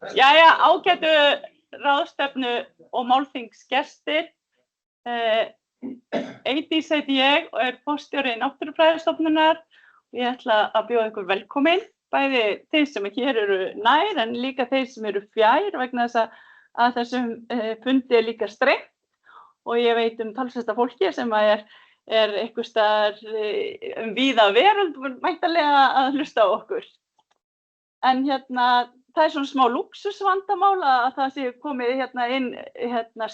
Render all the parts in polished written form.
Jæja, ágætu ráðstefnu og málþingsgestir. Eydís heiti ég og forstjóri Náttúrufræðistofnunar. Ég ætla að bjóða ykkur velkomin, bæði þeir sem hér eru nær en líka þeir sem eru fjær vegna þess að þessum fundi líka strengt og ég veit talsvert af fólki sem er einhvers staðar víða veröld væntanlega að hlusta á okkur. En það svona smá lúxusvandamál að það sé komið inn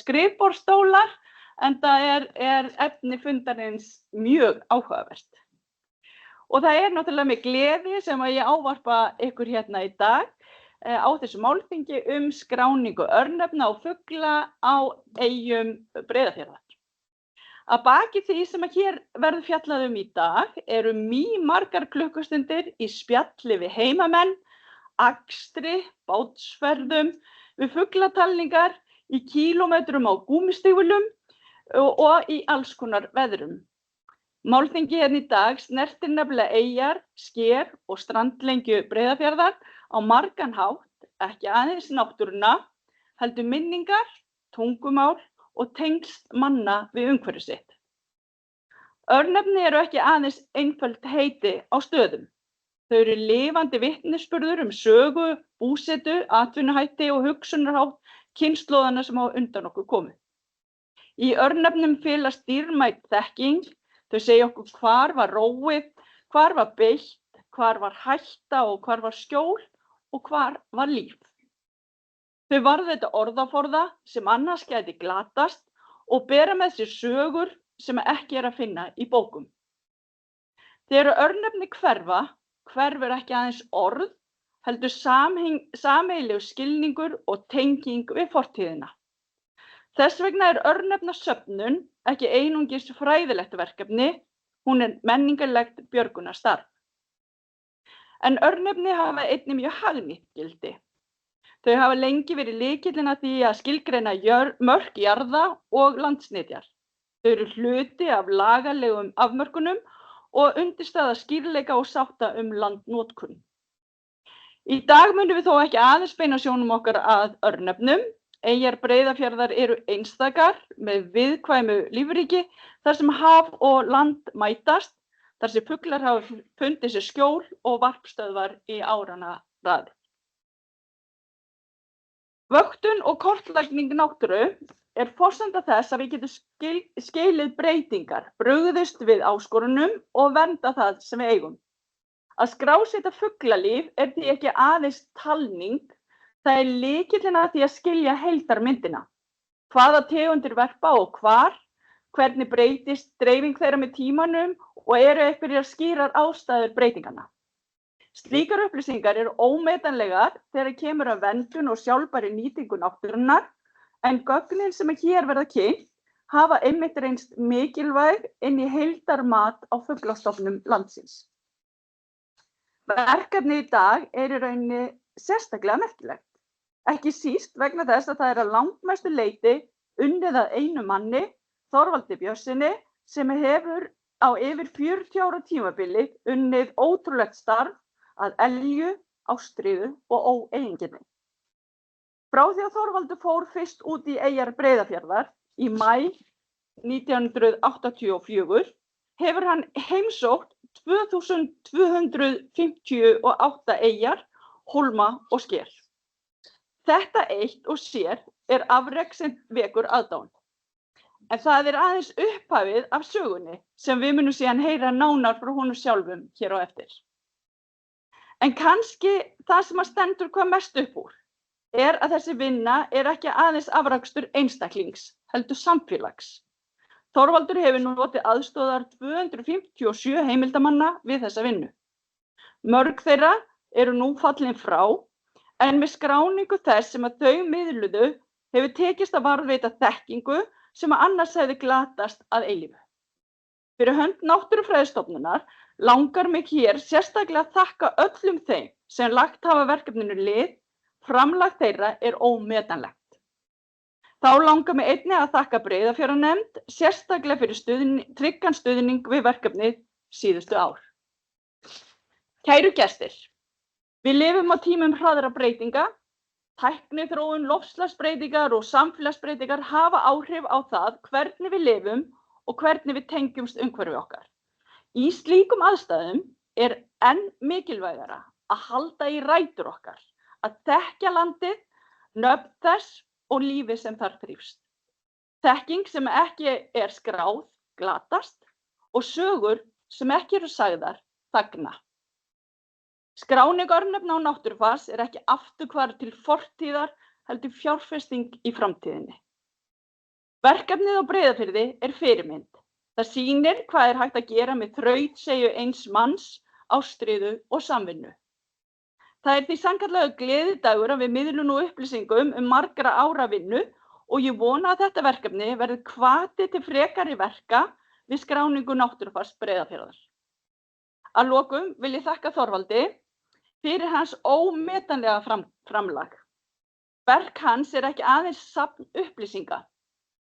skrifborðsstólar, en það er efni fundarins mjög áhugavert. Og það náttúrulega með gleði sem að ég ávarpa ykkur í dag á þessu málþingi skráningu örnefna og fugla á eyjum Breiðafjarðar. Að baki því sem að hér verður fjallað í dag eru mýmargar klukkustundir í spjalli við heimamenn, akstri, bátsferðum, við fuglatalningar, í kílómetrum á gúmmístígvélum og í alls konar veðrum. Málþingi í dag snertir nefnilega eyjar, sker og strandlengju Breiðafjarðar á margan hátt, ekki aðeins náttúruna, heldur minningar, tungumál og tengsl manna við umhverfi sitt. Örnefni eru ekki aðeins einföld heiti á stöðum. Þau eru lifandi vitnisburður sögu, búsetu, atvinnuhætti og hugsunarhátt kynslóðanna sem á undan okkur komu. Í örnefnum felast dýrmæt þekking, þau segja okkur hvar var róið, hvar var beitt, hvar var hætta og hvar var skjól og hvar var líf. Þau varðveita orðaforða sem annars gæti glatast og bera með sér sögur sem ekki að finna í bókum. Þegar örnefni hverfur ekki aðeins orð, heldur sameiginlegur skilningur og tenging við fortíðina. Þess vegna örnefnasöfnun ekki einungis fræðilegt verkefni, hún menningarlegt björgunarstarf. En örnefni hafa einnig mjög hagnýtt gildi. Þau hafa lengi verið lykillinn að því að skilgreina mörk jarða og landsnytjar. Þau eru hluti af lagalegum afmörkunum og undirstaða skýrleika og sátta landnotkun. Í dag munum við þó ekki aðeins beina sjónum okkar að örnefnum. Eyjar Breiðafjarðar eru einstakar með viðkvæmu lífríki þar sem haf og land mætast, þar sem fuglar hafa fundið sér skjól og varpstöðvar í áranna raðir. Vöktun og kortlagning náttúru forsenda þess að við getum skilið breytingar, brugðist við áskorunum og vernda það sem við eigum. Að skrásetja fuglalíf því ekki aðeins talning, það lykillinn að því að skilja heildarmyndina. Hvaða tegundir verpa og hvar, hvernig breytist dreifing þeirra með tímanum og eru einhverjar skýrar ástæður breytinganna. Slíkar upplýsingar eru ómetanlegar þegar kemur að verndun og sjálfbærri nýtingu náttúrunnar, en gögnin sem hér verða kynnt hafa einmitt reynst mikilvæg inn í heildarmat á fuglastofnum landsins. Verkefni í dag í rauninni sérstaklega merkilegt. Ekki síst vegna þess að það að langmestu leyti unnið að einu manni, Þorvaldi Björnssyni, sem hefur á yfir 40 ára tímabili unnið ótrúlegt starf að elju, ástríðu og óeigingjörni. Frá því að Þorvaldur fór fyrst út í eyjar Breiðafjarðar í maí 1984 hefur hann heimsótt 2258 eyjar, hólma og sker. Þetta eitt og sér afrek sem vekur aðdáun. En það aðeins upphafið af sögunni sem við munum síðan heyra nánar frá honum sjálfum hér á eftir. En kannski það sem stendur hvað mest upp úr að þessi vinna ekki aðeins afrakstur einstaklings, heldur samfélags. Þorvaldur hefur notið aðstoðar 257 heimildamanna við þessa vinnu. Mörg þeirra eru nú fallin frá, en með skráningu þess sem að þau miðluðu hefur tekist að varðveita þekkingu sem annars hefði glatast að eilífu. Fyrir hönd Náttúrufræðistofnunar langar mig hér sérstaklega að þakka öllum þeim sem lagt hafa verkefninu lið, framlag þeirra ómetanlegt. Þá langar mig einnig að þakka Breiðafjarðarnefnd sérstaklega fyrir tryggan stuðning við verkefnið síðustu ár. Kæru gestir, við lifum á tímum hraðra breytinga Tækniþróun, loftslagsbreytingar og samfélagsbreytingar hafa áhrif á það hvernig við lifum og hvernig við tengjumst umhverfi okkar. Í slíkum aðstæðum enn mikilvægara að halda í rætur okkar, að þekkja landið, nöfn þess og lífið sem þar þrífst. Þekking sem ekki skráð glatast og sögur sem ekki eru sagðar þagna. Skráning örnefna á náttúrufars ekki afturhvarf til fortíðar, heldur fjárfesting í framtíðinni. Verkefnið á Breiðafirði fyrirmynd. Það sýnir hvað hægt að gera með þrautseigju eins manns, ástríðu og samvinnu. Það því sannkallaður gleðidagur að við miðlum nú upplýsingum margra ára vinnu og ég vona að þetta verkefni verði hvati til frekari verka við skráningu náttúrufars Breiðafjarðar. Að lokum vil ég þakka Þorvaldi fyrir hans ómetanlega framlag. Verk hans ekki aðeins safn upplýsinga,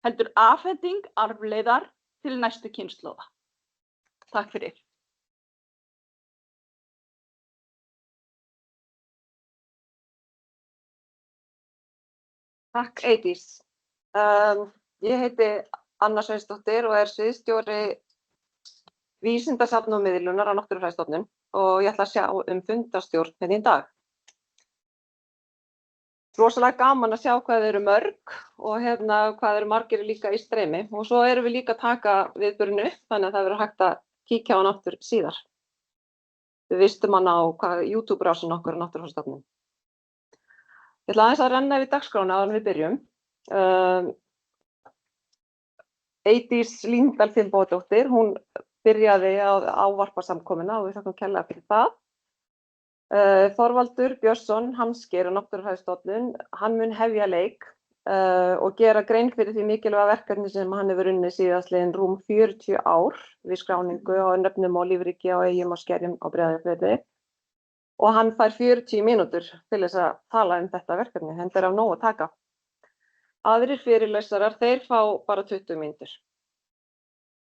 heldur afhending arfleiðar til næstu kynslóða. Takk fyrir. Takk Eydís. Ég heiti Anna Sveinsdóttir og sviðsstjóri Vísindasafns og miðlunar á Náttúrufræðistofnun og ég ætla að sjá fundarstjórn hérna í dag. Rosalega gaman að sjá hvað eru mörg og hvað eru margir líka í streymi og svo erum við líka að taka viðburðinu upp þannig að það verður hægt að kíkja á hann aftur síðar. Við vistum hann á YouTube-rásin okkur á Náttúrufræðistofnun. Ég ætla aðeins að renna yfir dagskrána áður en við byrjum. Eydís Líndal Finnbogadóttir, hún byrjaði að ávarpa samkomuna og við þakkum kærlega fyrir það. Þorvaldur Björnsson, Hamsker á Náttúrufræðistofnun, hann mun hefja leik og gera grein fyrir því mikilvæga verkefni sem hann hefur unnið síðastliðin rúm 40 ár við skráningu á nöfnum og lífríki á eyjum og skerjum á Breiðafirði. Og hann fær 40 mínútur til þess að tala þetta verkefni, af nógu að taka. Aðrir fyrirlesarar, þeir fá bara 20 mínútur.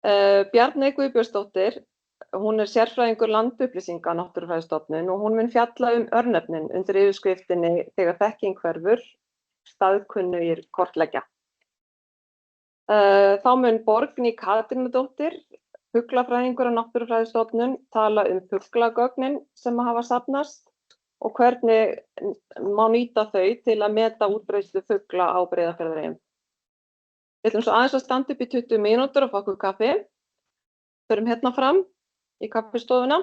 Bjarney Guðbjörnsdóttir, hún sérfræðingur landupplýsinga á Náttúrufræðistofnun og hún mun fjalla örnefnin undir yfirskriftinni þegar þekking hverfur, staðkunnugir kortleggja. Þá mun Borgný Katríndóttir, fuglafræðingur á Náttúrufræðistofnun, tala fuglagögnin sem hafa safnast og hvernig má nýta þau til að meta útbreiðslu fugla á Breiðafjarðareyjum. Við ætlum svo aðeins að standa upp í 20 mínútur og fá okkur kaffi. Förum hérna fram í kaffistofuna.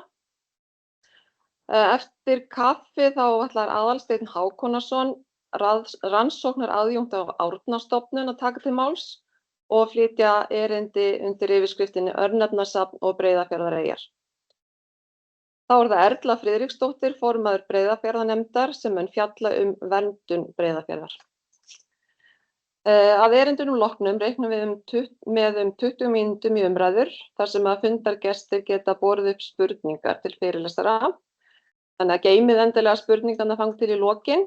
Eftir kaffi þá ætlar Aðalsteinn Hákonarson, rannsóknaraðjúnkt á Árnastofnun að taka til máls og flytja erindi undir yfirskriftinni Örnefnasafn og Breiðafjarðareyjar. Þá það Erla Friðriksdóttir, formaður Breiðafjarðarnefndar sem mun fjalla verndun Breiðafjarðar. Að erindunum loknum reiknum við með 20 mínútum í umræður þar sem að fundargestir geta borið upp spurningar til fyrirlesara. Þannig að geymið endilega spurningarna þangað til í lokin.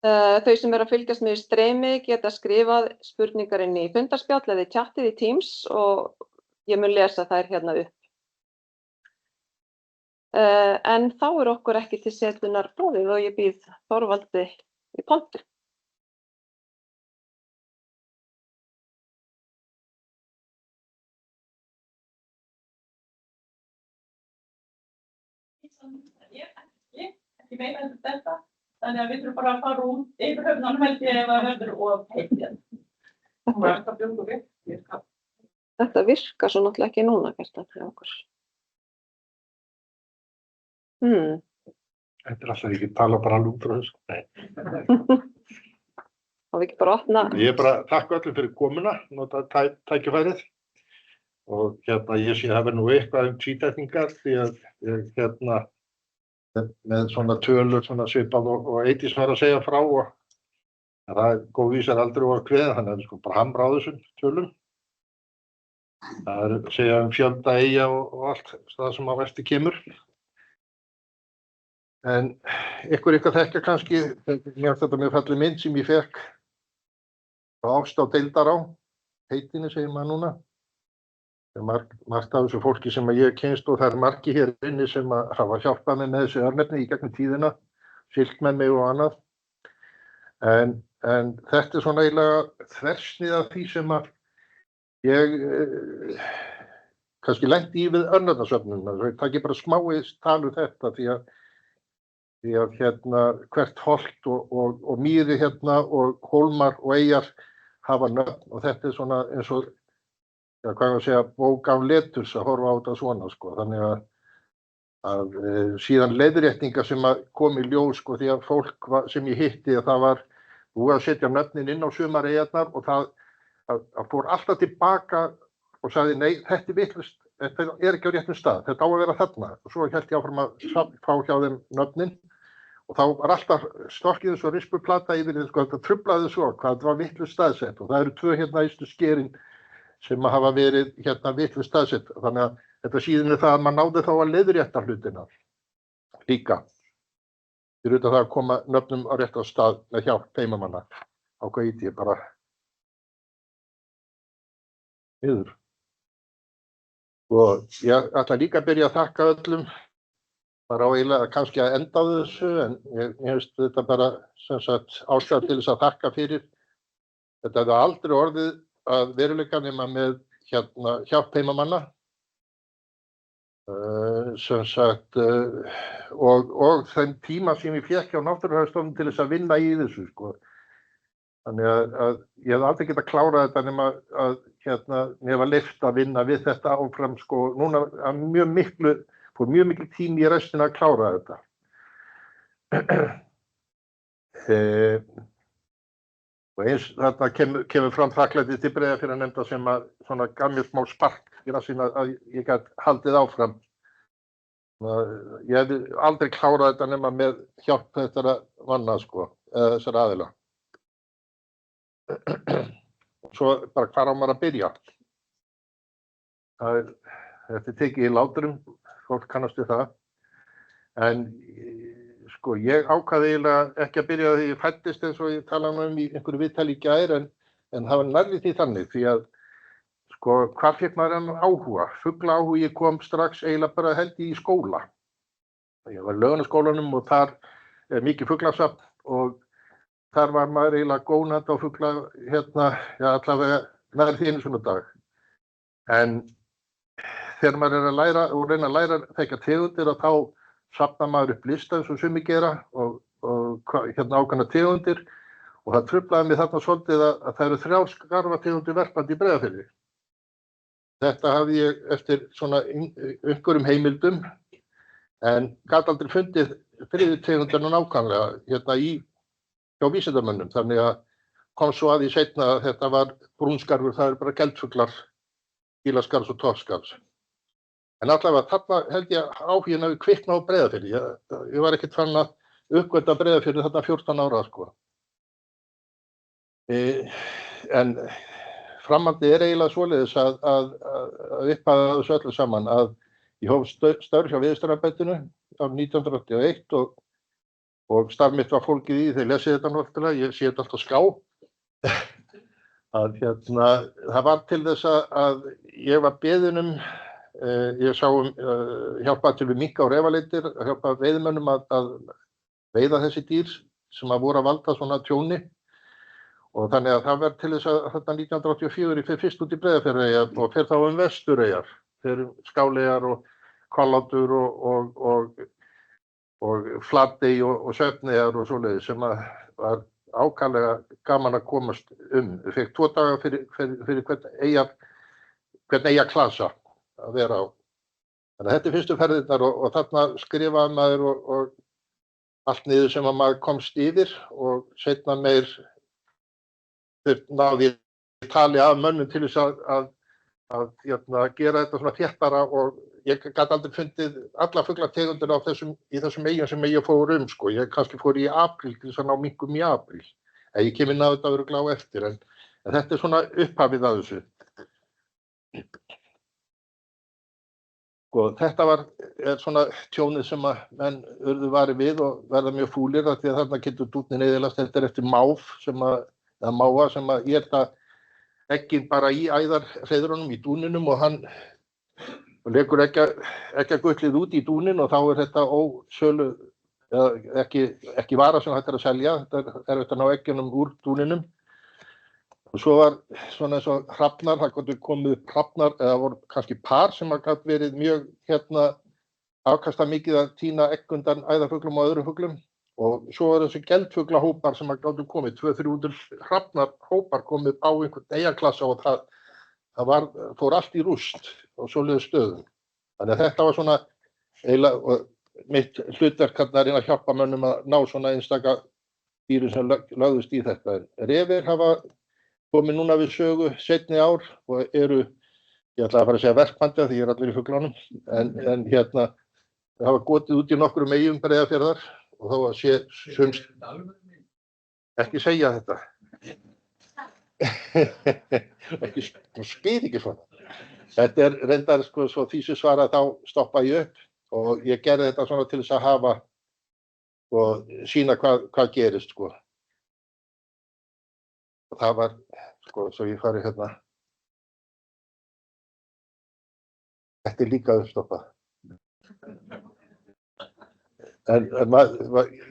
Þau sem að fylgjast með í streymi geta skrifað spurningar inn í fundarspjall eða í chatið í Teams og ég mun lesa þær hérna upp. En þá okkur ekki til setunar boðið og ég býð Þorvaldi í pontu. Ég veit þetta, þannig að við þurfum bara að fara út yfir höfnunum held ég ef það verður of heitt. Þetta virkar svo náttúrulega ekki núna, Gerta, fyrir okkur. Þetta alltaf ekki tala bara alveg út frá þessu. Nei. Og við ekki bara opna. Ég bara þakka öllum fyrir komuna, nota tækifærið. Og ég sé það verður nú eitthvað tvítekningar því að ég með svona tölur svona svipað og Eydís var að segja frá og það góðvísar aldrei var kveð, þannig að við sko bara hamra á þessum tölum. Það segja fjölda eyja og allt það sem á eftir kemur. En ykkur þekkja kannski, mér þetta með falleg mynd sem ég fekk frá Ásta á Deildará, heitinni segir maður núna. Margt af þessu fólki sem ég kynst og það margir hér inni sem hafa hjálpað mér með þessu örnefni í gegnum tíðina, fylgt með mig og annað. En þetta svona eiginlega þversnið af því sem að ég kannski lenti í við örnefnasöfnunum. Það taki bara smávegis tala þetta því að hvert holt og mýri og hólmar og eyjar hafa nöfn og þetta svona eins og, hvað ég að segja, bók af leturs að horfa á þetta svona, sko. Þannig að síðan leiðréttingar sem að kom í ljós, sko, því að fólk sem ég hitti að það var búið að setja nöfnin inn á sumar eyjarnar og það fór alltaf tilbaka og sagði nei, þetta vitlaust, þetta ekki á réttum stað, þetta á að vera þarna. Og svo hélt ég áfram að fá hjá þeim nöfnin og þá var alltaf stokkið svo rispuplata yfir því, sko, þetta truflaði svo hvað þetta var vitlaust staðsett og það eru 2 ystu skerin sem hafa verið vitlaust staðsett. Þannig að þetta síðan það að maður náði þá að leiðrétta hlutina líka. Fyrir utan það að koma nöfnum á rétt á stað með hjálp heimamanna á hvað ég bara yfir. Og ég ætla líka að byrja að þakka öllum bara á eiginlega kannski að enda á þessu en ég veist þetta bara sem sagt ástæða til þess að þakka fyrir. Þetta hefði aldrei orðið að veruleika nema með hjálp heimamanna. Sem sagt og þeim tíma sem ég fékk hjá Náttúruhagstofnun til þess að vinna í þessu, sko. Þannig að ég hef aldrei getað klárað þetta nema að mér var leyft að vinna við þetta áfram, sko. Núna fór mjög mikil tími í restina að klára þetta. Og eins þarna kemur fram þakklæti til Breiðafjarðarnefndar sem að svona gaf mér smá spark í rassinn að ég gat haldið áfram. Ég hefði aldrei klárað þetta nema með hjálp þessara manna, sko, þessara aðila. Og svo bara hvar á maður að byrja. Þetta tekið í láturum, fólk kannast við það. En sko, ég ákvaði eiginlega ekki að byrja því ég fæddist eins og ég talaði í einhverju viðtali í gær en það var nærri því þannig því að sko, hvað fékk maður áhuga? Fuglaáhugi kom strax eiginlega bara held í skóla. Ég var í Laugarnesskólanum og þar mikið fuglasafn og þar var maður eiginlega gónandi á fugla allavega nærri því einu svona dag. En þegar maður að læra og reyna að læra þekkja tegundir og þá safnar maður upp lista eins og sumir gera og ákveðnar tegundir og það truflaði mig þarna svolítið að það eru 3 skarfategundir verpandi í Breiðafirði. Þetta hafði ég eftir svona einhverjum heimildum en gat aldrei fundið 3. tegundina nákvæmlega hjá vísindamönnum. Þannig að kom svo að því seinna að þetta var brúnskarfur, það eru bara geldfuglar, fílaskarfs og toppskarfs. En allavega þarna held ég áhuginn að við kvikna á Breiðafirði. Ég var ekkert fann að uppgötva Breiðafirði þarna 14 ára, sko. En framhaldið eiginlega svoleiðis að upphæða þessu öllu saman að ég hóf störf hjá Veðurstofuembættinu árið 1981 og starf mitt var fólkið í þegar lesið þetta náttúrulega, ég sé þetta alltaf ská. Það var til þess að ég var beðinn ég sá hjálpaði til við minka og refaleitir, hjálpaði veiðimönnum að veiða þessi dýr sem að voru að valda svona tjóni. Og þannig að það verður til þess að þetta 1984 ég fer fyrst út í Breiðafjarðareyjar og fer þá Vestureyjar, fer Skáleyjar og Hvallátur og Flatey og Svefneyjar og svoleiðis sem var ákaflega gaman að komast Ég fékk 2 daga fyrir hvern eyjaklasa að vera á. Þannig að þetta fyrstu ferðirnar og þarna skrifaði maður og allt niður sem að maður komst yfir og seinna meir náði tali af mönnum til þess að gera þetta svona þéttara og ég gat aldrei fundið alla fuglategundir í þessum eyjum sem ég fór sko. Ég kannski fór í apríl til þess að ná minkum í apríl. Ég kem inn á þetta örugglega á eftir en þetta svona upphafið að þessu. Og þetta svona tjónið sem að menn urðu varið við og verða mjög fúlir því að þarna getur dúnnin eyðilagst. Þetta eftir máf eða máva sem að éta eggin bara í æðarhreiðrunum í dúninum og hann leggur eggjagullið út í dúnin og þá þetta ósölu ekki vara sem hægt að selja, þetta er auðvitað að ná eggjunum úr dúninum. Og svo var svona eins og hrafnar, það gátu komið upp hrafnar, eða voru kannski par sem gat verið mjög afkasta mikið að tína egg undan æðarfuglum og öðrum fuglum. Og svo var þessi geldfuglahópar sem gátu komið, 200-300 hrafnarhópar komið á einhvern eyjaklassa og það fór allt í rúst á svoleiðis stöðum. Þannig að þetta var svona eiginlega, og mitt hlutverk að reyna að hjálpa mönnum að ná svona einstaka dýrum sem lögðust í þetta. Refir hafa komið núna við sögu seinni ár og eru, ég ætla að fara að segja verkbandi því ég er allir í fuglunum, en það hafa gotið út í nokkrum eyjum Breiðafjarðar og þá að sé sumst, ekki segja þetta, spyr ekki svona. Þetta er reyndar sko, svo því sem svara þá stoppa ég upp og ég gerði þetta svona til þess að hafa og sína hvað gerist sko. Og það var, sko, svo ég fari hérna. Þetta er líka uppstoppað. En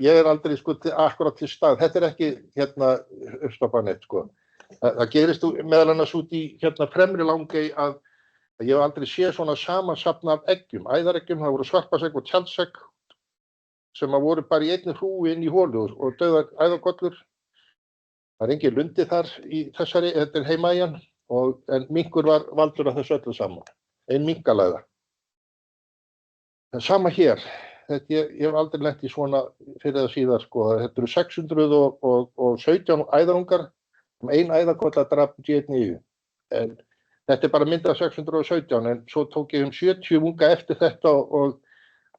ég er aldrei sko akkurat til stað. Þetta er ekki uppstoppað neitt sko. Það gerist meðal annars út í fremri Langey að ég hef aldrei séð svona samansafn af eggjum. Æðareggjum, það voru svarpasegg og tjaldsegg sem voru bara í einni hrúi inn í holu og dauðar æðarkollur. Það er engin lundi þar í þessari, þetta er heimaeyjan, en minkur var valdur af þessu öllu saman. Ein minkalæða. En sama hér, ég hef aldrei lent í svona fyrir það síðar, sko. Þetta eru 617 æðarungar, ein æðarkolla drap G9. En þetta er bara myndað 617, en svo tók ég 70 unga eftir þetta og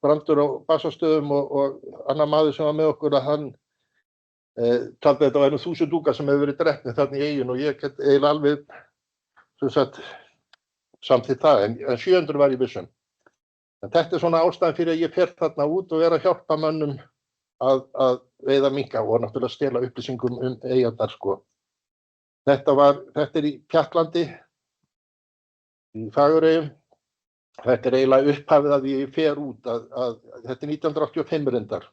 Brandur á Basastöðum og annar maður sem var með okkur að hann taldi þetta væri 1000 ungar sem hefur verið drepnir þarna í eyjun og ég get eiginlega alveg sem sagt samþykkt það, en 700 var í vissum. En þetta er svona ástæðan fyrir að ég fer þarna út og að hjálpa mönnum að veiða minka og náttúrulega stela upplýsingum eyjarnar sko. Þetta er í Pjattlandi, í Fagureyjum. Þetta er eiginlega upphafið að ég fer út þetta er 1985 reyndar.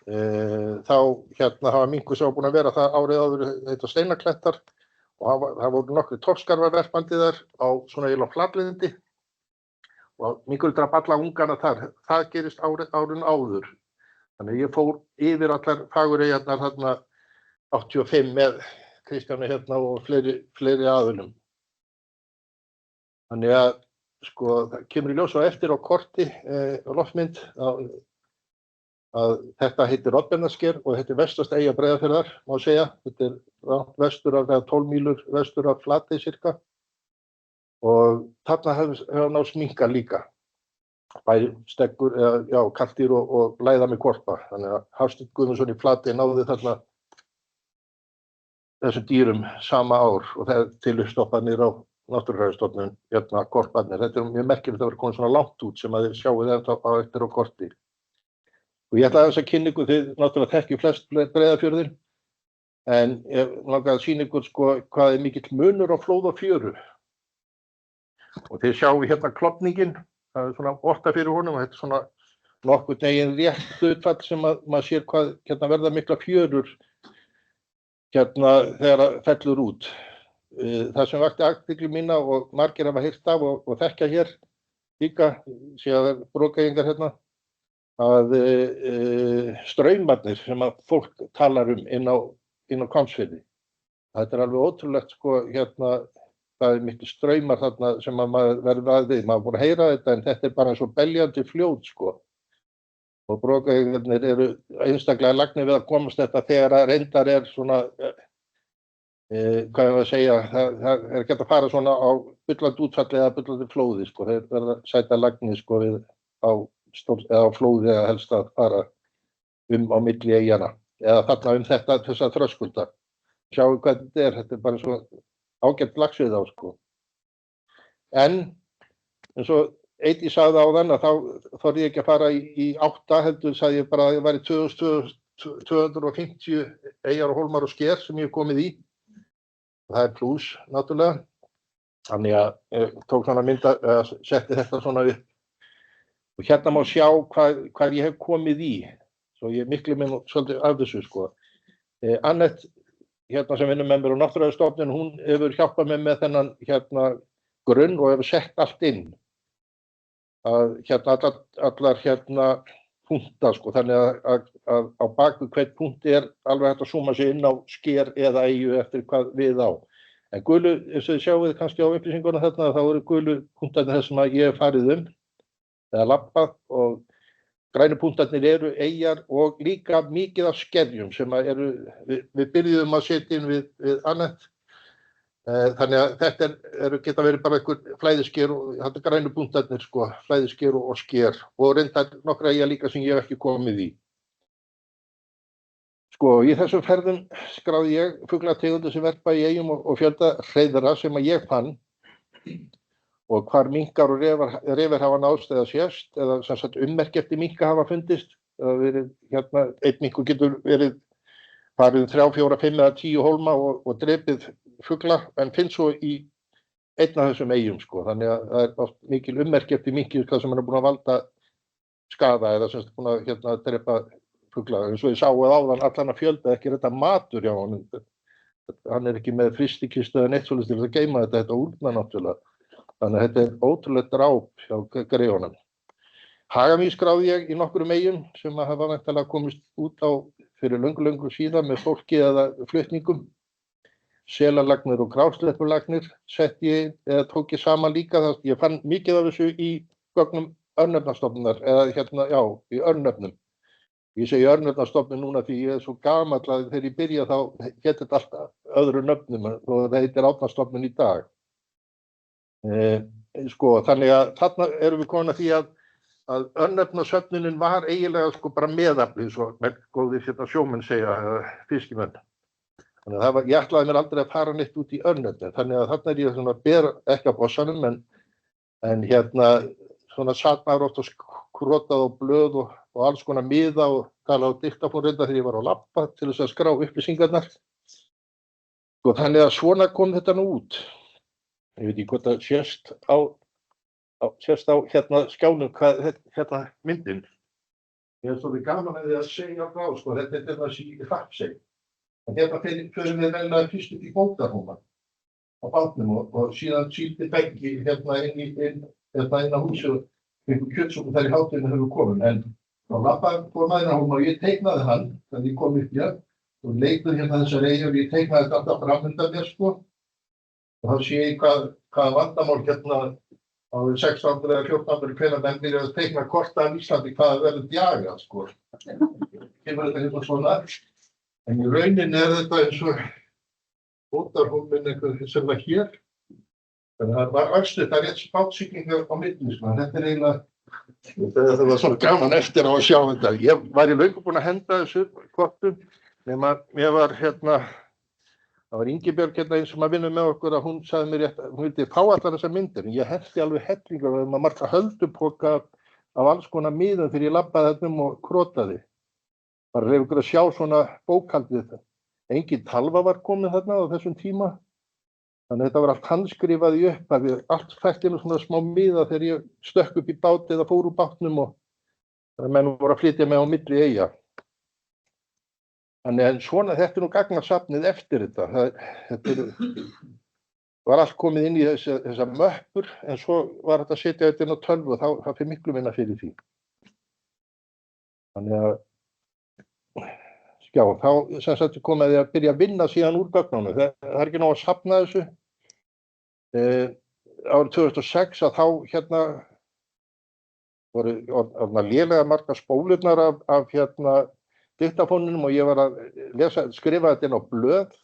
Þá hafa minkur sem var búin að vera það árið áður heita Steinaklettar og það voru nokkri torskarfarverpandi þar á svona eiginlega flatlindi og minkur drap alla ungana þar. Það gerist árun áður. Þannig ég fór yfir allar Fagureyjarnar þarna 85 með Kristjáni og fleiri aðilum. Þannig að sko, það kemur í ljós á eftir á korti loftmynd að þetta heitir Oddbjarnarsker og þetta er vestasta eyja Breiðafjarðar, má segja. Þetta er vestur af 12 mílur vestur af Flatey cirka og þarna hefur náðst minkar líka. Bæði steggur, karldýr og læða með hvolpa. Þannig að Hafsteinn Guðmundsson í Flatey náði þarna þessum dýrum sama ár og það er til uppstoppanir á Náttúrufræðistofnun, hvolparnir. Þetta er mjög merkilegt að vera komið svona langt út sem að þið sjáu þetta á eftir á korti. Og ég ætla aðeins að kynna ykkur, þið náttúrulega þekkju flest Breiðafjörðin, en ég langaði að sýna ykkur sko hvað er mikill munur á flóð og fjöru. Og þið sjáu hérna klofningin, það er svona 8 fyrir honum og þetta er svona nokkurn veginn rétt hlutfall sem að maður sér hvað verða mikla fjörur þegar það fellur út. Það sem vakti athygli mína og margir hafa heyrt af og þekkja hér líka, séu brokeyingar hérna, að straumarnir sem að fólk talar inn á Hvammsfirði. Þetta er alveg ótrúlegt sko, það er miklu straumar þarna sem að maður verður að við. Maður búin að heyra þetta en þetta er bara eins og beljandi fljót sko. Og brokeyingarnir eru einstaklega lagnir við að komast þetta þegar að reyndar er svona hvað ég var að segja, það er ekki að fara svona á bullandi útfalli eða bullandi flóði sko, þeir verða sæta lagnir sko við á flóði eða helst að fara á milli eyjana eða þarna þessa þröskulda. Sjáum hvað þetta er bara svo ágætt lagsvið á sko. En eins og Eydís sagði áðan að þá þorði ég ekki að fara í 8, heldur sagði ég bara að ég væri 2250 eyjar og hólmar og sker sem ég hef komið í. Það er plús, náttúrulega. Þannig að ég tók svona setti þetta svona upp Og hérna má sjá hvað ég hef komið í, svo ég miklu minn svolítið af þessu sko. Annett, hérna sem vinnur með mér á Náttúrufræðistofnun, hún hefur hjálpað mér með þennan hérna grunn og hefur sett allt inn. Að hérna allar hérna punkta sko, þannig að á baku hvern punkt alveg hægt að zooma sig inn á sker eða eyju eftir hvað við á. En gulu, eins og þið sjáum við kannski á upplýsingunum þarna, þá eru gulu punktarnir þess sem ég hef farið eða labbað, og grænu punktarnir eru eyjar og líka mikið af skerjum sem eru, við byrjuðum að setja inn við Annett. Þannig að þetta geta verið bara einhver flæðisker og þetta grænu punktarnir sko, flæðisker og sker, og reyndar nokkra eyjar líka sem ég hef ekki komið í. Sko, í þessum ferðum skráði ég fuglategundir sem verpa í eyjum og fjölda hreiðra sem að ég fann, og hvar minkar og refir hafa náðst eða sést, eða sem sagt ummerki eftir minka hafa fundist. Verið, hérna, einn minkur getur verið farið 3, 4, 5 eða 10 hólma og drepið fugla, en finnst svo í einn af þessum eyjum sko. Þannig að það oft mikil ummerki eftir minki sem er búin að valda skaða eða sem er búin að hérna, drepa fugla. Eins og ég sá áðan allan að fjölda ekki þetta matur hjá honum. Hann ekki með frystikistu eða neitt svolítið til að geyma þetta úrna náttúrulega. Þannig að þetta ótrúlegt dráp hjá greiðunum. Hagamýs skráði ég í nokkrum eyjum sem hafa væntanlega komist út á fyrir löngu síðan með fólki eða flutningum. Selalagnir og grásleppulagnir sett ég eða tók ég saman líka, þar ég fann mikið af þessu í gögnum örnefnastofnunar eða hérna, já, í örnefnum. Ég segi örnefnastofnun núna því ég svo gamall að þegar ég byrja þá hét þetta alltaf öðru nöfnum og það heitir Árnastofnun í dag. Sko, þannig að þarna erum við komin að því að örnefnasöfnunin var eiginlega sko bara meðafli, svo góðir hérna sjómenn segja, fiskimenn. Þannig að ég ætlaði mér aldrei að fara neitt út í örnefni, þannig að þarna ég svona ber ekki af bossanum, en hérna svona satt maður oft og skrotað og blöð og alls konar miða og talaði á diktafón reynda þegar ég var á labba til þess að skrá upplýsingarnar. Sko, þannig að svona kom þetta nú út. Ég veit ekki hvort það sést á hérna skjánum hvað hérna myndin. Ég er svolítið gaman að því að segja frá, sko, þetta er þessi hrappseg. En hérna förum við velnaði fyrst upp í bótarhóma á bátnum og síðan síldi beggi hérna inn á húsi og einhver kjötsúpu þar í hátinu hefur komið. En þá labbaði maður inn á hólma og ég teiknaði hann þegar ég kom upp hér og leikði hérna þessar eyjur og ég teiknaði þetta alltaf fram undan mér sko. Og þá sé ég hvað vandamál hérna á 16. eða 14. hvenær menn byrjaði að teikna korta af Íslandi hvað verður djaga sko. Kemur þetta hérna svona. En í rauninni þetta eins og bótarhólminn eitthvað sem var hér. Þannig að það var öxlið, það rétt spátsýkingar á milli, sko. Þetta eiginlega, það var svona gaman eftir á að sjá þetta. Ég var í löngu búinn að henda þessu kortum, nema mér var hérna, það var Ingibjörg hérna eins sem að vinna með okkur að hún sagði mér rétt, hún vildi fá allar þessar myndir. En ég henti alveg hellingar og maður marga höldupoka af alls konar miðum þegar ég labbaði þarna og krotaði. Bara reyf ykkur að sjá svona bókhaldið. Engin talva var komið þarna á þessum tíma. Þannig að þetta var allt handskrifað í upphafi. Allt fætt inn á svona smá miða þegar ég stökk upp í báti eða fór úr bátnum og menn voru að flytja mig á milli eyja. Þannig að svona, þetta nú gagnasafnið eftir þetta. Þetta var allt komið inn í þessar möppur en svo var þetta að setja þetta inn á tölvu og það fyrir miklu minna fyrir því. Þannig að já, þá sem sagt komið að byrja að vinna síðan úr gögnunum. Það er ekki nóg að safna þessu. Árið 2006 að þá hérna voru lélega margar spólurnar af hérna diktafóninum og ég var að skrifa þetta inn á blöð.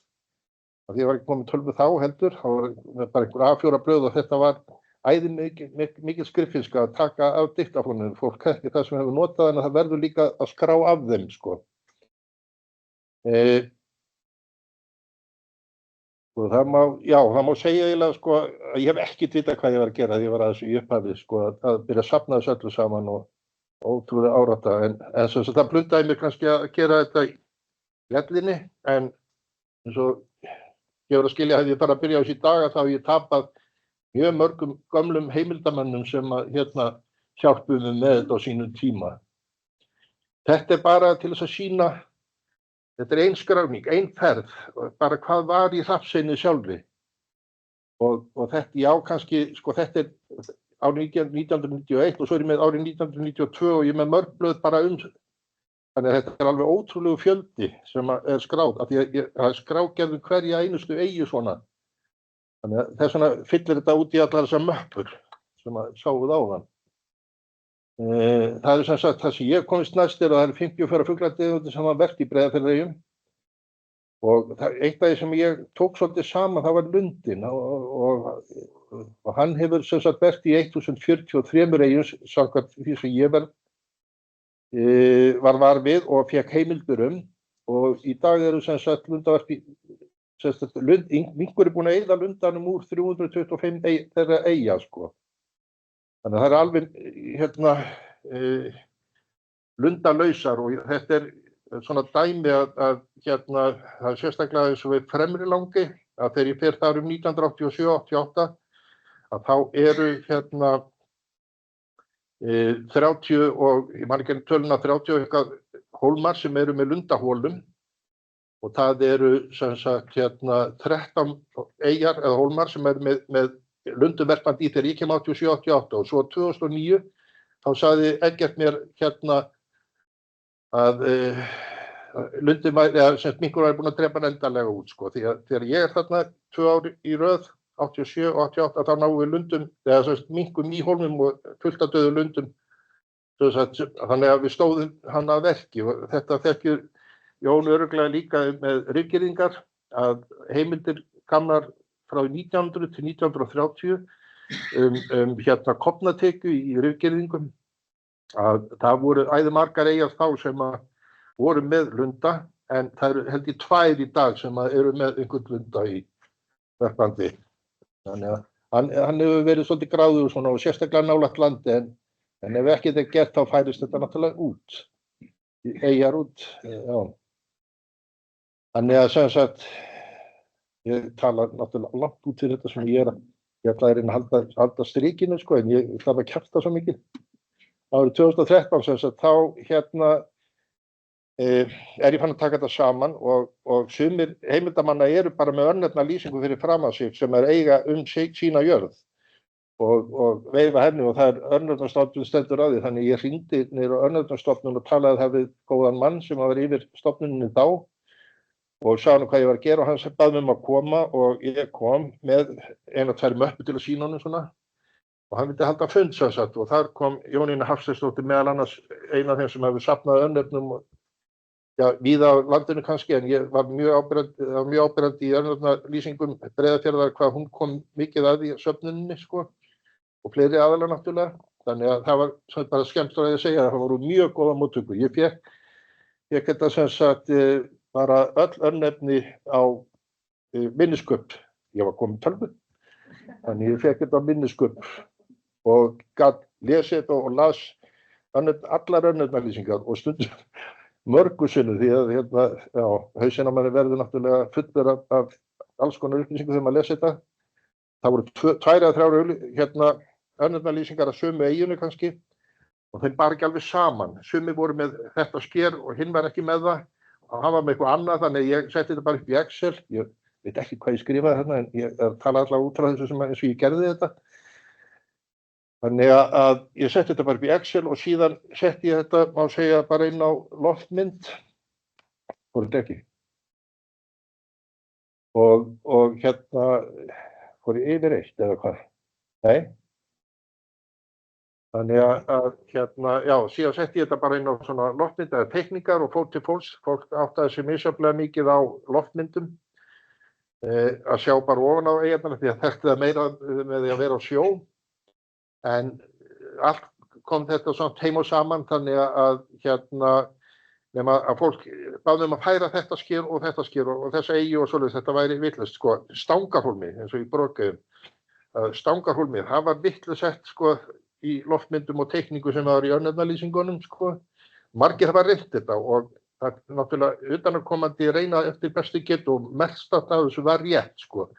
Því ég var ekki komið tölvu þá heldur. Það var bara einhver A4 blöð og þetta var æði mikil skriffiska að taka af diktafóninum. Fólk ekki það sem hefur notað en það verður líka að skrá af þeim, sko. Og það má segja eiginlega sko að ég hef ekki vitað hvað ég var að gera þegar ég var að þessu í upphafi sko að byrja að safna þessu öllu saman og ótrúlega árátta en svo það blundaði mér kannski að gera þetta í hellinni en eins og ég var að skilja hefði ég bara að byrja á þessu í dag að þá hef ég tapað mjög mörgum gömlum heimildamönnum sem að hérna hjálpuðu með þetta á sínum tíma. Þetta bara til þess að sýna, þetta ein skráning, ein ferð, bara hvað var í Hrafnseyni sjálfri. Og þetta, já, kannski, sko, þetta árið 1991 og svo ég með árið 1992 og ég með mörg blöð bara Þannig að þetta alveg ótrúlegu fjöldi sem skráð, af því að það skrágerður hverja einustu eyju svona. Þannig að þess vegna fyllir þetta út í allar þessar möppur sem sáuð áðan. Það sem sagt, það sem ég komist næst að það 54 fuglategundir sem var verkt í Breiðafjarðareyjum. Og eitt af því sem ég tók svolítið saman, það var lundinn og hann hefur sem sagt verkt í 1043 eyjum samkvæmt því sem ég var við og fekk heimildir og í dag eru sem sagt lundaverk minkur búin að eyða lundanum úr 325 þeirra eyja sko. Þannig að það alveg lundalausar og þetta svona dæmi að það sérstaklega eins og við Fremri Langi að þegar ég fer þar 1987-88 að þá eru 30 og ég man ekki töluna 30 eitthvað hólmar sem eru með lundahólum og það eru sem sagt 13 eyjar eða hólmar sem eru með lundumverpandi í þegar ég kem 87-88 og svo 2009 þá sagði Eggert mér að lundum sem minkur væri búin að drepa endanlega út sko því að þegar ég þarna 2 ár í röð 87 og 88 þá náum við lundum eða minkum í hólmum og fullt af döðu lundum þannig að við stóðum hann að verki og þetta þekkir Jón örugglega líka með rifgirðingar að heimildir gamlar frá 1900 til 1930 kofnatekju í rifgirðingum að það voru æðimargar eyjar þá sem voru með lunda en það eru held ég 2 í dag sem eru með einhvern lunda í verpandi. Þannig að hann hefur verið svolítið gráður svona og sérstaklega nálægt landi en ef ekki þetta gert þá færist þetta náttúrulega út, eyjar út, já. Þannig að sem sagt, ég tala náttúrulega langt út fyrir þetta sem ég ætla að reyna að halda strikinu sko en ég þarf að kjafta svo mikið. Árið 2013 sem sagt þá ég fann að taka þetta saman og sumir heimildamanna eru bara með örnefna lýsingu fyrir framan sig sem eiga sína jörð og veifa henni og það örnefnastofnun stendur á því þannig ég hringdi niður á örnefnastofnun og talaði það við góðan mann sem var yfir stofnuninni þá og sagði hann hvað ég var að gera og hann bað mig að koma og ég kom með 1-2 möppu til að sýna honum svona og hann vildi halda fund sem sagt og þar kom Jónína Hafsteinsdóttir meðal annars ein af þeim sem hefur safnað örnefnum víða á landinu kannski en ég var mjög áberandi í örnefnalýsingum Breiðafjarðar hvað hún kom mikið að í söfnuninni sko og fleiri aðalar náttúrulega þannig að það var bara skemmt að segja að það voru mjög góða móttökur. Ég fékk þetta sem sagt bara öll örnefni á minniskupp. Ég var komin tölvu þannig ég fékk þetta á minniskupp og gat lesið þetta og las allar örnefnalýsingar og stundum mörgu sinni því að hausinn á manni verður náttúrulega fullur af alls konar upplýsingar þegar maður lesi þetta. Það voru 2 eða 3 örnefnalýsingar af sömu eyjunni kannski og þeim bar ekki alveg saman. Sumi voru með þetta sker og hinn var ekki með það og hann var með eitthvað annað þannig ég setti þetta bara upp í Excel. Ég veit ekki hvað ég skrifaði þarna en ég tala allavega út frá þessu eins og ég gerði þetta. Þannig að ég setti þetta bara upp í Excel og síðan setti ég þetta, má segja, bara inn á loftmynd. Fór þetta ekki. Og fór ég yfir 1 eða hvað? Nei. Þannig að síðan setti ég þetta bara inn á svona loftmynd eða teikningar og fór til fólks. Fólk áttaði sig misjafnlega mikið á loftmyndum. Að sjá bara ofan á eyjarnar því að þekkti það meira með því að vera á sjó. En allt kom þetta svona heim og saman þannig að nema að fólk báði að færa þetta sker og þessa eyju og svoleiðis þetta væri vitlaust sko. Stangarhólmi eins og í Brokeyjum. Stangarhólmi, það var vitlaust sko í loftmyndum og teikningu sem var í örnefnalýsingunum sko. Margir hafa reynt þetta og það náttúrulega utanaðkomandi reyna eftir bestu getu og mest að þessu var rétt sko.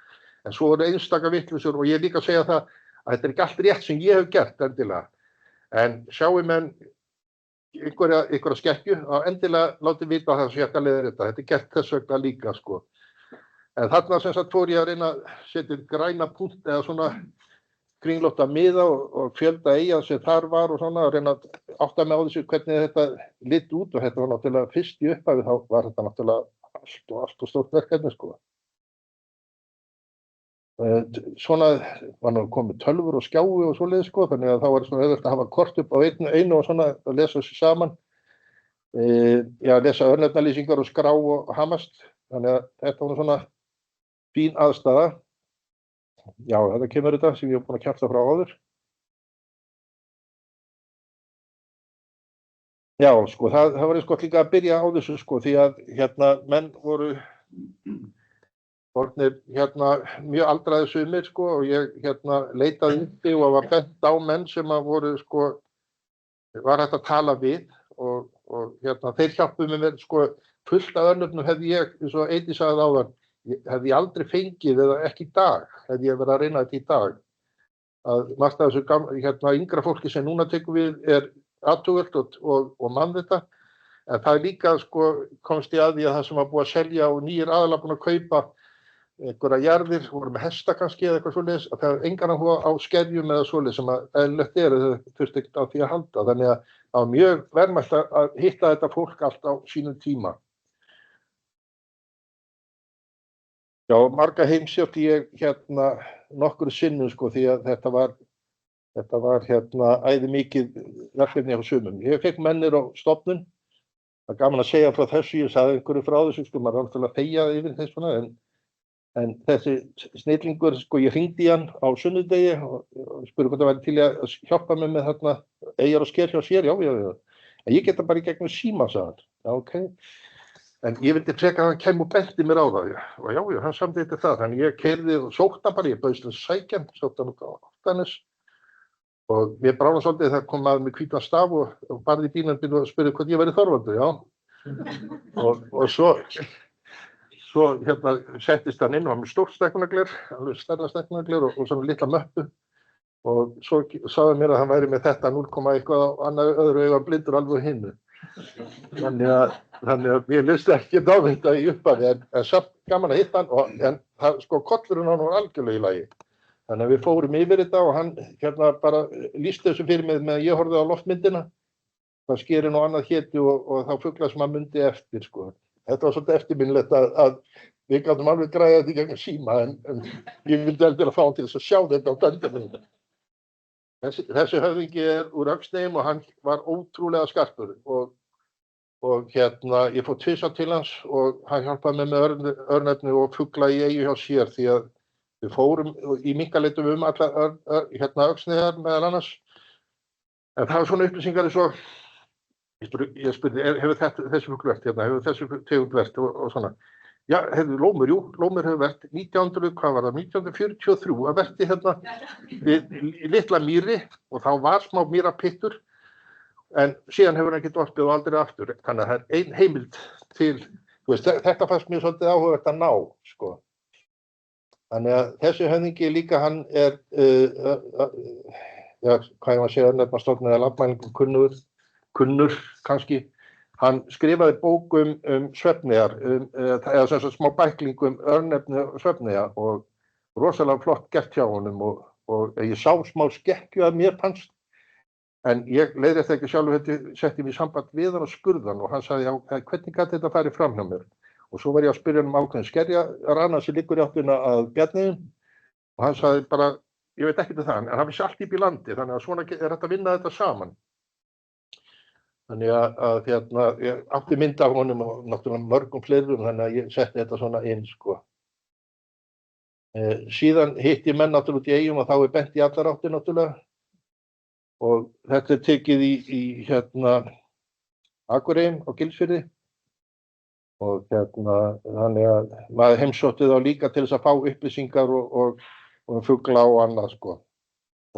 En svo voru einstaka vitlausur og ég líka að segja það að þetta ekki allt rétt sem ég hef gert endilega. En sjáum menn einhverja skekkju, þá endilega látið vita að það sé ekki að leiða þetta. Þetta gert þess vegna líka, sko. En þarna sem sagt fór ég að reyna að setja græna punkt eða svona kringlótta miða og fjölda eyja sem þar var og svona að reyna að átta mig á þessu hvernig þetta lit út og þetta var náttúrulega fyrst í upphafi, þá var þetta náttúrulega allt og stórt verkefni, sko. Svona var nú komið tölvur og skjái og svoleiðis, sko, þannig að þá var svona auðvelt að hafa kort upp á einu og svona að lesa þessu saman. Lesa örnefnalýsingar og skrá og hamast, þannig að þetta var svona fín aðstaða. Já, þetta kemur þetta sem ég hef búin að kjafta frá áður. Já, sko, það var eins gott líka að byrja á þessu, sko, því að menn voru orðnir mjög aldraðir sumir, sko, og ég leitaði uppi og var bent á menn sem að voru, sko, var hægt að tala við og þeir hjálpuðu mér, sko, fullt af örnefnum hefði ég, eins og Eydís sagði áðan, hefði ég aldrei fengið eða ekki í dag, hefði ég verið að reyna þetta í dag. Að margt af þessu yngra fólki sem núna tekur við athugult og mann þetta, en það líka, sko, komst ég að því að það sem var búið að selja og nýir aðalega búin að kaupa einhverja jarðir, voru með hesta kannski eða eitthvað svoleiðis, að það engan áhuga á skerjum eða svoleiðis sem að eðlilegt þau þurfti ekkert á því að halda. Þannig að það var mjög verðmætt að hitta þetta fólk allt á sínum tíma. Já, marga heimsótti ég nokkru sinnum, sko, því að þetta var æði mikið verkefni á sumum. Ég fekk mennir á stofnun, það er gaman að segja frá þessu, ég sagði einhverju frá þessu, sko, maður náttúrulega þegja yfir þess svona, en þessi snillingur, sko, ég hringdi í hann á sunnudegi og spurði hvort það væri til að hjálpa mig með þarna eyjar og sker hjá sér, já. En ég geta bara í gegnum síma, sagði hann. Já, ok. En ég vildi freka að hann kæmi og benti mér á það, og já, hann samþykkti það. Þannig ég keyrði og sótti hann bara, ég bauðst að sækja hann, sótti hann út á Álftanes. Og mér bráði svolítið það kom maður með hvítan staf og barði í bílinn og spurði hvort ég væri Þorvaldur, já. Og svo settist hann inn og hann með stórt stækkunargler, alveg stærra stækkunargler og svona litla möppu. Og svo sagði mér að hann væri með þetta 0,eitthvað á öðru auga blindur alveg á hinnu. Þannig að ég listi ekki á þetta í upphafi, en samt gaman að hitta hann, en sko kollurinn hann var algjörlega í lagi. Þannig að við fórum yfir þetta og hann bara lýsti þessu fyrir mig með að ég horfði á loftmyndina, hvað skerinn og annað héti og þá fuglar sem hann mundi eftir, sko. Þetta var svolítið eftirminnilegt að við gátum alveg græða þetta í gegnum síma, en ég vildi heldur að fá hann til þess að sjá þetta á döndamynda. Þessi höfðingi úr Öxneim og hann var ótrúlega skarpur og ég fór tvisvar til hans og hann hjálpaði mér með örnefni og fugla í eyju hjá sér því að við fórum í minkaleitum alla Öxneiðar meðal annars. En það var svona upplýsingar eins og ég spurði, hefur þessi fugl verið hefur þessi tegund verið og svona. Já, Lómur, jú, Lómur hefur verið 1943 að verið við litla mýri og þá var smá mýrapittur en síðan hefur hann ekki dorpið og aldrei aftur. Þannig að það er ein heimild til, þetta fannst mér svolítið áhugavert að ná, sko. Þannig að þessi höfðingi líka hann hvað ég var að segja, örnefnastofnun eða landmælingum kunnur kannski. Hann skrifaði bók svefneyjar, eða sem sagt smá bækling örnefni svefneyja og rosalega flott gert hjá honum og ég sá smá skekkju að mér fannst. En ég leiði þetta ekki sjálfur, setti mig í samband við hann og spurði hann og hann sagði, já, hvernig gat þetta farið fram hjá mér? Og svo var ég að spyrja hann ákveðin skerjarana sem liggur í áttina að Bjarneyjum og hann sagði bara, ég veit ekki til það, en hann vissi allt í landi, þannig að svona er þetta að vinna þetta saman. Þannig að ég átti mynd af honum og náttúrulega mörgum fleirum, þannig að ég setti þetta svona inn, sko. Síðan hitti ég menn náttúrulega út í eyjum og þá er bent í allar áttir náttúrulega. Og þetta er tekið í Akureyjum á Gilsfirði. Og þannig að maður heimsótti þá líka til þess að fá upplýsingar og fugla og annað, sko.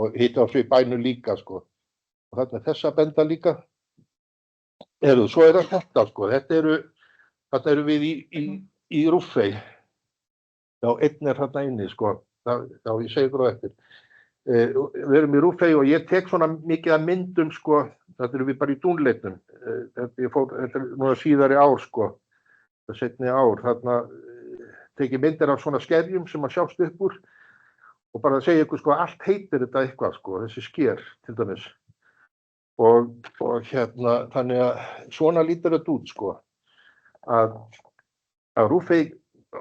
Og hitti á svo í bænu líka, sko. Og þarna þessa benda líka. Svo er þetta, sko. Þarna eru við í Rúffey. Já, einn er þarna inni, sko. Já, ég segi ykkur á eftir. við erum í Rúfey og ég tek svona mikið af myndum, sko, þetta erum við bara í dúnleitnum, þetta er núna síðari ár, sko, það seinni ár, þarna tek ég myndir af svona skerjum sem að sjást upp úr og bara að segja ykkur, sko, allt heitir þetta eitthvað, sko, þessi sker, til dæmis. Og þannig að svona lítur þetta út, sko, að Rúfey,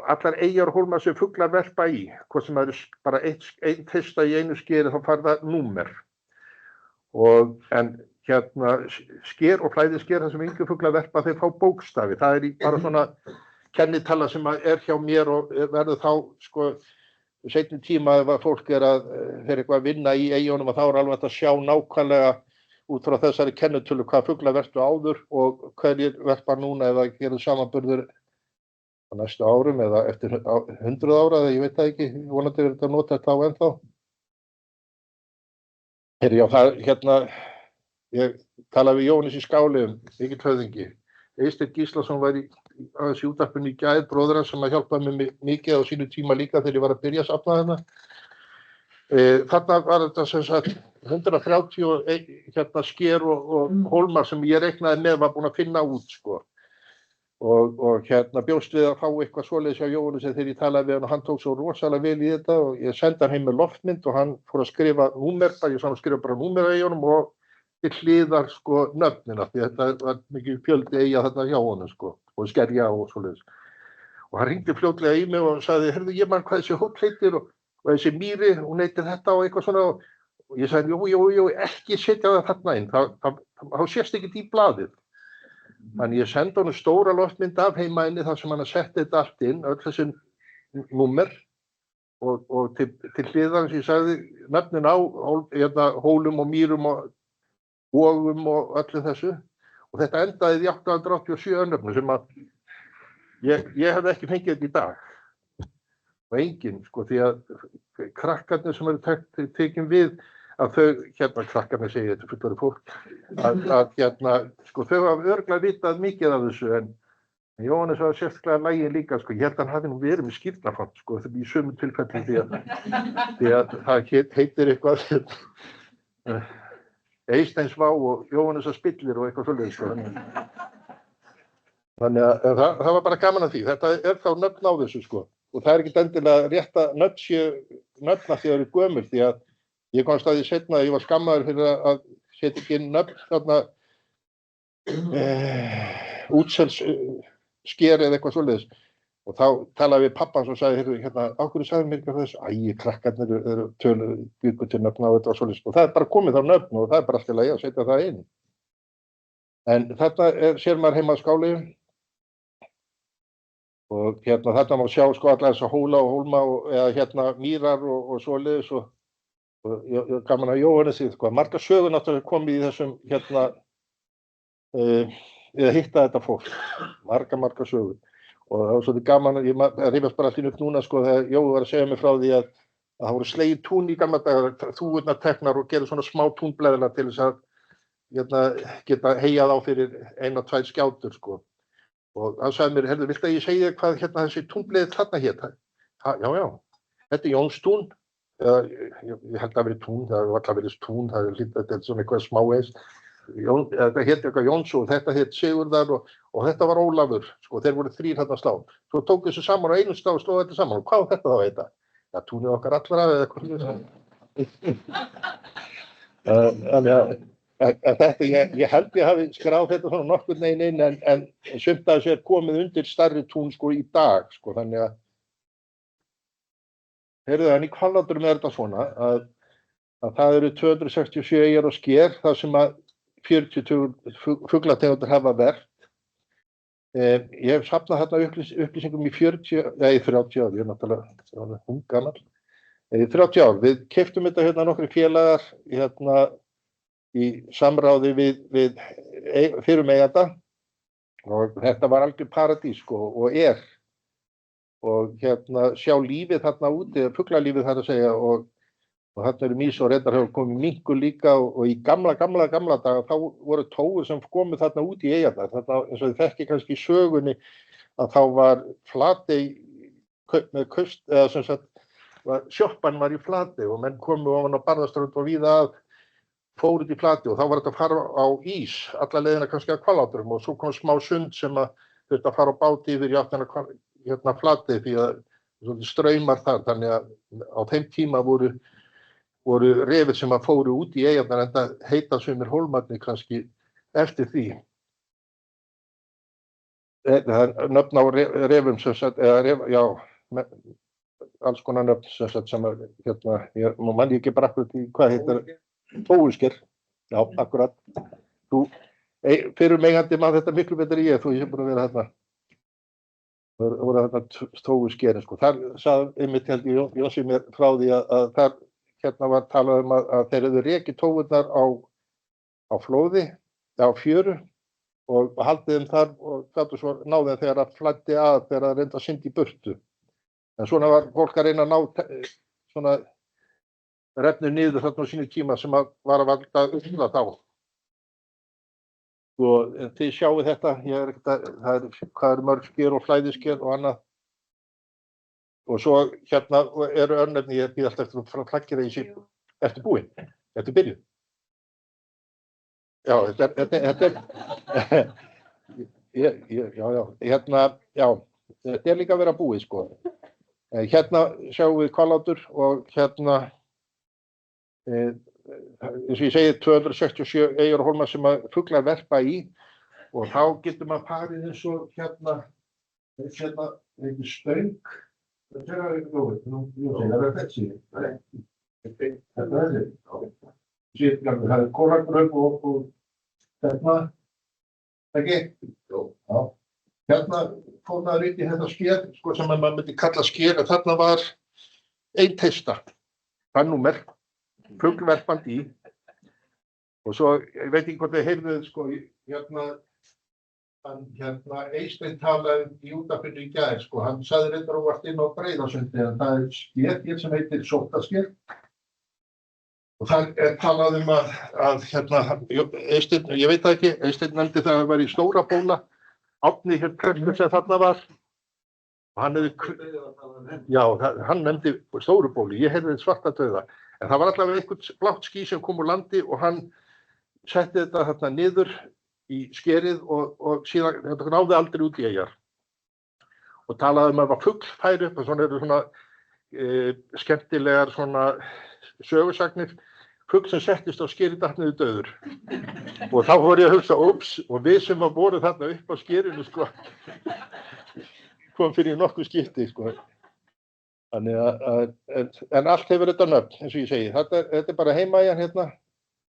allar eyjar og hólmar sem fuglar verpa í, hvort sem það eru bara einn fyrsta í einu skeri, þá fær það númer. En sker og flæðisker, það sem yngur fuglar verpa, þeir fá bókstafi. Það er bara svona kennitala sem er hjá mér og verður þá, sko, seinni tíma ef að fólk er að fyrir eitthvað að vinna í eyjunum og þá er alveg hægt að sjá nákvæmlega út frá þessari kennitölu hvað fuglar verpa áður og hverjir verpa núna eða gerir samanburður á næstu árum eða eftir 100 ára, eða ég veit það ekki, vonandi er þetta að nota þetta á ennþá. Já, það, ég talaði við Jóhannes í Skáli mikill höfðingi. Eysteinn Gíslason var í útvarpinu í gær, bróðir hans sem að hjálpaði mér mikið á sínu tíma líka þegar ég var að byrja að safna þarna. Þarna var þetta sem sagt 130 sker og hólmar sem ég reiknaði með var búin að finna út, sko. Og bjóst við að fá eitthvað svoleiðis hjá Jóhannes þegar ég talaði við hann og hann tók svo rosalega vel í þetta og ég sendi hann heim með loftmynd og hann fór að skrifa númer, ég sá hann skrifa bara númer á eyjunum og til hliðar, sko, nöfnina því þetta var mikið fjöldi eyja þarna hjá honum, sko, og skerja og svoleiðis. Og hann hringdi fljótlega í mig og sagði, heyrðu, ég man hvað þessi hóll heitir og þessi mýri, hún heitir þetta og eitthvað svona og ég sagði, jú, ekki setja það þarna inn, þá sést ekki í blaðið. Þannig ég sendi honum stóra loftmynd af heimaðinni þar sem hann setti þetta allt inn, öll þessi númer og til hliðar sem ég sagði nöfnin á hólum og mýrum og vogum og öllu þessu og þetta endaði í 887 nöfnum sem að ég hefði ekki fengið þetta í dag og enginn, sko, því að krakkarnir sem eru tekin við að þau, krakkarnir segja þetta fullari fólk, sko, þau hafa örugglega vitað mikið af þessu en Jóhannes var sérstaklega lægin líka, sko, ég held að hann hafi nú verið með skírnarfant, sko, það í sömu tilfellum því að það heitir eitthvað Eysteins Vá og Jóhannes að spillir og eitthvað svoleiðis, sko. Þannig að það var bara gaman að því, þetta er þá nöfn á þessu, sko, og það er ekki endilega rétt að nöfna því að það eru gömul því að ég komst að því seinna að ég var skammaður fyrir að setja ekki inn nöfn þarna útselssker eða eitthvað svoleiðis og þá talaði við pappans og sagði, heyrðu, á hverju sagði mér ekki þessu? Æ, krakkarnir eru töluð byggu til nöfn á þetta og svoleiðis og það er bara komið þá nöfn og það er bara alltaf leið að setja það inn. En þarna sér maður heima á Skáli og þarna má sjá, sko, alla þessa hóla og hólma eða mýrar og svoleiðis og ég gaman að Jóhannes því, sko, margar sögur náttúrulega komið í þessum eða hitta þetta fólk, margar sögur og það var svolítið gaman að ég rifjast bara allir upp núna, sko, þegar Jói var að segja mig frá því að það voru slegið tún í gamla daga, þúurnar teknar og gerði svona smá túnbleðla til þess að geta heyjað á fyrir 1 og 2 skjátur, sko og hann sagði mér, heyrðu, viltu að ég segja hvað þessi túnbleið þarna hét? Já, þetta er Jónstún. Ég held að verið tún, það var alltaf verið tún, það er svona eitthvað smáeis. Þetta hétt eitthvað Jónsson og þetta hétt Sigurðar og þetta var Ólafur, sko, þeir voru 3 þarna slá. Svo tók þessu saman á einu slá og slóðu þetta saman og hvað var þetta þá að heita? Já, túnið okkar allra eða eitthvað. Þetta, ég held ég hafi skráð þetta svona nokkurn veginn inn en sumt að þessu er komið undir stærri tún, sko, í dag, sko, þannig að heyrðu, en í Hvalláturum er þetta svona að það eru 267 eyjar og sker þar sem að 40 fuglategundir hafa verpt. Ég hef safnað þarna upplýsingum í 30 ár, ég er náttúrulega ungamall. 30 ár, við keyptum þetta nokkrir félagar í samráði við fyrrum eiganda og þetta var algjör paradís, sko, og er. Og sjá lífið þarna úti, fuglalífið þar að segja og þarna eru mýs og reyndar hefur komið minkur líka og í gamla daga þá voru tófur sem komu þarna út í eyjarnar. Þarna, eins og þið þekki kannski í sögunni að þá var Flatey með eða sem sagt sjoppan var í Flatey og menn komu ofan á Barðaströnd og víða að fóru út í Flatey og þá var þetta að fara á ís, alla leiðina kannski að Hvalláturum og svo kom smá sund sem að þurfti að fara á báti yfir í áttina Flatey því að straumar þar, þannig að á þeim tíma voru refir sem að fóru út í eyjarnar en það heita sumir hólmarnir kannski eftir því. Það er nöfn á refum sem sagt, alls konar nöfn sem sagt sem að, nú man ég ekki bara akkurat í hvað heitir, tóusker, já, akkurat. Þú, fyrir megandi mann þetta miklu betur ég, þú ég búin að vera þarna. Það voru þarna tóusker, sko. Þar sagði einmitt held ég Jósi mér frá því að þar var talað að þeir hefðu rekið tóurnar á flóði, á fjöru, og haldið þeim þar og gátu svo náðu þeim þegar það flæddi þegar það reyndi að synda í burtu. En svona var fólk að reyna að ná svona refnu niður þarna á sínu tíma sem var að valda uppla þá. Og þið sjáu þetta, hvað er mörg sker og flæðisker og annað. Og svo eru örnefni, ég býð alltaf eftir að flaggera í sig eftir búin, eftir byrjuð. Já, þetta er líka að vera búið, sko. Hérna sjáum við Hvallátur og eins og ég segi 267 eyjar og hólmar sem að fuglar verpa í og þá getur maður farið eins og einhver stöng. Það er þessi. Það er kóragröf og hérna, ekki? Já. Hérna fór maður út í þetta sker, sko sem maður myndi kalla sker, en þarna var ein teista, fannúmer, fuglverpandi í. Og svo, ég veit ekki hvort þið heyrðuð, sko, Eysteinn talaði í útvarpinu í gær, sko, hann sagði reyndar óvart inn á Breiðasundi, en það er sker hér sem heitir Sóttasker. Og það er talað að Eysteinn, ég veit það ekki, Eysteinn nefndi það að það var í Stóra Bóla, Árni hér prestur sem þarna var. Og hann nefndi Stóru Bóli, ég heyrði Svartadauða. En það var allavega einhvern blátt ský sem kom úr landi og hann setti þetta þarna niður í skerið og síðan þetta náði aldrei út í eyjar. Og talaði að það fugl færi upp og svona eru svona skemmtilegar svona sögusagnir. Fugl sem settist á skerið datt niður dauður. Og þá fór ég að hugsa, og við sem voru þarna upp á skerinu, sko, kom fyrir nokkuð skipti, sko. Þannig en allt hefur þetta nöfn, eins og ég segi. Þetta er bara heimaeyjan hérna.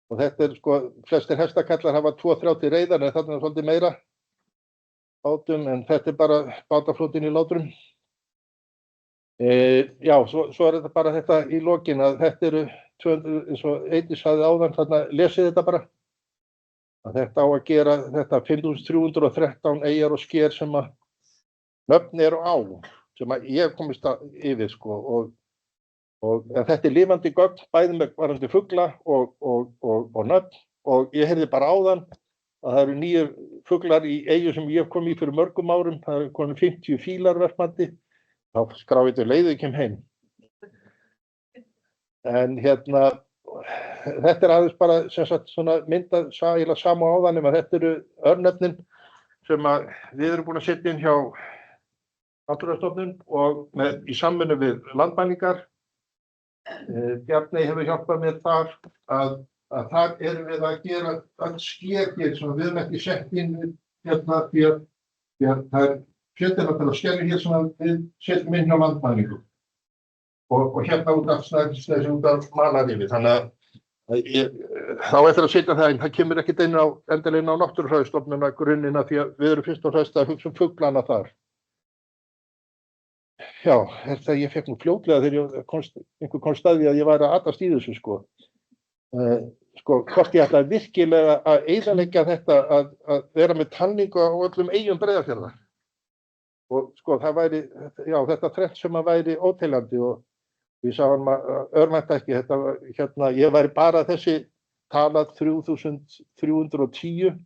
Og þetta er, sko, flestir hestakallar hafa 2-3 reiðar, en þarna er svolítið meira bátum, en þetta er bara bátaflotinn í Látrum. Já, svo er þetta bara þetta í lokin að þetta eru 200, eins og Eydís sagði áðan, þarna lesið þetta bara. Að þetta á að gera þetta 5313 eyjar og sker sem að nöfn eru á, sem að ég hef komist yfir, sko, en þetta er lifandi gögn, bæði með varandi fugla og nöfn, og ég heyrði bara áðan að það eru 9 fuglar í eyju sem ég hef komið í fyrir mörgum árum, það eru komin 50 fílar verpandi. Þá skráði þetta leiðið kem heim. En þetta er aðeins bara sem sagt svona myndað sama áðan að þetta eru örnefnin sem að við erum búin að setja inn hjá Náttúrufræðistofnun og í samvinnu við Landmælingar. Bjarni hefur hjálpað mér þar að þar erum við að gera öll skergir sem við erum ekki sett inn því að það er fjöldinarlega skerri hér sem við setjum inn hjá Landmælingum og hérna út af Snæfellsnesi út af Malarrifi. Þannig að þá eftir að setja það inn, það kemur ekkert endilega inn á Náttúrufræðistofnun grunnina því að við erum fyrst og fremst að hugsa fuglana þar. Já, þetta ég fekk nú fljótlega þegar einhver komst að því að ég væri að atast í þessu, sko. Hvort ég ætlaði virkilega að eyðileggja þetta að vera með talningu á öllum eyjum Breiðafjarðar. Og sko það væri, já þetta þrennt sem að væri óteljandi og við sáum að örmænta ekki þetta, ég væri bara þessi talað 3310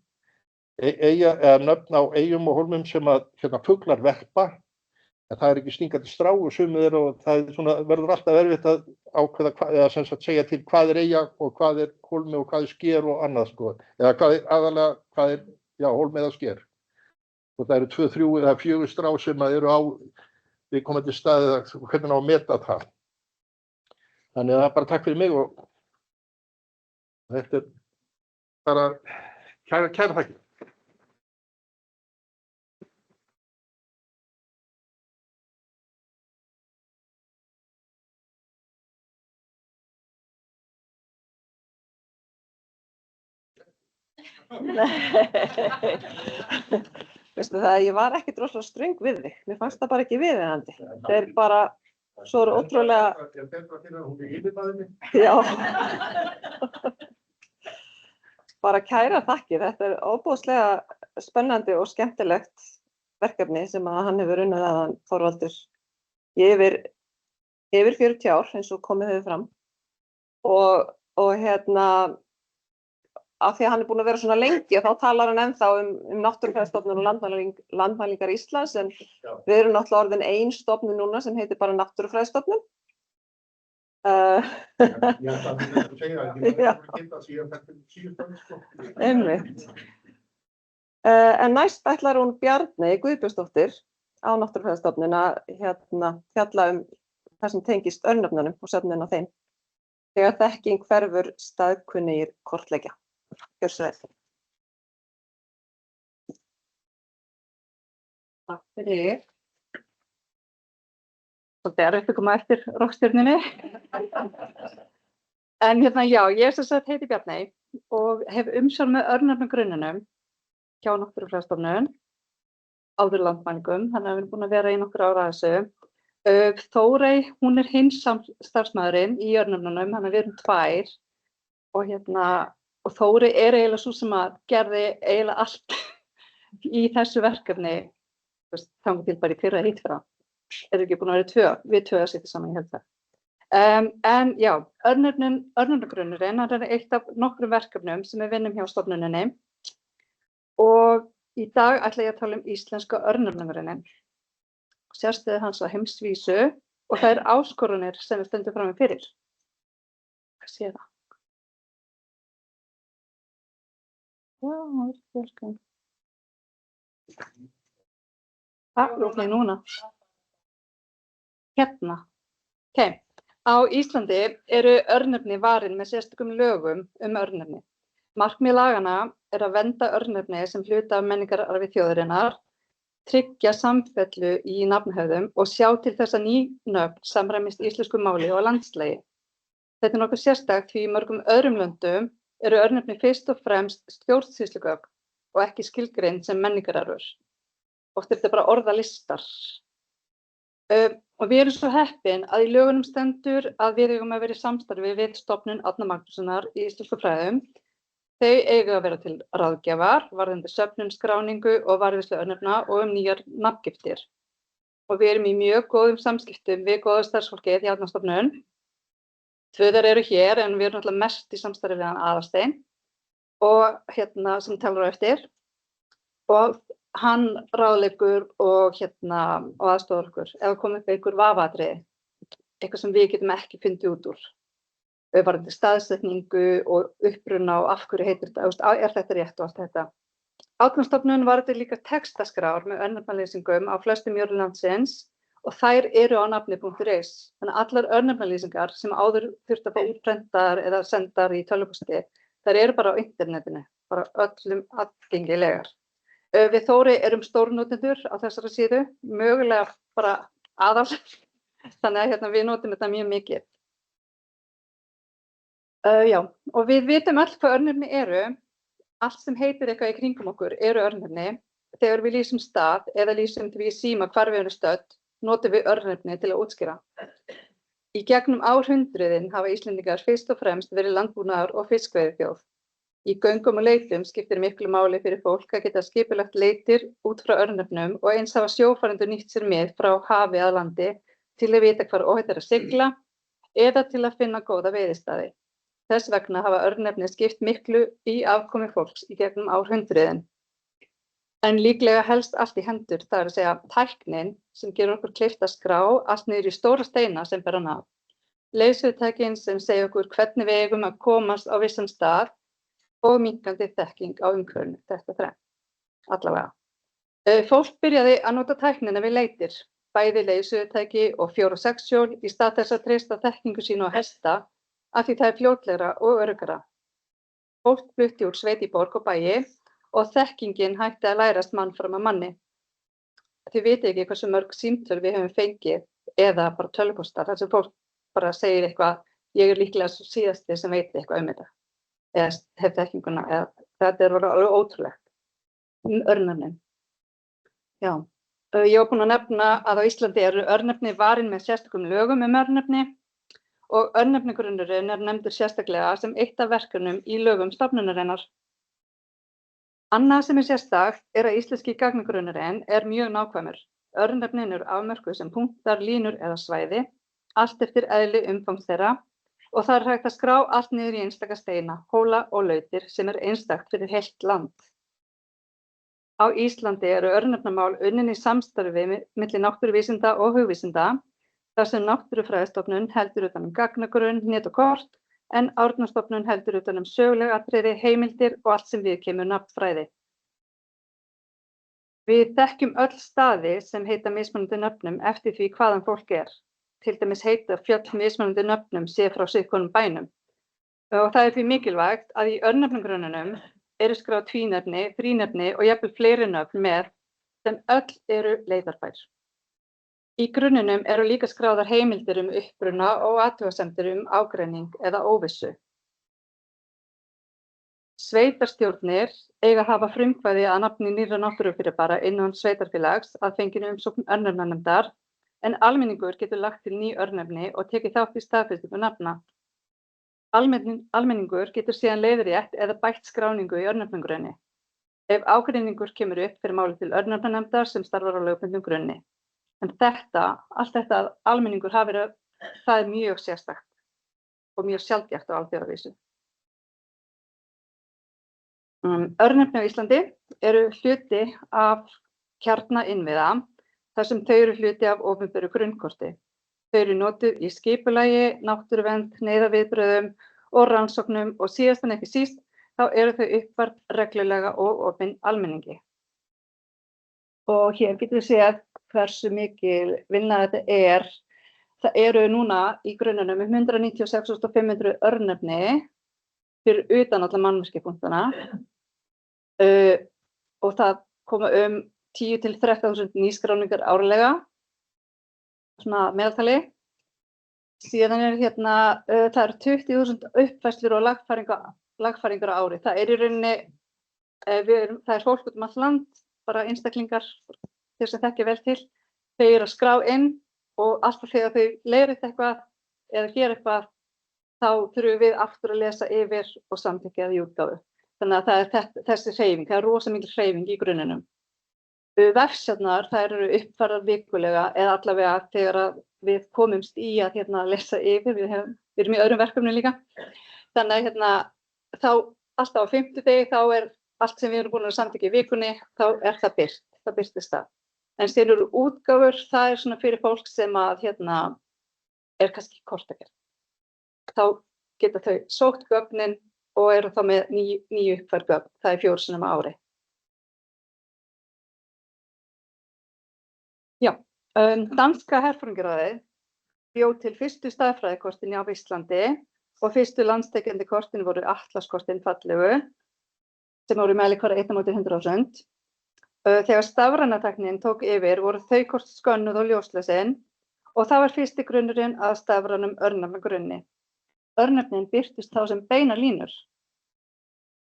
eyja eða nöfn á eyjum og hólmum sem að fuglar verpa En það ekki stingandi strá og sumið og það svona, verður alltaf erfitt að ákveða eða sem sagt segja til hvað eyja og hvað hólmi og hvað sker og annað sko. Eða aðalega hvað hólmi eða sker. Og það eru 2, 3 eða 4 strá sem eru á viðkomandi staði og hvernig á að meta það. Þannig að það bara takk fyrir mig og þetta bara kæra þakkir. Veistu það, ég var ekki droslega ströng við þig. Mér fannst það bara ekki viðeigandi. Þeir bara svo eru ótrúlega... Ég betra fyrir að hún yfirbaði mig. Já. Bara kæra þakkir. Þetta ofboðslega spennandi og skemmtilegt verkefni sem að hann hefur unnið að hann Þorvaldur yfir 40 ár eins og komið hefur fram. Og af því að hann búinn að vera svona lengi og þá talar hann ennþá um Náttúrufræðistofnun og Landmælingar Íslands en við erum náttúrulega orðin ein stofnun núna sem heitir bara Náttúrufræðistofnun. Ég ætla að segja að ég var að geta síðan þetta síðustan sko. Einmitt. En næst ætlar hún Bjarney Guðbjörnsdóttir á Náttúrufræðistofnun að fjalla það sem tengist örnefnunum og söfnun á þeim. Þegar þekking hverfur staðkunnugir kortleggja. Gjörðu svo vel. Takk fyrir. Svolítið erfitt að koma eftir rokkstjörnunni. En já, ég sem sagt heiti Bjarney og hef umsjón með örnefnagrunninum hjá Náttúrufræðistofnun áður landmælingum, þannig að við erum búin að vera í nokkur ára að þessu. Þórey, hún hinn samstarfsmaðurinn í örnefnunum, þannig að við erum 2 og Þórey eiginlega sú sem að gerði eiginlega allt í þessu verkefni þangað til bara í fyrra hitt fyrra. Ekki búin að vera við 2 að sitja saman, ég held það. En já, örnefnagrunnurinn eitt af nokkrum verkefnum sem við vinnum hjá stofnuninni og í dag ætla ég að tala íslenska örnefnagrunninn. Sérstöðu hans á heimsvísu og það áskorunir sem við stöndum frammi fyrir. Hvað sé það? Já, það skemmt. Ok, núna. Ok, á Íslandi eru örnefni varin með sérstökum lögum örnefni. Markmið laganna að vernda örnefni sem hluta af menningararfi þjóðarinnar, tryggja samfellu í nafnhöfðum og sjá til þess að ný nöfn samræmist íslensku máli og landslagi. Þetta nokkuð sérstakt því í mörgum öðrum löndum eru örnefni fyrst og fremst stjórnsýslugögn og ekki skilgreind sem menningararfur. Oft þetta bara orðalistar. Og við erum svo heppin að í lögunum stendur að við eigum að vera í samstarfi við stofnun Árna Magnússonar í íslensku fræðum. Þau eiga að vera til ráðgjafar, varðandi söfnun, skráningu og varðveislu örnefna og nýjar nafngiftir. Og við erum í mjög góðum samskiptum við góða starfsfólkið í Árnastofnun. 2 þeirra eru hér en við erum náttúrulega mest í samstarfi við hann Aðalstein og sem talar á eftir. Og hann ráðleggur og aðstoðar okkur ef það komið upp einhver vafaatriði, eitthvað sem við getum ekki fundið út úr. Varðandi staðsetningu og uppruna og af hverju heitir þetta, er þetta rétt og allt þetta. Árnastofnun varðandi líka textaskrár með örnefnalýsingum á flestum jörðum landsins og þær eru á nafni.is. Þannig að allar örnefnalýsingar sem áður þurftu að fá útprentaðar eða sendar í tölvupósti, þær eru bara á internetinu, bara öllum aðgengilegar. Við Þórey erum stórnotendur á þessari síðu, mögulega bara aðal, þannig að við notum þetta mjög mikið. Já, og við vitum öll hvað örnefni eru, allt sem heitir eitthvað í kringum okkur eru örnefni. Þegar við lýsum stað eða lýsum því í síma hvar við erum stödd, notum við örnefni til að útskýra. Í gegnum árhundruðin hafa Íslendingar fyrst og fremst verið landbúnaðar- og fiskveiðiþjóð. Í göngum og leitum skiptir miklu máli fyrir fólk að geta skipulagt leitir út frá örnefnum og eins hafa sjófarendur nýtt sér með frá hafi að landi til að vita hvar óhætt að sigla eða til að finna góða veiðistaði. Þess vegna hafa örnefni skipt miklu í afkomu fólks í gegnum árhundruðin. En líklega helst allt í hendur, það að segja tæknin sem gerur okkur kleift að skrá allt niður í stóra steina sem bera nafn. Leiðsögutækin sem segja okkur hvernig við eigum að komast á vissan stað og minnkandi þekking á umhverfinu, þetta þrennt, allavega. Fólk byrjaði að nota tæknina við leitir, bæði leiðsögutæki og 4- og 6 hjól í stað þess að treysta þekkingu sína á hesta af því það er fljótlegra og öruggara. Fólk flutti úr sveit í borg og bæi og þekkingin hætti að lærast mann fram að manni. Þið vitið ekki hversu mörg símtöl við höfum fengið eða bara tölvupóstar þar sem fólk bara segir eitthvað, ég er líklega svo síðasti sem veit eitthvað þetta eða hef þekkinguna eða þetta er alveg ótrúlegt. Örnefnin. Já, ég var búin að nefna að á Íslandi eru örnefni varin með sérstökum lögum örnefni og örnefnagrunnurinn er nefndur sérstaklega sem eitt af verkefnum í lögum stofnunarinnar. Annað sem er sérstakt er að íslenski gagnagrunnurinn er mjög nákvæmur. Örnefnin eru afmörkuð sem punktar, línur eða svæði, allt eftir eðli umfangs þeirra og það er hægt að skrá allt niður í einstaka steina, hóla og lautir sem er einstakt fyrir heilt land. Á Íslandi eru örnefnamál unnin í samstarfi milli náttúruvísinda og hugvísinda, þar sem Náttúrufræðistofnun heldur utan gagnagrunn, net og kort, en Árnastofnun heldur utan söguleg atriði, heimildir og allt sem viðkemur nafnfræði. Við þekkjum öll staði sem heita mismunandi nöfnum eftir því hvaðan fólk er. Til dæmis heita fjöll mismunandi nöfnum sé frá sitthvorn bænum. Og það er því mikilvægt að í örnefnagrunnunum eru skráð tvínefni, þrínefni og jafnvel fleiri nöfn með sem öll eru leiðarbær. Í grunnunum eru líka skráðar heimildir uppruna og athugasemdir ágreining eða óvissu. Sveitarstjórnir eiga að hafa frumkvæði að nafni nýrra náttúrufyrirbæra innan sveitarfélags að fenginu umsókn örnefnanefndar, en almenningur getur lagt til ný örnefni og tekið þátt í staðfestingu nafna. Almenningur getur síðan leiðrétt eða bætt skráningu í örnefnagrunni. Ef ágreiningur kemur upp fyrir máli til örnefnanefndar sem starfar á lögbundnum grunni. En allt þetta að almenningur hafi verið, það er mjög sérstakt og mjög sjaldgæft á alþjóðavísu. Örnefni á Íslandi eru hluti af kjarnainnviða þar sem þau eru hluti af opinberu grunnkorti. Þau eru notuð í skipulagi, náttúruvernd, neyðarviðbrögðum og rannsóknum og síðast en ekki síst þá eru þau uppfærð reglulega og opin almenningi. Og hér getur við séð hversu mikil vinna þetta er. Það eru núna í grunnunum 196.500 örnefni fyrir utan alla mannvirkjapunktana og það koma 10 til 13.000 nýskráningar árlega, svona meðaltali. Síðan það eru 20.000 uppfærslur og lagfæringar á ári. Það er í rauninni, það er fólk út allt land, bara einstaklingar þeir sem þekkja vel til, þau eru að skrá inn og alltaf þegar þau leiðrétta eitthvað eða gera eitthvað, þá þurfum við aftur að lesa yfir og samþykkja það í útgáfu. Þannig að það er þessi hreyfing, það er rosa mikil hreyfing í grunnunum. Vefsjarnar, þær eru uppfærðar vikulega eða allavega þegar við komumst í að lesa yfir, við erum í öðrum verkefnum líka. Þannig að þá alltaf á 5. degi þá er allt sem við erum búin að samþykkja í vikunni, þá er það birt, það birtist það. En síðan eru útgáfur, það er svona fyrir fólk sem að er kannski kortagerð. Þá geta þau sótt gögnin og eru þá með ný uppfærð gögn, það er 4 sinnum á ári. Já, danska herforingjaráðið bjó til fyrstu staðfræðikortin á Íslandi og fyrstu landstekjandi kortin voru atlaskortin fallegu sem voru mælikvarða 1/100.000. Þegar stafrænatæknin tók yfir voru þau kort skönnuð og ljóslesin og það var fyrsti grunnurinn að stafrænum örnefnagrunni. Örnefnin birtust þá sem beinar línur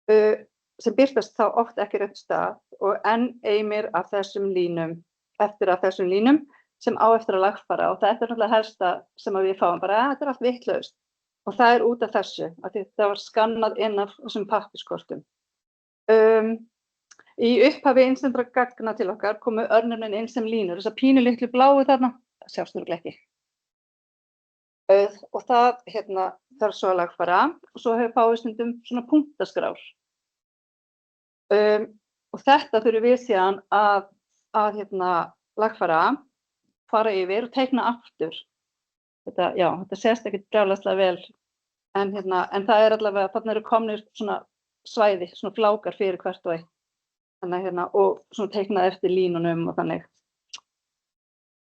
sem birtast þá oft ekki rétt stað og enn eimir af þessum línum, eftir af þessum línum sem á eftir að lagfæra og þetta er náttúrulega helsta sem við fáum bara þetta er allt vitlaust og það er út af þessu að þetta var skannað inn af þessum pappírskortum. Í upphafi innstendra gagna til okkar komu örnefnin inn sem línur, þessar pínu litlu bláu þarna, sjást örugglega ekki. Og það þarf svo að lagfæra og svo hefur fáið stundum svona punktaskrár. Og þetta þurfum við síðan að lagfæra, fara yfir og teikna aftur. Þetta sést ekkert brjálæðislega vel, en það allavega, þarna eru komnir svona svæði, svona flákar fyrir hvert og eitt. Þannig og svona teiknað eftir línunum og þannig.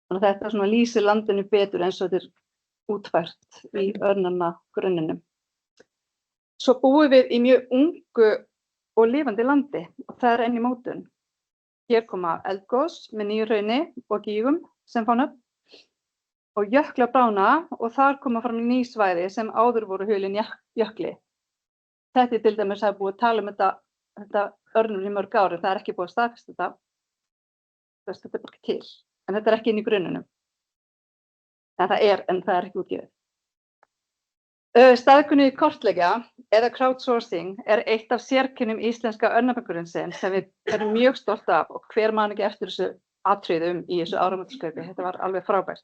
Þannig að þetta svona lýsir landinu betur eins og þetta útfært í örnefnagrunninum. Svo búum við í mjög ungu og lifandi landi og það enn í mótun. Hér koma eldgos með Nýju-Hrauni og gígum sem fá nöfn og jökla brána og þar koma fram ný svæði sem áður voru hulin jökli. Þetta til dæmis hafa búið að tala þetta örnur í mörg ári, það ekki búið að staðfesta þetta. Þetta bara ekki til, en þetta ekki inn í grunnunum. En það ekki útgefið. Staðkunnið kortleggja eða crowdsourcing eitt af sérkennum íslenska örnefnagrunnsins sem við erum mjög stolt af og hver man ekki eftir þessu atriðum í þessu áramótaskaupi. Þetta var alveg frábært.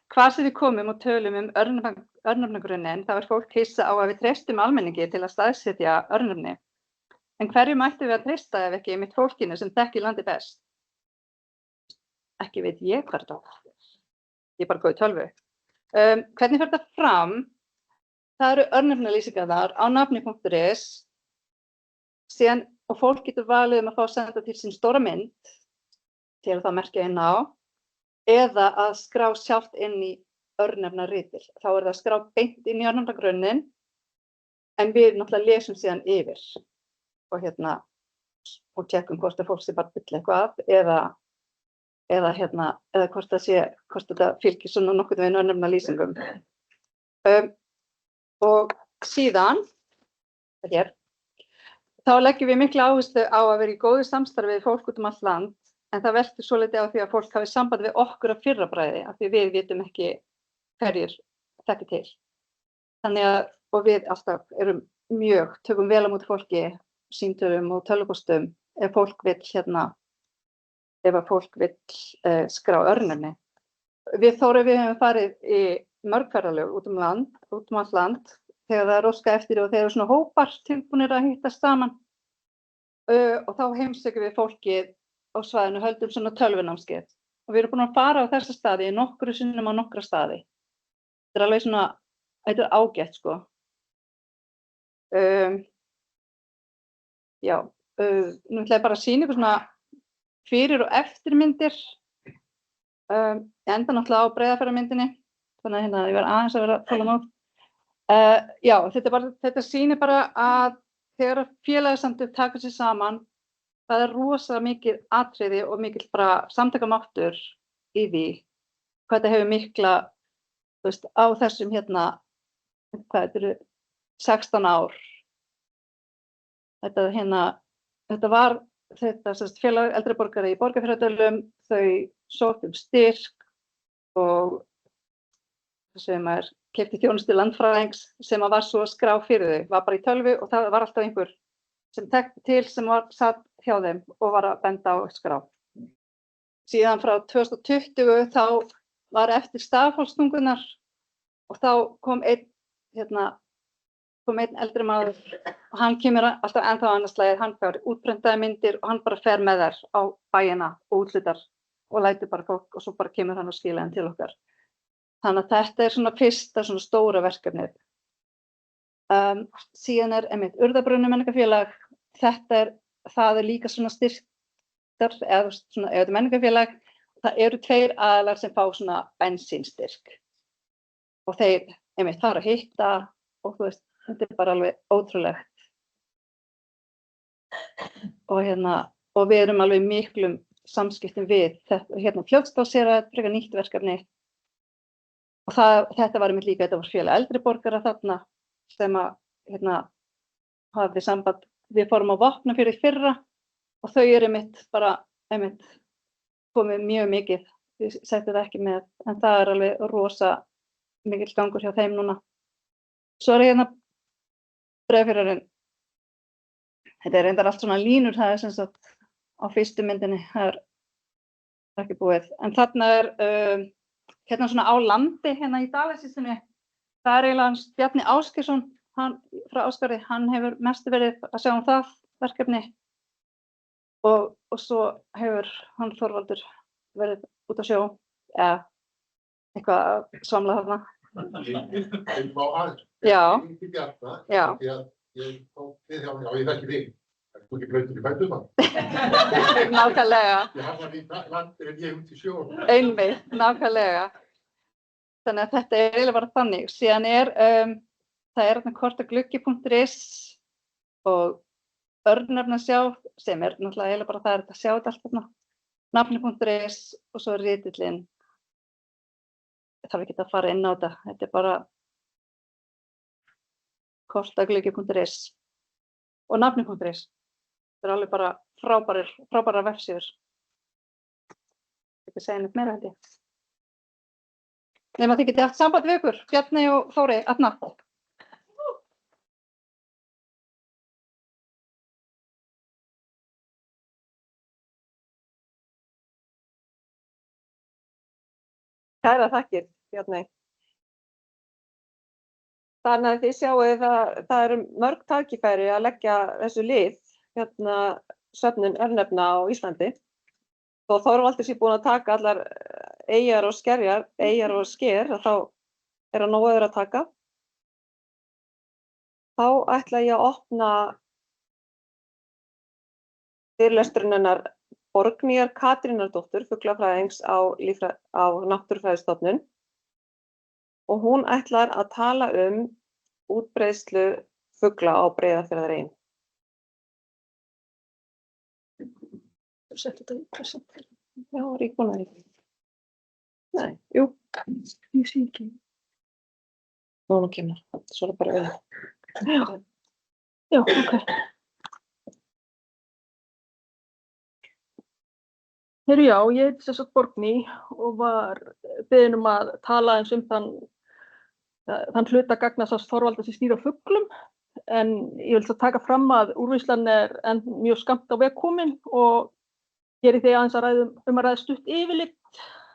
Hvar sem við komum og tölum örnefnagrunnin, þá fólk hissa á að við treystum almenningi til að staðsetja örnefni. En hverju mættum við að treysta ef ekki einmitt fólkinu sem þekkir landið best? Ekki veit ég hvað þetta var. Ég bara góð í tölvu. Hvernig fer þetta fram? Það eru örnefnalýsingarnar á nafni.is síðan og fólk getur valið að fá að senda til sín stóra mynd til að það merkja inn á eða að skrá sjálft inn í örnefnaritil. Þá það að skrá beint inn í örnefnagrunnin en við náttúrulega lesum síðan yfir og tjekkum hvort að fólk sé bara bylla eitthvað eða hvort þetta fylgir svona nokkuð við örnefnalýsingum. Og síðan, þá leggjum við mikla áherslu á að vera í góðu samstarfi við fólk út allt land, en það veltur svolítið á því að fólk hafi samband við okkur af fyrra bragði, af því við vitum ekki hverjir þekkir til. Þannig að, og við alltaf tökum vel á móti fólki, símtölum og tölvupóstum, ef fólk vill skrá örnefni. Við höfum farið í mörg ferðalög út allt land, þegar það óskað eftir og þegar svona hópar tilbúnir að hittast saman. Og þá heimsækjum við fólkið á svæðinu, höldum svona tölvunámskeið. Og við erum búin að fara á þessa staði, nokkru sinnum á nokkra staði. Þetta alveg svona, þetta ágætt sko. Nú ætla ég bara að sýna ykkur svona fyrir og eftirmyndir. Enda náttúrulega á Breiðafjarðarmyndinni. Þannig að ég var aðeins að vera að tala þetta sýnir bara að þegar félagasamtök taka sig saman, það rosa mikið atriði og mikil bara samtakamáttur í því. Hvað þetta hefur mikla, á þessum hvað eru 16 ár. Þetta var félag eldri borgara í Borgarfjarðardölum, þau sóttu styrk og sem keypti þjónustu landfræðings sem var svo að skrá fyrir þau, var bara í tölvu og það var alltaf einhver sem þekkti til sem satt hjá þeim og var að benda á skrá. Síðan frá 2020 þá var eftir stafhólstungunar og þá kom einn eldri maður og hann kemur alltaf ennþá annars slagið, hann fær útprentaði myndir og hann bara fer með þær á bæina og útlutar og lætur bara fólk og svo bara kemur hann og skila þeim til okkar. Þannig að þetta svona fyrsta svona stóra verkefnið. Síðan einmitt Urðarbrunni menningafélag, það líka svona styrktar, eða svona ef þetta menningafélag, það eru 2 aðilar sem fá svona bensínstyrk. Og þeir einmitt fara að hitta og þetta bara alveg ótrúlegt. Og við erum alveg miklum samskiptum við þetta, Fljótsdalshérað, frekar nýtt verkefni. Og þetta var einmitt líka, þetta var félag eldri borgara þarna sem hafði samband, við fórum á Vopnafjörð í fyrra og þau eru einmitt komið mjög mikið, við settum það ekki með, en það er alveg rosa mikill gangur hjá þeim núna. Svo Breiðafjörðurinn, þetta reyndar allt svona línur, það sem sagt á fyrstu myndinni, það er ekki búið, en þarna svona á landi í Dalasýslunni, það er eiginlega hans Bjarni Ásgeirsson, hann frá Ásgarði, hann hefur mest verið að sjá það verkefni og svo hefur hann Þorvaldur verið út á sjó, eða eitthvað að svamla þarna. Ég má aðeins. Já. Ekki Bjarna, Já. því að ég tók við hjá mér, ég þekki þig. Þú ekki blautur í fæturna. Nákvæmlega. Ég hafa því landir en ég út í sjó. Einmitt, nákvæmlega. Þannig að þetta eiginlega bara þannig. Síðan það þarna kortagluggi.is og örnefnasjá sem náttúrulega eiginlega bara það að sjá þetta allt þarna. Nafni.is og svo ritillinn. Ég þarf ekki að fara inn á þetta. Þetta bara kortagluggi.is og nafni.is. Þetta alveg bara frábærar vefsíður. Ekki segja neitt meira held ég. Nema þið getið haft samband við ykkur, Bjarni og Þóri, aðna. Kæra þakkir, Bjarni. Þannig að þið sjáið það eru mörg tækifæri að leggja þessu lið, söfnun örnefna á Íslandi. Þó Þorvaldur sé búinn að taka allar eyjar og sker, þá hann nóg öðru að taka. Þá ætla ég að opna fyrirlesturinn hennar Borgnýjar Katrínardóttur, fuglafræðings á Náttúrufræðistofnun. Og hún ætlar að tala útbreiðslu fugla á Breiðafjarðareyjum. Settu þetta í present. Já, ríkbúnaði. Nei, jú. Ég sé ekki. Nú kemur, svo bara auðvitað. Já, ok. Heyrðu, já, ég heiti sem sagt Borgný og var beðin að tala eins þann hluta gagnasafns Þorvaldar sem snýr að fuglum. En ég vil taka fram að úrvinnslan enn mjög skammt á veg komin og hér í því aðeins að ræða stutt yfirlit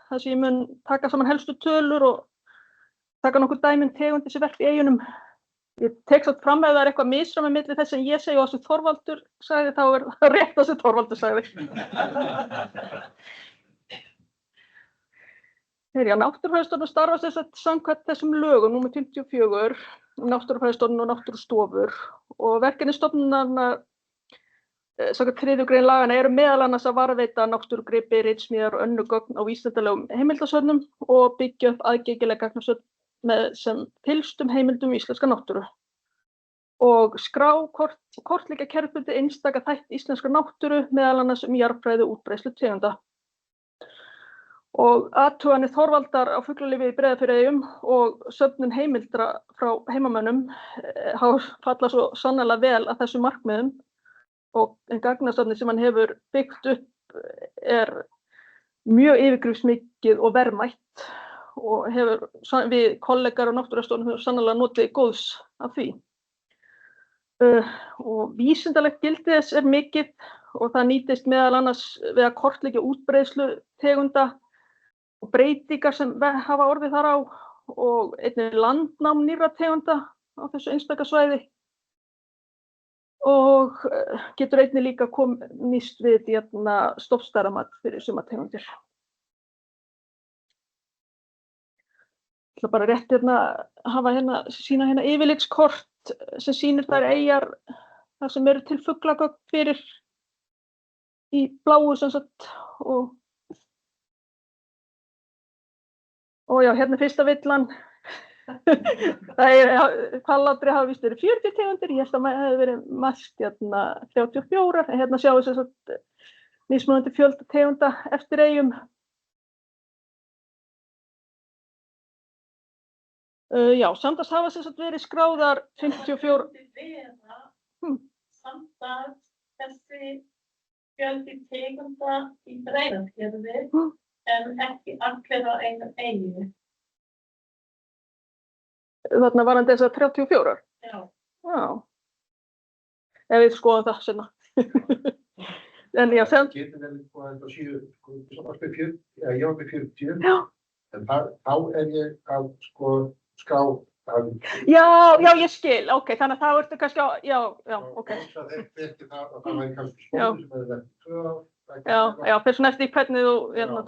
þar sem ég mun taka saman helstu tölur og taka nokkur dæmi tegundir sem verp í eyjunum. Ég tek samt fram ef það eitthvað misræmi milli þess sem ég segi og það sem Þorvaldur sagði, þá það rétt það sem Þorvaldur sagði. Náttúrufræðistofnun starfar sem sagt samkvæmt þessum lögum númer 54, Náttúrufræðistofnun og náttúrustofur og verkefni stofnunarinnar samkvæmt 3. grein laganna eru meðal annars að varðveita náttúrugripi, ritsmíðar og önnur gögn á vísindalegum heimildasöfnum og byggja upp aðgengileg gagnasöfn með sem fyllstum heimildum íslenska náttúru. Og skrá kortleggja kerfbundið einstaka þætti íslenskrar náttúru meðal annars jarðfræði og útbreiðslu tegunda. Og athuganir Þorvaldar á fuglalífi í Breiðafjarðareyjum og söfnun heimildra frá heimamönnum falla svo sannarlega vel að þessum markmiðum og gagnasafnið sem hann hefur byggt upp mjög yfirgripsmikið og verðmætt og hefur við kollegar og náttúrustofnun sannarlega notið góðs af því. Og vísindalegt gildi þess mikið og það nýtist meðal annars við að kortleggja útbreiðslu tegunda og breytingar sem hafa orðið þar á og einnig landnám nýrra tegunda á þessu einstaka svæði og getur einnig líka nýst við stofnstærðarmat fyrir sumar tegundir. Ég ætla bara rétt hafa sína yfirlitskort sem sýnir þær eyjar þar sem eru til fuglagögn fyrir í bláu sem sagt og já, hérna fyrsta villan. Hvallátri hafa víst verið 40 tegundir, ég held að það hefði verið mest 34, en hérna sjáum við sem sagt mismunandi fjölda tegunda eftir eyjum. Já, samtals hafa sem sagt verið skráðar 54. Samtals þessi fjöldi tegunda í Breiðafjarði en ekki allir á einu eyju. Þarna varðandi þessar 34? Já. Já. Ef við skoðum það seinna. En já, sem... Getur verið þetta síðu, ég var með 40, já. En þá ég að skrá Já, ég skil, ok, þannig að það ertu kannski á, já, ok. Það væri kannski skóli sem hefur verið 2 ár. Já, fyrir svona eftir hvernig þú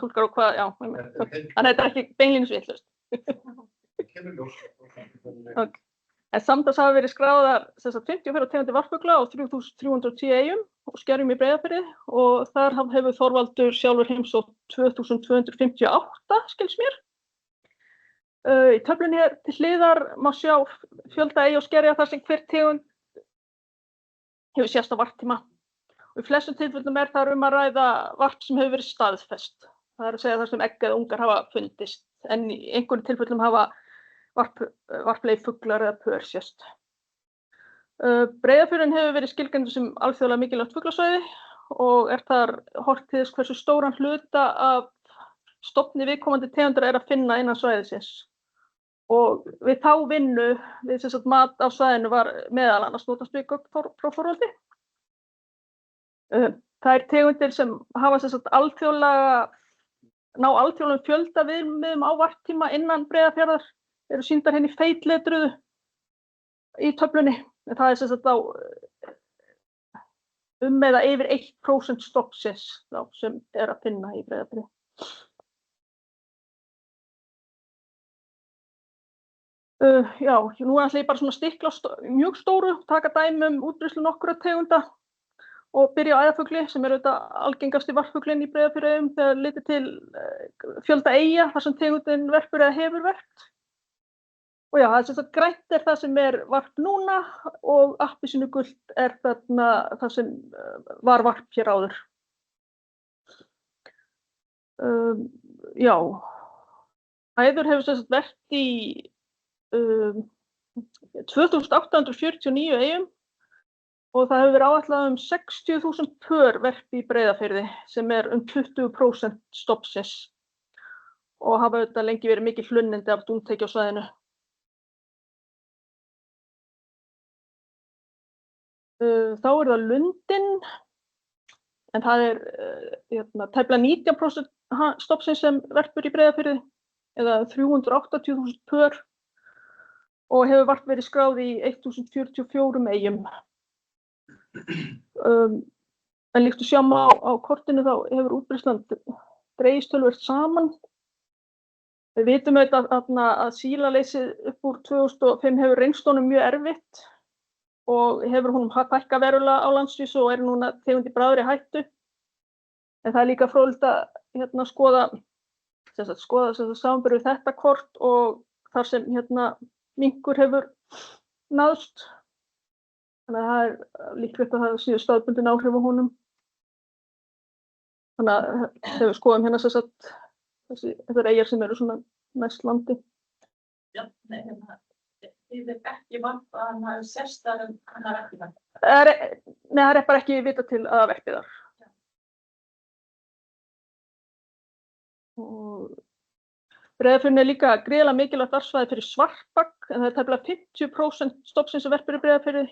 túlkar og hvað, já, þannig að þetta er ekki beinlínis vitlaust. Okay. En samtals hafa verið skráðar 54 tegundir varpfugla á 3.310 eyjum og skerjum í Breiðafirði og þar hefur Þorvaldur sjálfur heimsótt 2.258, skils mér. Í töflunni hér til hliðar má sjá fjölda eyja og skerja þar sem hver tegund hefur sést á varptíma. Og í flestum tilfellum er þar að ræða varp sem hefur verið staðfest. Það er að segja þar sem egg eða ungar hafa fundist, en í einhverjum tilfellum hafa varplegi fuglar eða pör sést. Breiðafjörðurinn hefur verið skilgreindur sem alþjóðlega mikilvægt fuglasvæði og er þar horft til þess hversu stóran hluta af stofni viðkomandi tegundar er að finna innan svæðisins. Og við þá vinnu, við mat á svæðinu var meðal annars notast við gögn frá Þorvaldi. Það er tegundir sem hafa ná alþjóðlegum fjölda viðmiðum á varptíma innan Breiðafjarðar eru sýndar henni feitletruðu í töflunni. En það er á eða yfir 1% stofnsins sem er að finna í Breiðafirði. Já, nú ætla ég bara svona stikla mjög stóru, taka dæmi útbreiðslu nokkurra tegunda og byrja á æðarfugli sem er auðvitað algengasti varpfuglinn í Breiðafirðum þegar litið til fjölda eyja þar sem tegundin verpur eða hefur verpt. Og já, grænt er það sem er varp núna og appelsínugult er það sem var varp hér áður. Já, æður hefur verpt í 2849 eyjum og það hefur verið áætlað 60.000 pör verpi í Breiðafirði sem er 20% stofnsins og hafa auðvitað lengi verið mikil hlunnindi af dúnteiki á svæðinu. Þá er það lundinn, en það er tæplega 19% stofnsins sem verpur í Breiðafirði eða 380.000 pör og hefur vart verið skráð í 1.044 eyjum. En líkt og sjá á kortinu þá hefur útbreiðslan dregist töluvert saman. Við vitum auðvitað að sílaleysið upp úr 2005 hefur reynst honum mjög erfitt og hefur honum fækkað verulega á landsvísu og er núna tegund í bráðri hættu. En það er líka fróðlegt að skoða samanburð við þetta kort og þar sem minkur hefur náðst. Þannig að það er líklegt að það séu staðbundin áhrif á honum. Þannig að þegar við skoðum hérna þessar eyjar sem eru svona næst landi. Já, nei, það er ekki vant að hann hafi sérst þar en hann er ekki þar. Nei, það er bara ekki vita til að verpi þar. Breiðafjörðurinn er líka gríðarlega mikilvægt varpsvæði fyrir svartbak, en það er tæplega 50% stofnsins sem verpir í Breiðafirði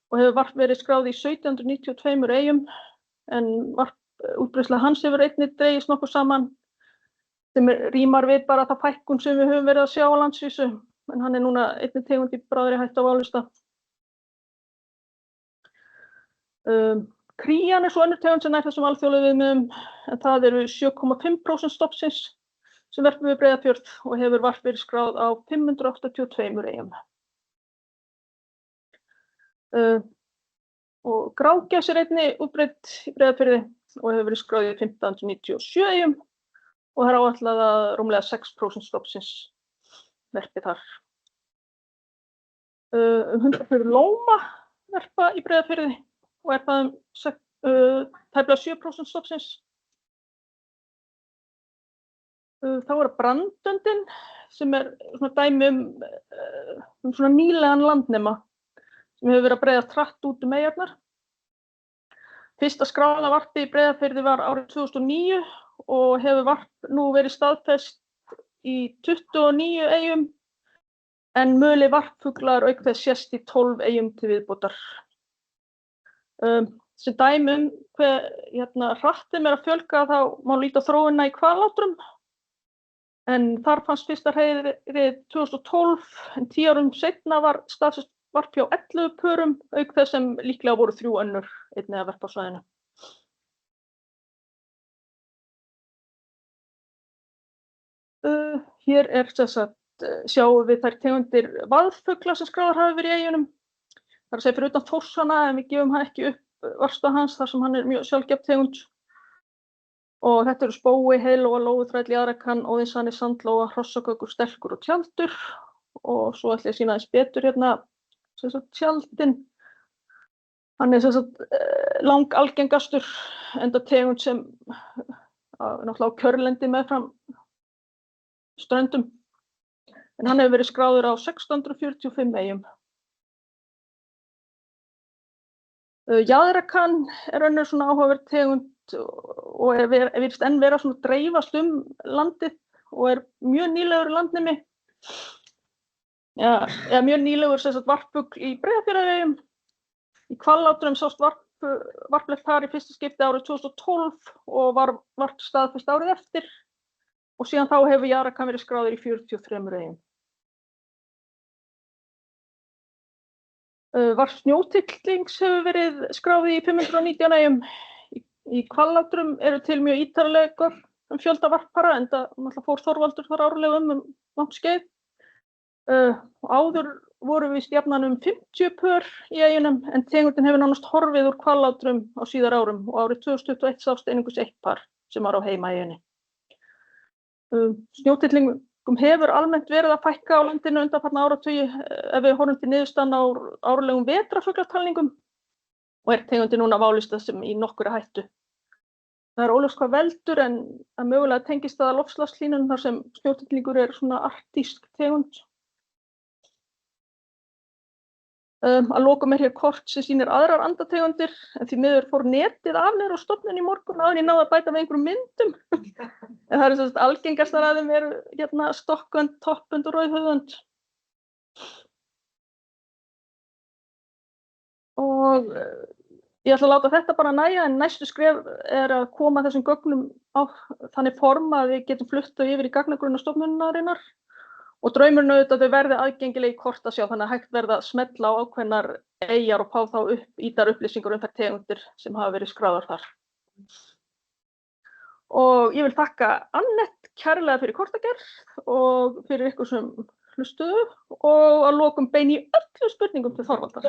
og hefur verið skráð í 1792 eyjum, en útbreiðsla hans hefur einnig dregist nokkuð saman, sem rímar við bara það fækkun sem við höfum verið að sjá á landsvísu, en hann er núna einnig tegund í bráðri hættu á válista. Krían er svo önnur tegund sem nær þessum alþjóðlegu viðmiðum, en það eru 7,5% stofnsins sem verpur við Breiðafjörð og hefur vart verið skráð á 582 eyjum. Og grágæs er einnig útbreidd í Breiðafirði og hefur verið skráð í 1597 eyjum og það er áætlað að rúmlega 6% stofnsins verpi þar. 100 lóma verpa í Breiðafirði og er það tæplega 7% stofnsins. Þá er brandöndin sem er svona dæmi svona nýlegan landnema sem hefur verið að breiðast hratt út eyjarnar. Fyrsta skráða varpið í Breiðafirði var árið 2009 og hefur varp nú verið staðfest í 29 eyjum en mögulegir varpfuglar auk þess sést í 12 eyjum til viðbótar. Sem dæmi hve hratt þeim er að fjölga þá má líta á þróunina í hvalátrum. En þar fannst fyrsta hreiðrið 2012, en 10 árum seinna var staðsett varp hjá 11 pörum, auk þess sem líklega voru 3 önnur einnig að verpa á svæðinu. Hér sjáum við þær tegundir vaðfugla sem skráðar hafa verið í eyjunum. Það er að segja fyrir utan Þórshana, en við gefum hann ekki upp varpstað hans þar sem hann er mjög sjaldgæf tegund. Og þetta eru spói, heiðlóa, lóuþræll, jaðrakann, óðinshani, sandlóa, hrossagaukur, stelkur og tjaldur. Og svo ætla ég að sýna aðeins betur hérna tjaldinn. Hann er langalgengastur, enda tegund sem náttúrulega á kjörlendi meðfram ströndum. En hann hefur verið skráður á 1645 eyjum. Jaðrakann er önnur svona áhugaverð tegund og virðist enn vera svona dreifast landið og er mjög nýlegur landnemi. Mjög nýlegur varpfugl í Breiðafjarðareyjum. Í Hvallátrum sást varplegt þar í fyrsta skipti árið 2012 og var varp staðfest árið eftir. Og síðan þá hefur jaðrakann verið skráður í 43 eyjum. Varp snjótittlings hefur verið skráð í 519 eyjum. Í Hvallátrum eru til mjög ítarleg gögn fjölda varpara, enda fór Þorvaldur þar árlega langt skeið. Áður voru víst jafnan 50 pör í eyjunum, en tegundin hefur nánast horfið úr Hvallátrum á síðar árum og árið 2021 sást einungis 1 par sem var á heimaeyjunni. Snjótittlingum hefur almennt verið að fækka á landinu undanfarna áratugi ef við horfum til niðurstaðna á árlegum vetrarfuglatalningum og er tegundin núna válistað sem í nokkurri hættu. Það er óljóst hvað veldur, en að mögulega tengist það að loftslagshlýnun þar sem snjótittlingur er svona arktísk tegund. Að lokum er hér kort sem sýnir aðrar andategundir, en því miður fór netið af niður á stofnun í morgun áður en ég náði að bæta með einhverjum myndum. En það eru algengastar af þeim eru hérna stokkönd, toppönd og rauðhöfðönd. Og ég ætla að láta þetta bara nægja, en næstu skref er að koma þessum gögnum á þannig form að við getum flutt þau yfir í gagnagrunna stofnunarinnar. Og draumurinn auðvitað að þau verði aðgengileg í kortasjá, þannig að hægt verða að smella á ákveðnar eyjar og fá þá ítar upplýsingar þær tegundir sem hafa verið skráðar þar. Og ég vil þakka Annett kærlega fyrir kortagerð og fyrir ykkur sem hlustuðu og að lokum beini ég öllum spurningum til Þorvaldar.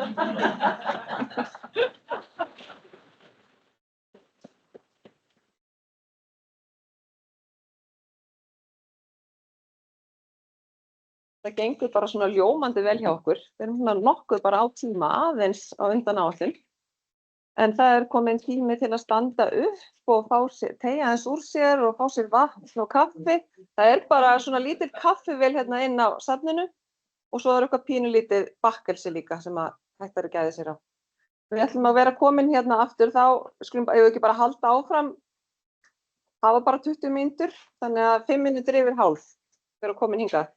Það gengur bara svona ljómandi vel hjá okkur. Við erum svona nokkuð bara á tíma aðeins á undan áætlun. En það er komin tími til að standa upp og teygja aðeins úr sér og fá sér vatn og kaffi. Það er bara svona lítill kaffivél hérna inn á safninu og svo er eitthvað pínulítið bakkelsi líka sem að hægt er að gæða sér á. Við ætlum að vera komin hérna aftur, þá skulum ég ekki bara halda áfram. Hafa bara 20 mínútur, þannig að 5 mínútur yfir hálf vera komin hingað.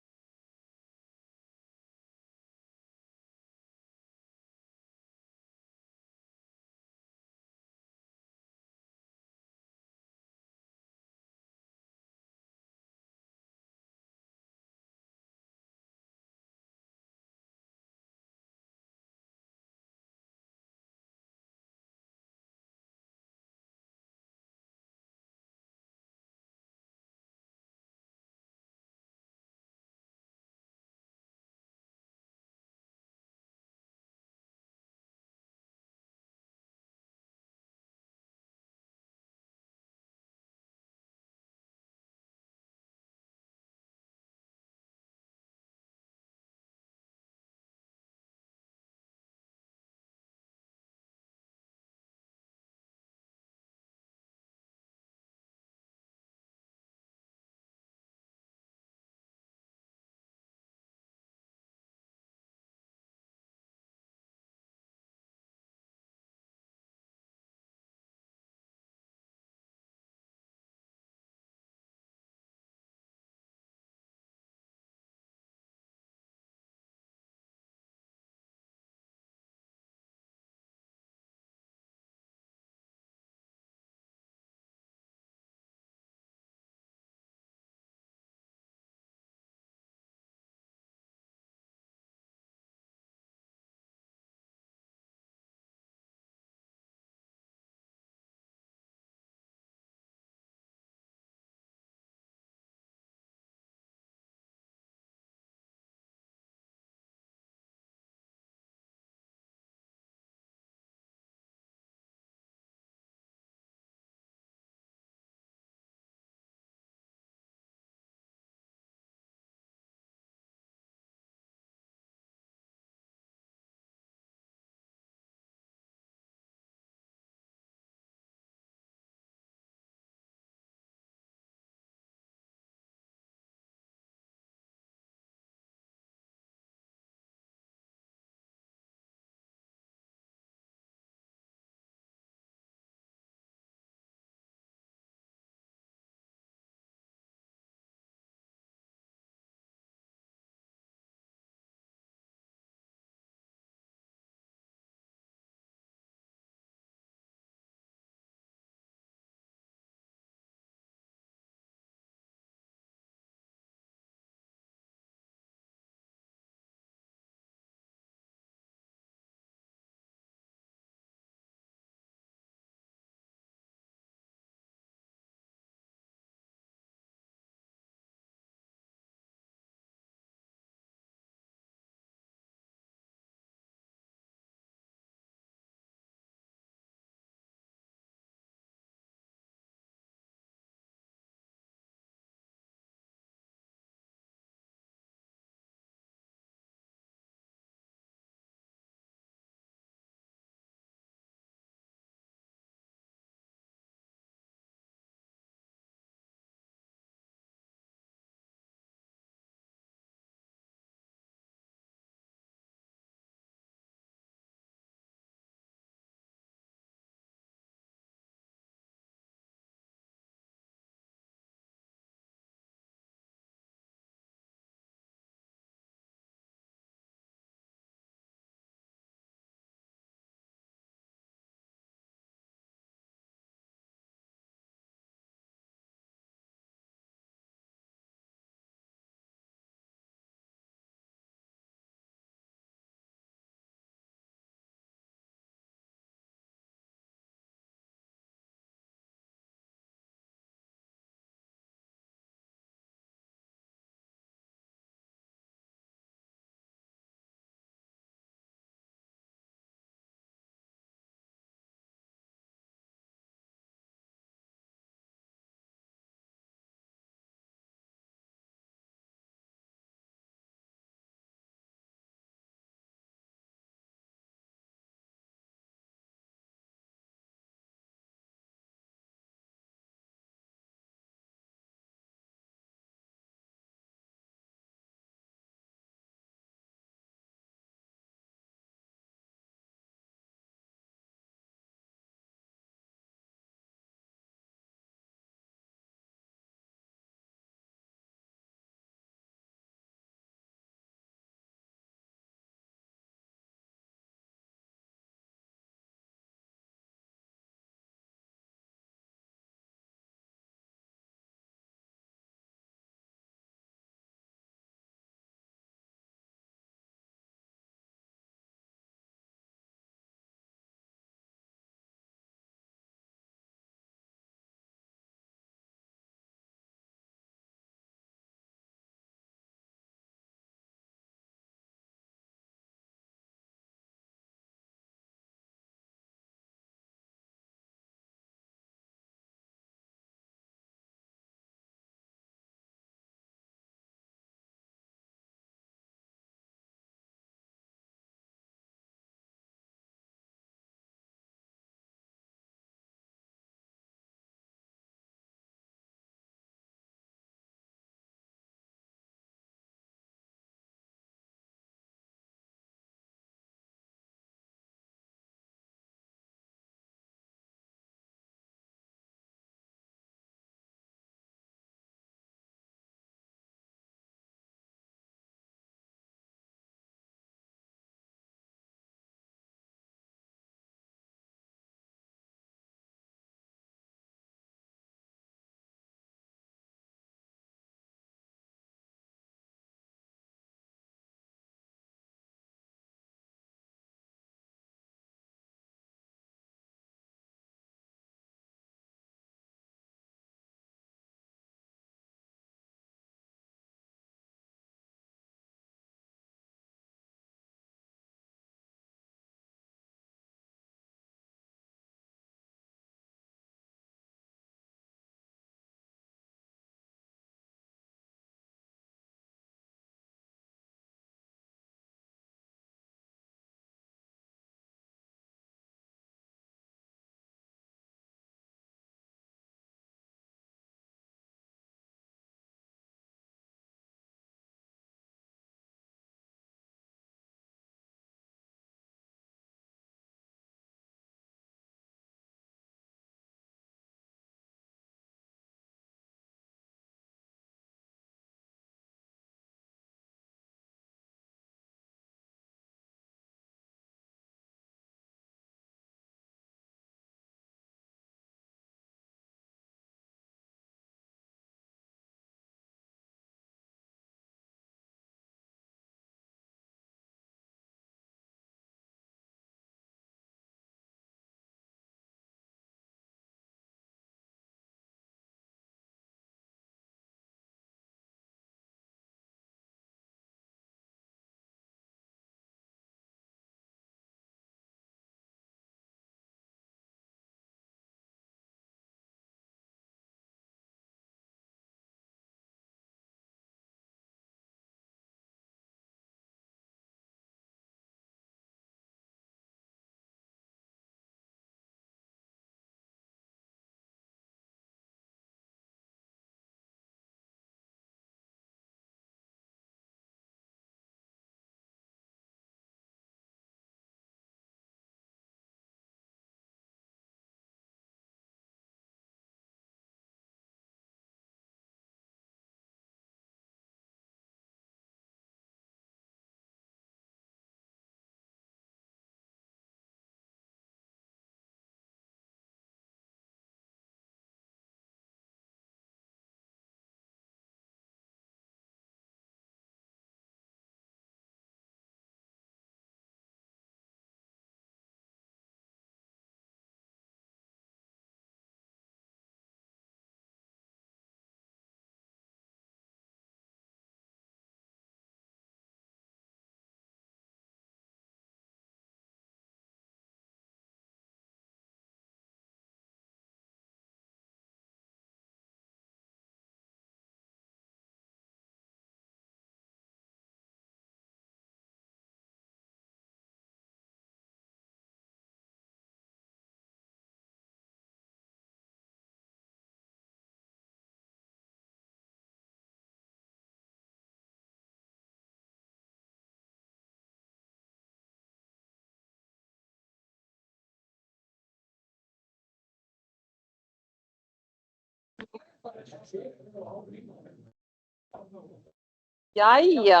Jæja.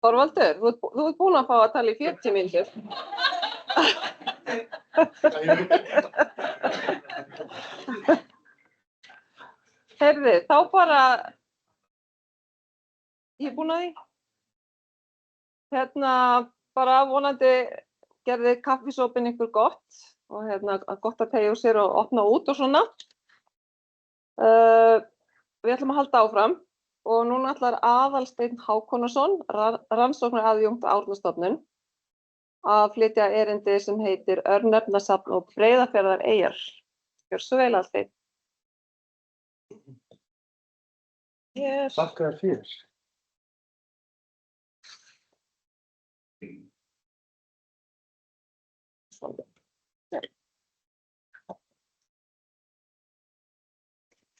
Þorvaldur, þú ert búin að fá að tala í 40 mínútur. Heyrðu, þá bara, ég er búin að því. Bara vonandi gerði kaffisopinn ykkur gott og gott að teygja úr sér og opna út og svona. Við ætlum að halda áfram og núna ætlar Aðalsteinn Hákonarson, rannsóknaraðjúnkt Árnastofnun, að flytja erindi sem heitir Örnefnasafn og Breiðafjarðareyjar. Gjörðu svo vel, Aðalsteinn. Þakka þér fyrir.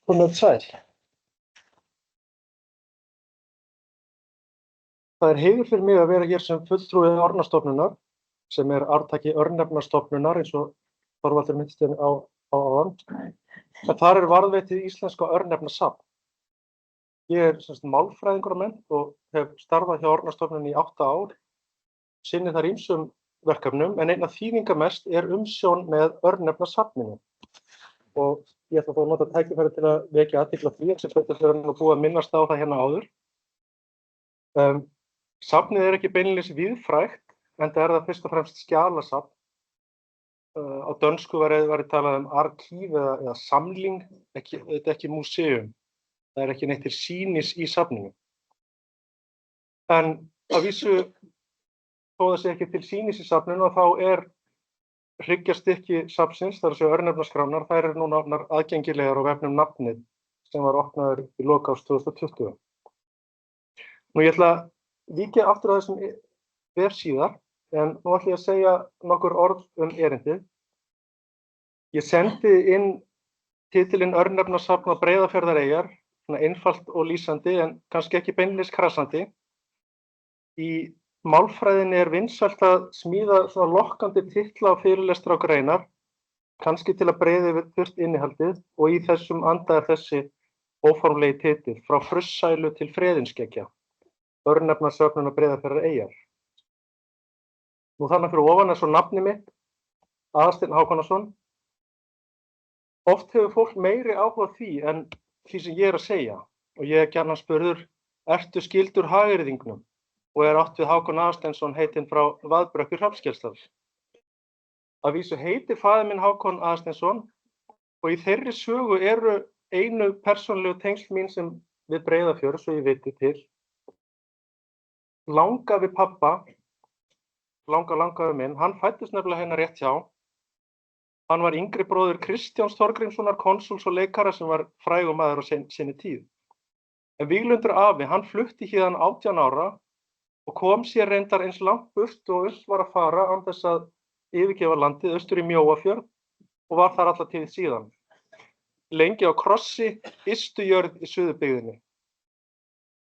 Komið sæl. Það er heiður fyrir mig að vera hér sem fulltrúi Árnastofnunar, sem er arftaki Örnefnastofnunar, eins og Þorvaldur minntist á áðan. En þar er varðveitið íslenska örnefnasafn. Ég er málfræðingur að mennt og hef starfað hjá Árnastofnun í 8 ár, sinni þar ýmsum verkefnum, en einna þýðingamest er umsjón með örnefnasafninu. Og ég ætla að fá að nota tækifæri til að vekja athygli á því, sem betur fyrir að búa að minnast á það hérna áður. Safnið er ekki beinlínis víðfrægt, enda er það fyrst og fremst skjalasafn. Á dönsku væri talað um arkív eða samling, þetta er ekki múseum. Það er ekki neitt til sýnis í safninu. En að vísu, þó það sé ekki til sýnis í safninu, þá er hryggjarstykki safnsins, það er að segja örnefnaskránar, þær eru núna orðnar aðgengilegar á vefnum Nafnið, sem var opnaður í lok árs 2020. Nú ég ætla að víkja aftur að þessum síðar, en nú ætla ég að segja nokkur orð erindið. Ég sendi inn titilinn Örnefnasafn og Breiðafjarðareyjar, einfalt og lýsandi, en kannski ekki beinlínis krassandi. Í málfræðinni er vinsælt að smíða svona lokkandi titla á fyrirlestra og greinar, kannski til að breiða yfir þurrt innihaldið, og í þessum anda er þessi óformlegi titill, frá Frussælu til Freðinskeggja, Örnefnasöfnun og Breiðafjarðareyjar. Nú þarna fyrir ofan er svo nafni mitt, Aðalsteinn Hákonarson. Oft hefur fólk meiri áhuga því en því sem ég er að segja, og ég er gjarnan spurður, ertu skyldur hagyrðingnum? Og er átt við Hákon Aðalsteinsson heitinn frá Vaðbrekku Hrafnskelsdal. Að vísu heitir faðir minn Hákon Aðalsteinsson og í þeirri sögu eru einu persónulegu tengsl mín sem við Breiðafjörð, svo ég viti til. Langafi pabba, langafi minn, hann fæddist nefnilega hérna rétt hjá. Hann var yngri bróðir Kristjáns Þorgrímssonar, konsúls og leikara sem var frægur maður á sinni tíð. En Víglundur afi, hann flutti héðan 18 ára og kom sér reyndar eins langt burt og var að fara án þess að yfirgefa landið austur í Mjóafjörð og var þar alla tíð síðan. Lengi á Krossi, ystu jörð í Suðurbyggðinni.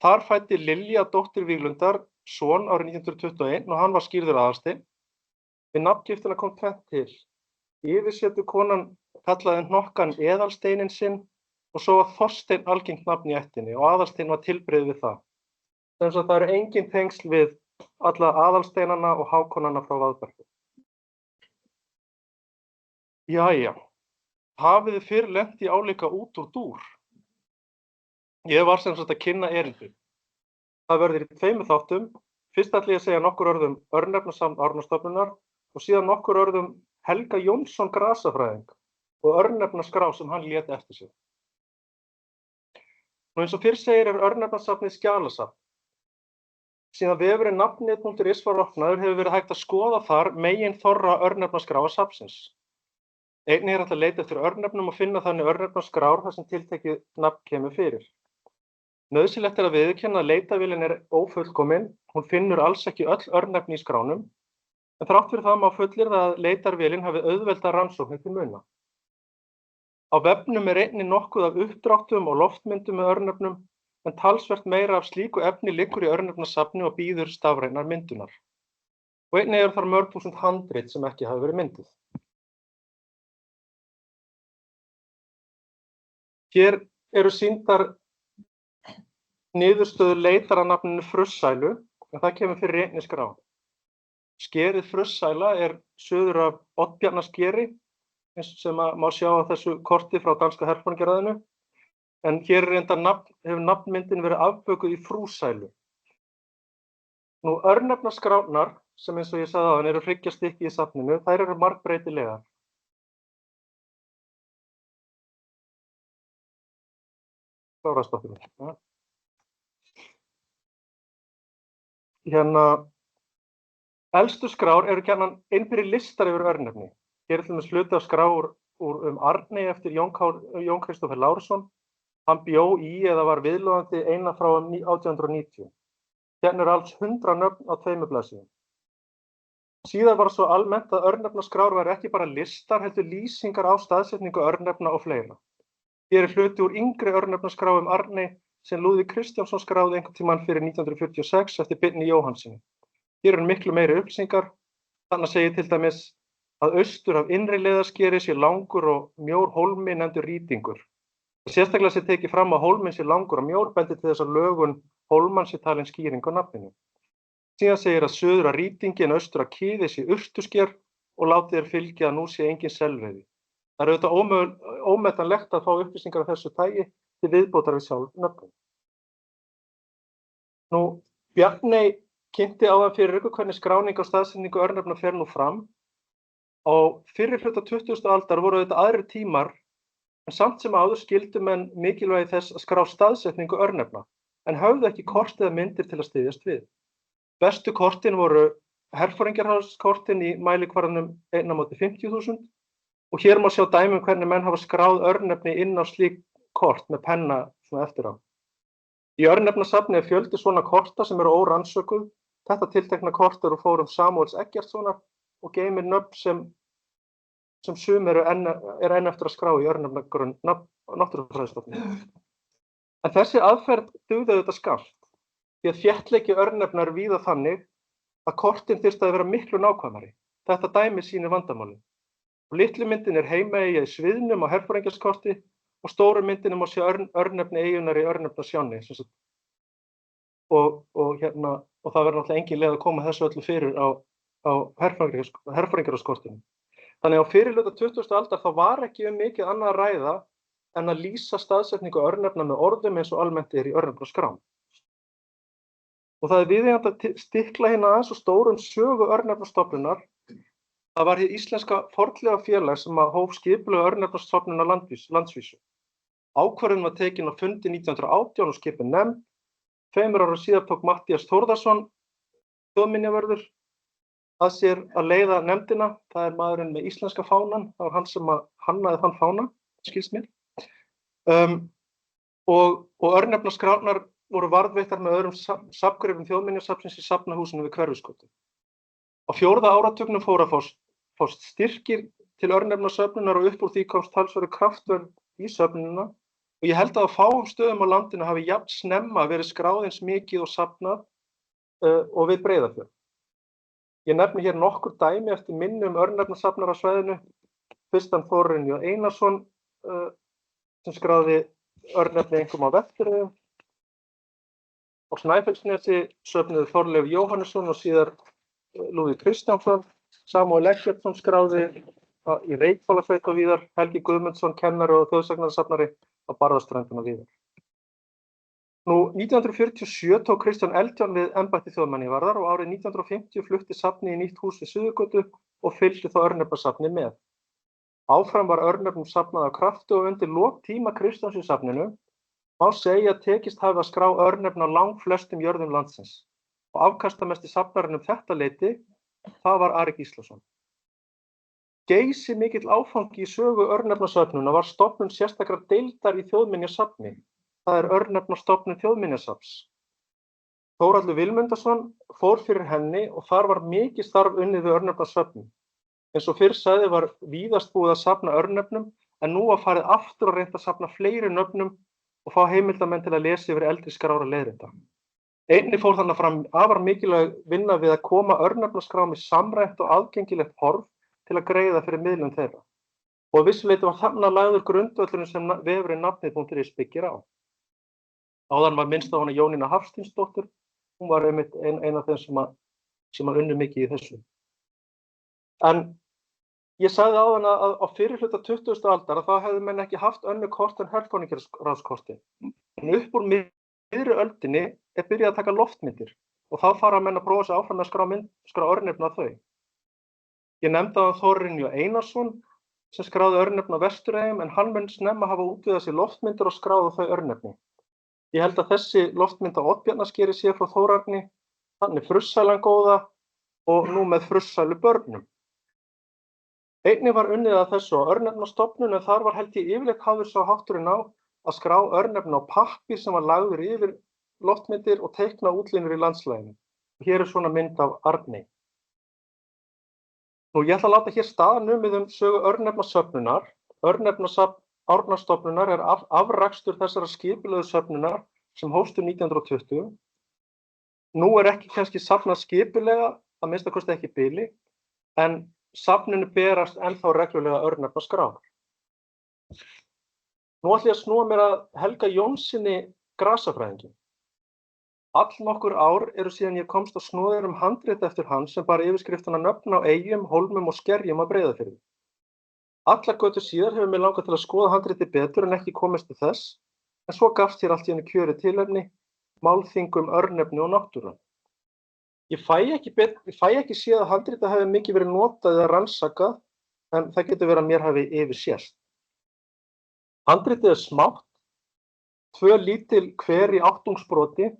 Þar fæddi Lilja dóttir Víglundar son árið 1921 og hann var skírður Aðalsteinn. Við nafngiftina kom tvennt til. Yfirsetu konan kallaði hnokkan Eðalsteininn sinn og svo var Þorsteinn algengt nafn í ættinni og Aðalsteinn var tilbrigði við það. Þannig að það eru engin tengsl við alla Aðalsteinana og Hákonana frá Vaðbrekku. Jæja, hafið þið fyrr lent í álíka út úr dúr? Ég var sem sagt að kynna erindi. Það verður í 2 þáttum. Fyrst ætla ég að segja nokkur orðum Örnefnasafn Árnastofnunar og síðan nokkur orðum Helga Jónsson grasafræðing og örnefnaskrá sem hann lét eftir sig. Nú eins og fyrr segir er Örnefnasafnið skjalasafn. Síðan vefurinn nafnið.is var opnaður hefur verið hægt að skoða þar megin þorra örnefnaskráa safnsins. Einnig er hægt að leita eftir örnefnum og finna þannig örnefnaskrár þar sem tiltekið nafn kemur fyrir. Nauðsynlegt er að viðurkenna að leitavélin er ófullkomin, hún finnur alls ekki öll örnefni í skránum, en þrátt fyrir það má fullyrða að leitarvélin hafi auðvelda rannsóknir til muna. Á vefnum er einnig nokkuð af uppdráttum og loftmyndum með örnefnum, en talsvert meira af slíku efni liggur í örnefnasafni og bíður stafrænar myndunar. Og einnig þar mörg þúsund handrit sem ekki hafa verið mynduð. Hér eru sýndar niðurstöður leitar að nafninu Frussælu, en það kemur fyrir í einni skrá. Skerið Frussæla suður af Oddbjarnarskeri, sem má sjá á þessu korti frá danska herforingjaráðinu, en hér hefur nafnmyndin verið afbökuð í Frúsælu. Nú, örnefnaskránar, sem eins og ég sagði áðan, eru hryggjastykki í safninu, þær eru margbreytilegar. Klárastoppinu. Elstu skrár eru gjarnan einhverjir listar yfir örnefni. Hér til dæmis hluti af skrá úr Arney eftir Jón Kristófer Lárusson. Hann bjó í eða var viðloðandi eina frá 1890. Hérna eru alls 100 nöfn á 2 blaðsíðum. Síðar var svo almennt að örnefnaskrár væru ekki bara listar, heldur lýsingar á staðsetningu örnefna og fleira. Hér hluti úr yngri örnefnaskrá Arney sem Lúðvík Kristjánsson skráði einhvern tímann fyrir 1946 eftir Birni Jóhannssyni. Hér eru miklu meiri upplýsingar. Þannig segir til dæmis að austur af innri leiðarskeri sé langur og mjór hólmi nefndur Rýtingur. Sérstaklega sé tekið fram að hólminn sé langur og mjór bendi til þess að lögun hólmann sé talin skýring á nafninu. Síðan segir að suður að Rýtingi en austur að Kiði sé Urtusker og látið fylgja að nú sé engin selveiði. Það er auðvitað ómetanlegt að fá upplýsingar af þessu tagi til viðbótar við sjálf nöfnum. Nú, Bjarney kynnti áðan fyrir ykkur hvernig skráning á staðsetningu örnefna fer nú fram. Á fyrri hluta 20. aldar voru auðvitað aðrir tímar, en samt sem áður skildu menn mikilvægi þess að skrá staðsetningu örnefna, en höfðu ekki kort eða myndir til að styðjast við. Bestu kortin voru herforingjaráðskortin í mælikvarðanum 1/50.000 og hér má sjá dæmi hvernig menn hafa skráð örnefni inn á slík kort með penna svona eftir á. Í örnefnasafni fjöldi svona korta sem eru órannsökuð. Þetta tiltekna kort eru fórum Samúels Eggertssonar og geymir nöfn sem sum er enn eftir að skrá í örnefnagrunn Náttúrufræðistofnunar. En þessi aðferð dugði auðvitað skammt, því að þéttleiki örnefna er víða þannig að kortin þyrfti að vera miklu nákvæmari. Þetta dæmi sýnir vandamálið. Litlu myndin er heimaeyja í Sviðnum á herforingjarskorti og stóru myndinum má sjá örnefni eyjunnar í örnefnasjánni. Og það verður náttúrulega engin leið að koma þessu öllu fyrir á herforingjaráskortinu. Þannig á fyrri hluta 20. aldar þá var ekki mikið annað að ræða en að lýsa staðsetningu örnefna með orðum eins og almennt er í örnefnaskrám. Og það er viðeigandi að stikla hérna aðeins og stórum sögu örnefnastofnunar. Það var hið íslenska fornleifafélag sem hóf skipulega örnefnastofnun á landsvísu. Ákvörðun var tekin á fundi 1918 og skipun nefnd. 2 ára síðar tók Matthías Þórðarson, þjóðminjavörður, að sér að leiða nefndina. Það er maðurinn með íslenska fánan. Það var hann sem hannaði þann fána, skilst mér. Og örnefnaskránar voru varðveittar með öðrum safngripum þjóðminjasafnsins í safnahúsinu við Hverfisgötu. Á 4. áratugnum fóru að fást styrkir til örnefnasöfnunar og upp úr því komst talsverður kraftverð í söfnunina og ég held að á fáum stöðum á landinu hafi jafn snemma verið skráð eins mikið og safnað og við Breiðafjörð. Ég nefni hér nokkur dæmi eftir minni örnefnasafnar á svæðinu. Fyrstan Þórarinn J. Einarsson sem skráði örnefni einkum á Vestfjörðum. Á Snæfellsnesi söfnuðu Þorleifur Jóhannesson og síðar Lúðvík Kristjánsson. Samúel Eggertsson skráði í Reykhólasveit og víðar. Helgi Guðmundsson, kennari og þjóðsagnasafnari á Barðaströndum og víðar. Nú, 1947 tók Kristján Eldjárn við embætti þjóðminjavarðar og árið 1950 flutti safnið í nýtt hús við Suðurgötu og fylgdi þá örnefnasafnið með. Áfram var örnefnum safnað af krafti og undir lok tíma Kristjáns í safninu má segja að tekist hafi að skrá örnefni á langflestum jörðum landsins. Og afkastamesti safnarinn þetta leyti, það var Ari Gíslason. Geysi mikill áfangi í sögu örnefnasöfnuna var stofnun sérstakrar deildar í þjóðminjasafni. Það er örnefnastofnun þjóðminjasafns. Þórhallur Vilmundarson fór fyrir henni og þar var mikið starf unnið við örnefnasöfnun. Eins og fyrr sagði var víðast búið að safna örnefnum en nú var farið aftur að reynda að safna fleiri nöfnum og fá heimildamenn til að lesa yfir eldri skrára leiðrita. Einnig fór þannig fram afar mikilvæg vinna við að koma örnefnaskrám í samræmt og aðgengilegt horf til að greiða fyrir miðlun þeirra. Og að vissu leyti var þarna lagður grundvöllurinn sem vefurinn nafnið.is byggir á. Áðan var minnst á hana Jónína Hafsteinsdóttir, hún var einmitt ein af þeim sem að unnu mikið í þessu. En ég sagði áðan að á fyrirhluta 20. aldar að þá hefðu menn ekki haft önnur kort en herforingjaráðskortin. En upp úr miðri öldinni byrjað að taka loftmyndir og þá fara menn að prófa sig áfram með skrá örnefni á þau. Ég nefndi að Þórir Einarsson sem skráði örnefni á Vestureyjum en hann mun snemma hafa útvegað sér loftmyndir og skráði þau örnefni. Ég held að þessi loftmynd á Oddbjarnarskeri sé frá Þórarni, þannig Frussælan góða og nú með Frussælu börnum. Einnig var unnið að þessu á örnefnastofnun en þar var held ég yfirleitt hafður sá hátturinn á að skrá örnefni á pappír sem var lagður yfir loftmyndir og teikna útlínur í landslaginu. Hér svona mynd af Arney. Nú ég ætla að láta hér staðar numið sögu örnefnasöfnunar. Örnefnasafn Árnastofnunar afrakstur þessara skipulögðu söfnunar sem hófst 1920. Nú ekki kannski safnað skipulega, að minnsta kosti ekki í bili, en safninu berast ennþá reglulega örnefnaskrár. Nú ætla ég að snúa mér að Helga Jónssyni grasafræðingi. Allnokkur ár eru síðan ég komst á snoðir handrit eftir hann sem bar yfirskriftuna nöfn á eyjum, hólmum og skerjum á Breiðafirði. Allar götur síðar hefur mig langað til að skoða handritið betur en ekki komist til þess, en svo gafst hér allt í einu kjörið tilefni, málþing örnefni og náttúru. Ég fæ ekki séð að handritið hafi mikið verið notað eða rannsakað, en það getur verið að mér hafi yfirsést. Handritið smátt, 2 lítil hver í áttungsbroti,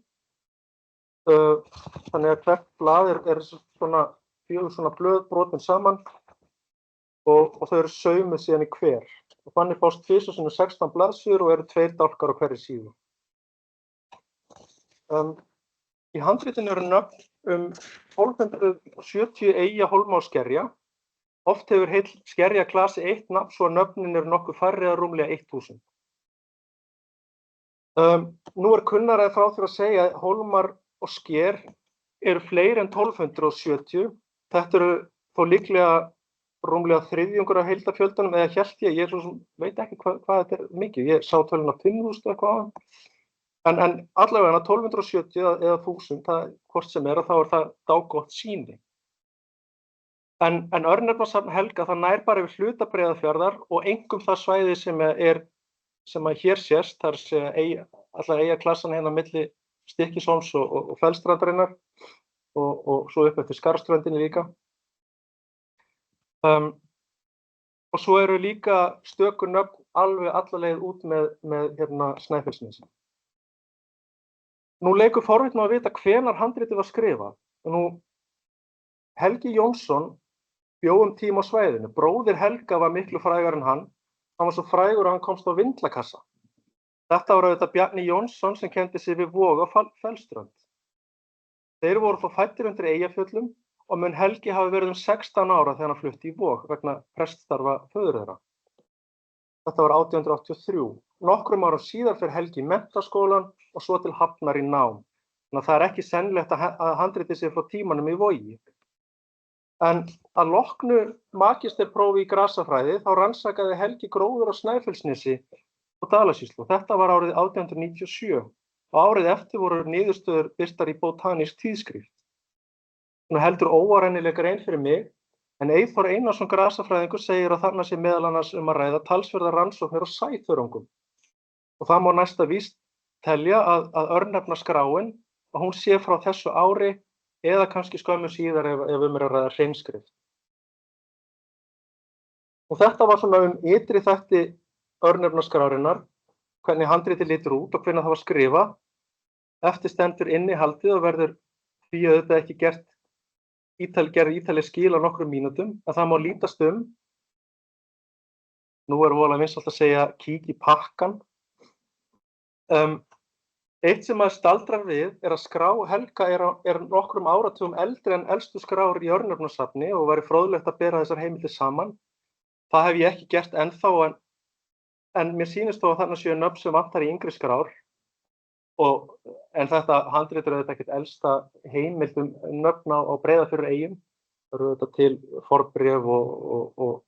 þannig að hvert blað svona 4 svona blöð brotin saman, og þau eru saumuð síðan í hver. Og þannig fást tvisvar sinnum 16 blaðsíður og eru 2 dálkar á hverri síðu. Í handritinu eru nöfn 1270 eyja, hólma og skerja. Oft hefur heill skerjaklasi 1 nafn svo að nöfnin eru nokkuð færri eða rúmlega 1000. Nú kunnara frá því að segja að hólmar og sker eru fleiri en 1270. Þetta eru þó líklega rúmlega þriðjungur af heildarfjöldanum eða hélt ég veit ekki hvað þetta mikið. Ég sá töluna 5.000 eitthvað á hann. En allavega 1270 eða 1000, hvort sem að þá það dágott sýni. En örnefnasafn Helga það nær bara yfir hluta Breiðafjarðar og einkum það svæði sem að hér sést, þar allar eyjaklassan hérna milli Stykkishólms og Fellsstrandarinnar og svo upp eftir Skarðströndinni líka. Og svo eru líka stöku nöfn alveg alla leið út með Snæfellsnesi. Nú leikur forvitni að vita hvenær handritið var skrifað. Nú, Helgi Jónsson bjó tíma á svæðinu. Bróðir Helga var miklu frægar en hann. Hann var svo frægur að hann komst á vindlakassa. Þetta var auðvitað Bjarni Jónsson sem kenndi sig við Vog á Fellsströnd. Þeir voru þá fæddir undir Eyjafjöllum og mun Helgi hafi verið 16 ára þegar hann flutti í Vog vegna preststarfa föður þeirra. Þetta var 1883. Nokkrum árum síðar fer Helgi í menntaskólann og svo til Hafnar í nám. Þannig að það ekki sennilegt að handritið sig frá tímanum í Vogi. En að loknu magisterprófi í grasafræði þá rannsakaði Helgi gróður á Snæfellsnesi og Dalasýslu. Þetta var árið 1897 og árið eftir voru niðurstöður birtar í Bótanísk tíðskrift. Hún heldur óárennileg grein fyrir mig, en Eyþór Einarsson grasafræðingur segir að þarna sé meðal annars að ræða talsverðar rannsóknir á sæþörungum. Og það má næsta víst telja að örnefnaskráin að hún sé frá þessu ári eða kannski skömmu síðar ef að ræða hreinskrift. Og þetta var svona ytri þætti örnefnaskrárinnar, hvernig handritið lítur út og hvernig það var skrifað. Eftir stendur innihaldið og verður því auðvitað ekki gerð ítaleg skil á nokkrum mínútum, en það má lítast Nú voðalega vinsælt að segja kík í pakkan. Eitt sem maður staldrar við að skrá Helga nokkrum áratugum eldri en elstu skrár í örnefnasafni og væri fróðlegt að bera þessar heimildir saman. Það hef ég ekki gert ennþá, en mér sýnist þó að þarna séu nöfn sem vantar í yngri skrár. En þetta handrit auðvitað ekkert elsta heimild nöfn á Breiðafjörðareyjum. Það eru auðvitað til fornbréf og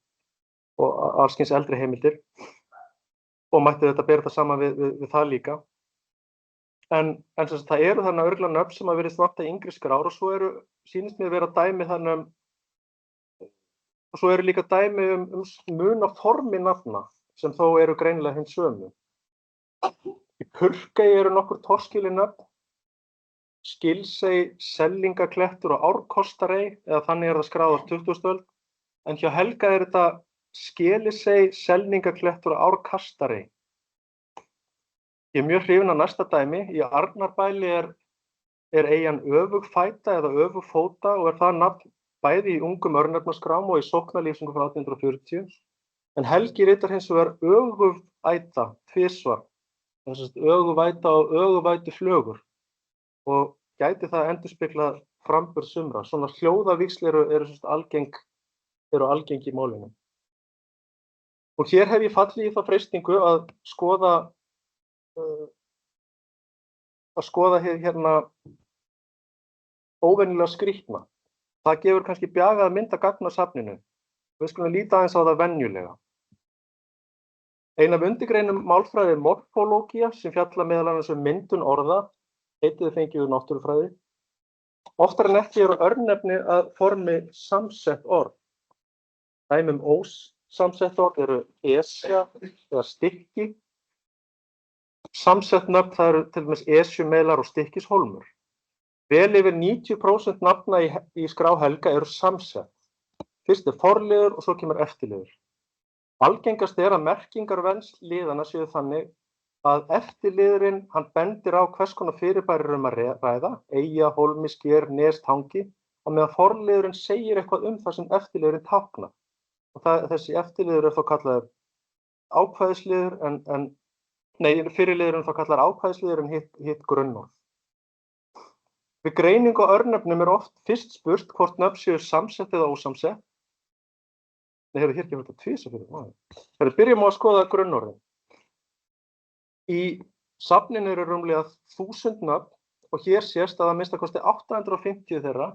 og alls kyns eldri heimildir og mætti þetta bera það saman við það líka. En sem sagt, það eru þarna örugglega nöfn sem virðist vanta í yngri skrár og svo sýnist mér vera dæmi þannig og svo eru líka dæmi mun á formi nafna sem þó eru greinilega hin sömu. Í Purkey eru nokkur torskilin nöfn, Skilsey, Sellingaklettur og Árkostarey, eða þannig það skráð á 20. öld, en hjá Helga þetta Skelisey, Sellingaklettur og Árkastarey. Ég mjög hrifin af næsta dæmi. Í Arnarbæli er eyjan Öfugfæta eða Öfugfóta og það nafn bæði í ungum örnefnaskrám og í sóknarlýsingu frá 1840. En Helgi ritar hins vegar Ögufæta tvisvar, Ögufæta og Öguvætuflögur og gæti það endurspeglað framburð sumra. Svona hljóðavíxl eru algeng í málinu. Og hér hef ég fallið í þá freistingu að skoða hérna óvenjulega skrýtna. Það gefur kannski bjagaða mynd að gagna safninu. Við skulum líta aðeins á það venjulega. Ein af undirgreinum málfræði er morfólógía sem fjalla meðal annars myndun orða, heitið fengið úr náttúrufræði. Oftar en ekki eru örnefni að formi samsett orð. Dæmi ósamsett orð eru esja eða stykki. Samsett nöfn það eru til dæmis esjumelar og stykkishólmur. Vel yfir 90% nafna í skrá Helga eru samsett. Fyrst forliður og svo kemur eftirliður. Algengast að merkingar vensl liðana séu þannig að eftirliðurinn hann bendir á hvers konar fyrirbæri að ræða, eyja, hólmi, sker, nes, tangi, og meðan forliðurinn segir eitthvað það sem eftirliðurinn táknar. Og þessi eftirliður þá kallaður ákvæðisliður fyrirliðurinn þá kallar ákvæðisliður en hitt grunnorð. Við greiningu á örnefnum oft fyrst spurt hvort nöfn séu samsett eða ósamsett. Hér kemur þetta tvisvar fyrir maður. Byrjum á að skoða grunnorðin. Í safninu eru rúmlega 1000 nöfn og hér sést að minnsta kosti 850 þeirra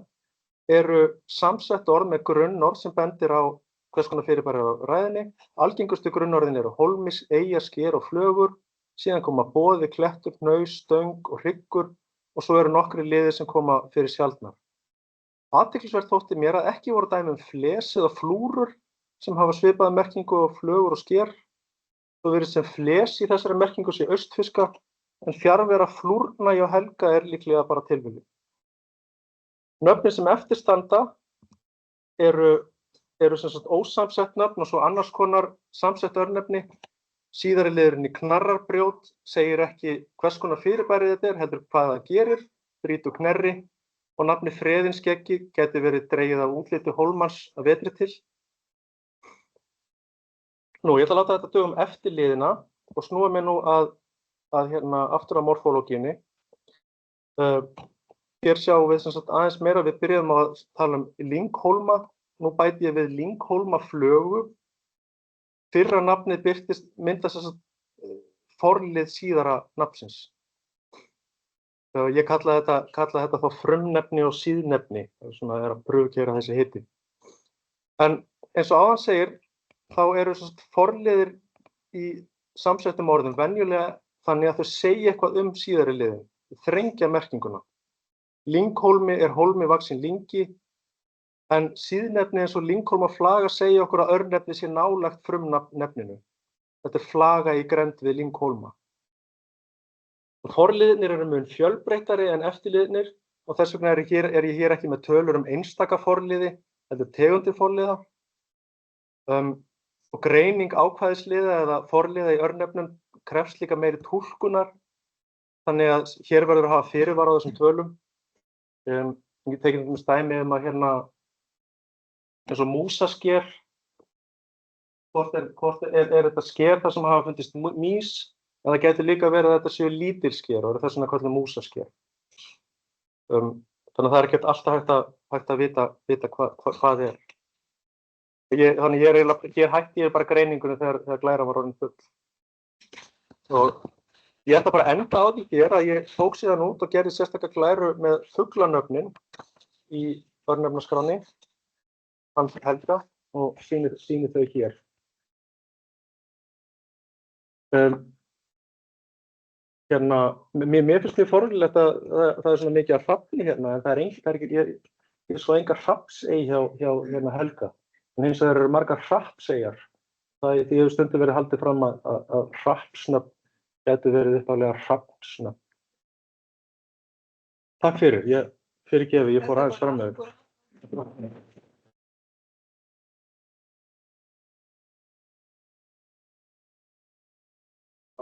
eru samsett orð með grunnorð sem bendir á hvers konar fyrirbæri á ræðinni. Algengustu grunnorðin eru hólmi, eyja, sker og flögur. Síðan koma boði, klettur, hnaus, stöng og hryggur og svo eru nokkrir liðir sem koma fyrir sjaldnar. Athyglisvert þótti mér að ekki voru dæmi fles eða flúrur sem hafa svipaða merkingu á flögur og sker. Svo virðist sem fles í þessari merkingu sé austfiska en fjarvera flúrna hjá Helga líklega bara tilviljun. Nöfnin sem eftir standa eru sem sagt ósamsett nöfn og svo annars konar samsett örnefni. Síðari liðurinn í knarrarbrjót segir ekki hvers konar fyrirbæri þetta heldur hvað það gerir, brýt og knerri, og nafni Freðinskeggi gæti verið dregið af útliti hólmans að vetri til. Ég ætla að láta þetta dögum eftirliðina og snúa mér nú aftur að morfólógíunni. Hér sjáum við sem sagt aðeins meira, við byrjuðum að tala lynghólma, nú bæti ég við lynghólmaflögu. Fyrra nafnið myndast sem sagt forlið síðara nafnsins. Ég kalla þetta þá frumnefni og síðnefni, svona að prufukeyra þessi heiti. En eins og áðan segir, þá eru forliðir í samsettum orðum venjulega þannig að þau segja eitthvað síðari liðin, þrengja merkinguna. Lynghólmi er hólmi vaxinn lyngi, en síðnefni eins og lynghólmaflaga segja okkur að örnefni sé nálægt frumnefninu. Þetta flaga í grennd við lynghólma. Forliðirnir eru mun fjölbreyttari en eftirliðirnir og þess vegna er ég hér ekki með tölur einstaka forliði, heldur tegundir forliða. Og greining ákvæðisliða eða forliða í örnefnum krefst líka meiri túlkunar, þannig að hér verður að hafa fyrirvara á þessum tölum. Ég tekið dæmi að eins og músasker, hvort er þetta sker þar sem hafa fundist mýs, en það getur líka verið að þetta séu lítil sker og eru þess vegna kallað músasker. Þannig að það er ekki alltaf hægt að vita hvað er. Þannig hér hætti ég bara greiningunni þegar glæran var orðin full. Og ég ætla bara að enda á því hér að ég tók síðan út og gerði sérstaka glæru með fuglanöfnin í örnefnaskránni, hans Helga, og sýni þau hér. Mér finnst mjög forvitnilegt að það svona mikið af hrafni hérna, en það ekki, ég svo engar hrafnsey hjá Helga. En hins vegar eru margar hrappseyjar. Því hefur stundum verið haldið fram að hrappsnöfn gætu verið upphaflega hrafnsnöfn. Takk fyrir, ég fór aðeins fram með þér.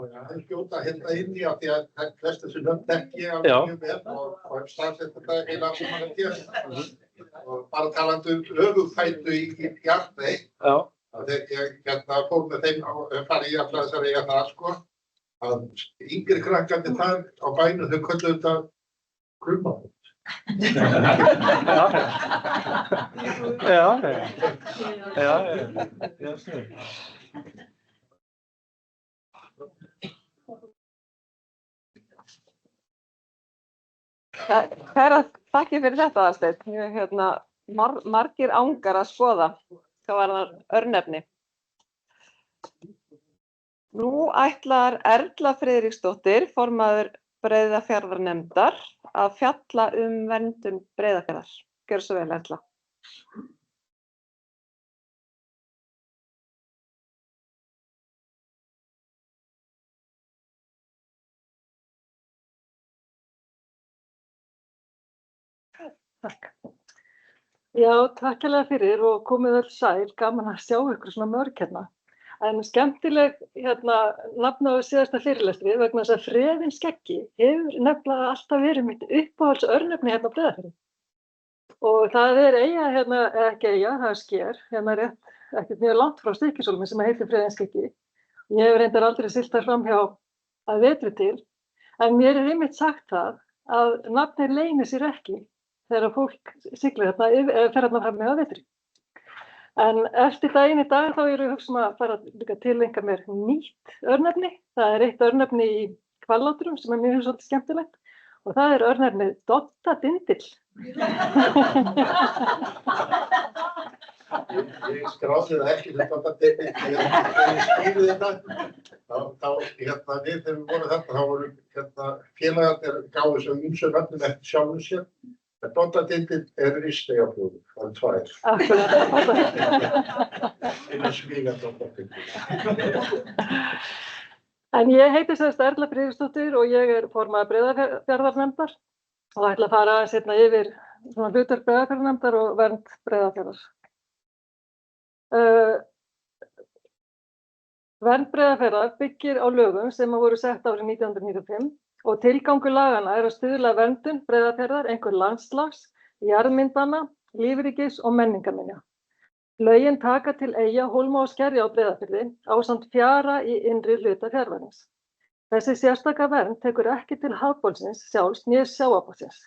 Það er skjóta hérna inn í af því að flest þessu nöfn þekki ég alveg mjög vel og staðsett þetta eina sem maður að gera. Og bara talandi höfuðfætu í Bjarney, þegar ég fór með þeim að fara í alla þessar eiga það, sko, að yngri krakkandi þar á bænum þau kölluðu þetta krummátt. Já. Kæra þakkir fyrir þetta, Aðalsteinn. Margir ángar að skoða hvað varðar örnefni. Nú ætlar Erla Friðriksdóttir, formaður Breiðafjarðarnefndar, að fjalla verndun Breiðafjarðar. Gjörðu svo vel, Erla. Takk. Já, takk hérlega fyrir og komið öll sæl, gaman að sjá ykkur svona mörg hérna. En skemmtileg nafn á síðasta fyrirlestri vegna þess að Freðin skeggi hefur nefnilega alltaf verið mitt uppáhalds örnefni hérna á Breiðafirði. Og það eyja ekki eyja, það sker, rétt ekkert mjög langt frá Stykkishólmi sem heitir Freðin skeggi. Ég hef reyndar aldrei siglt þar framhjá að vetri til, en mér einmitt sagt það að nafnið leynir sér ekki þegar fólk siglir fer þarna framhjá að vetri. En eftir daginn í dag þá ég hugsa að fara líka tileinka mér nýtt örnefni. Það eitt örnefni í Hvallátrum sem mér finnst svolítið skemmtilegt og það örnefnið Dodda Dindill. Ég skráði það ekki sem Dodda Dindill. Þegar ég skýrði þetta, við þegar við vorum þetta, þá voru félagarnir gáðu svo ýmsum nöfnum eftir sjálfum sér. Dodda Dindill Risteyjarfljóður, það tvær. Akkurat. Einar svíga Dodda Dindill. En ég heiti Erla Friðriksdóttir og ég formaður Breiðafjarðarnefndar og ætla að fara seinna yfir hlutverk Breiðafjarðarnefndar og vernd Breiðafjarðar. Vernd Breiðafjarðar byggir á lögum sem voru sett árið 1995 og tilgangur laganna að stuðla að verndun Breiðafjarðar, einhver landslags, jarðmyndana, lífríkis og menningarminja. Lögin taka til eyja, hólma og skerja á Breiðafirði ásamt fjara í innri hluta fjarðarins. Þessi sérstaka vernd tekur ekki til hafsbotnsins sjálfs né sjávarborðsins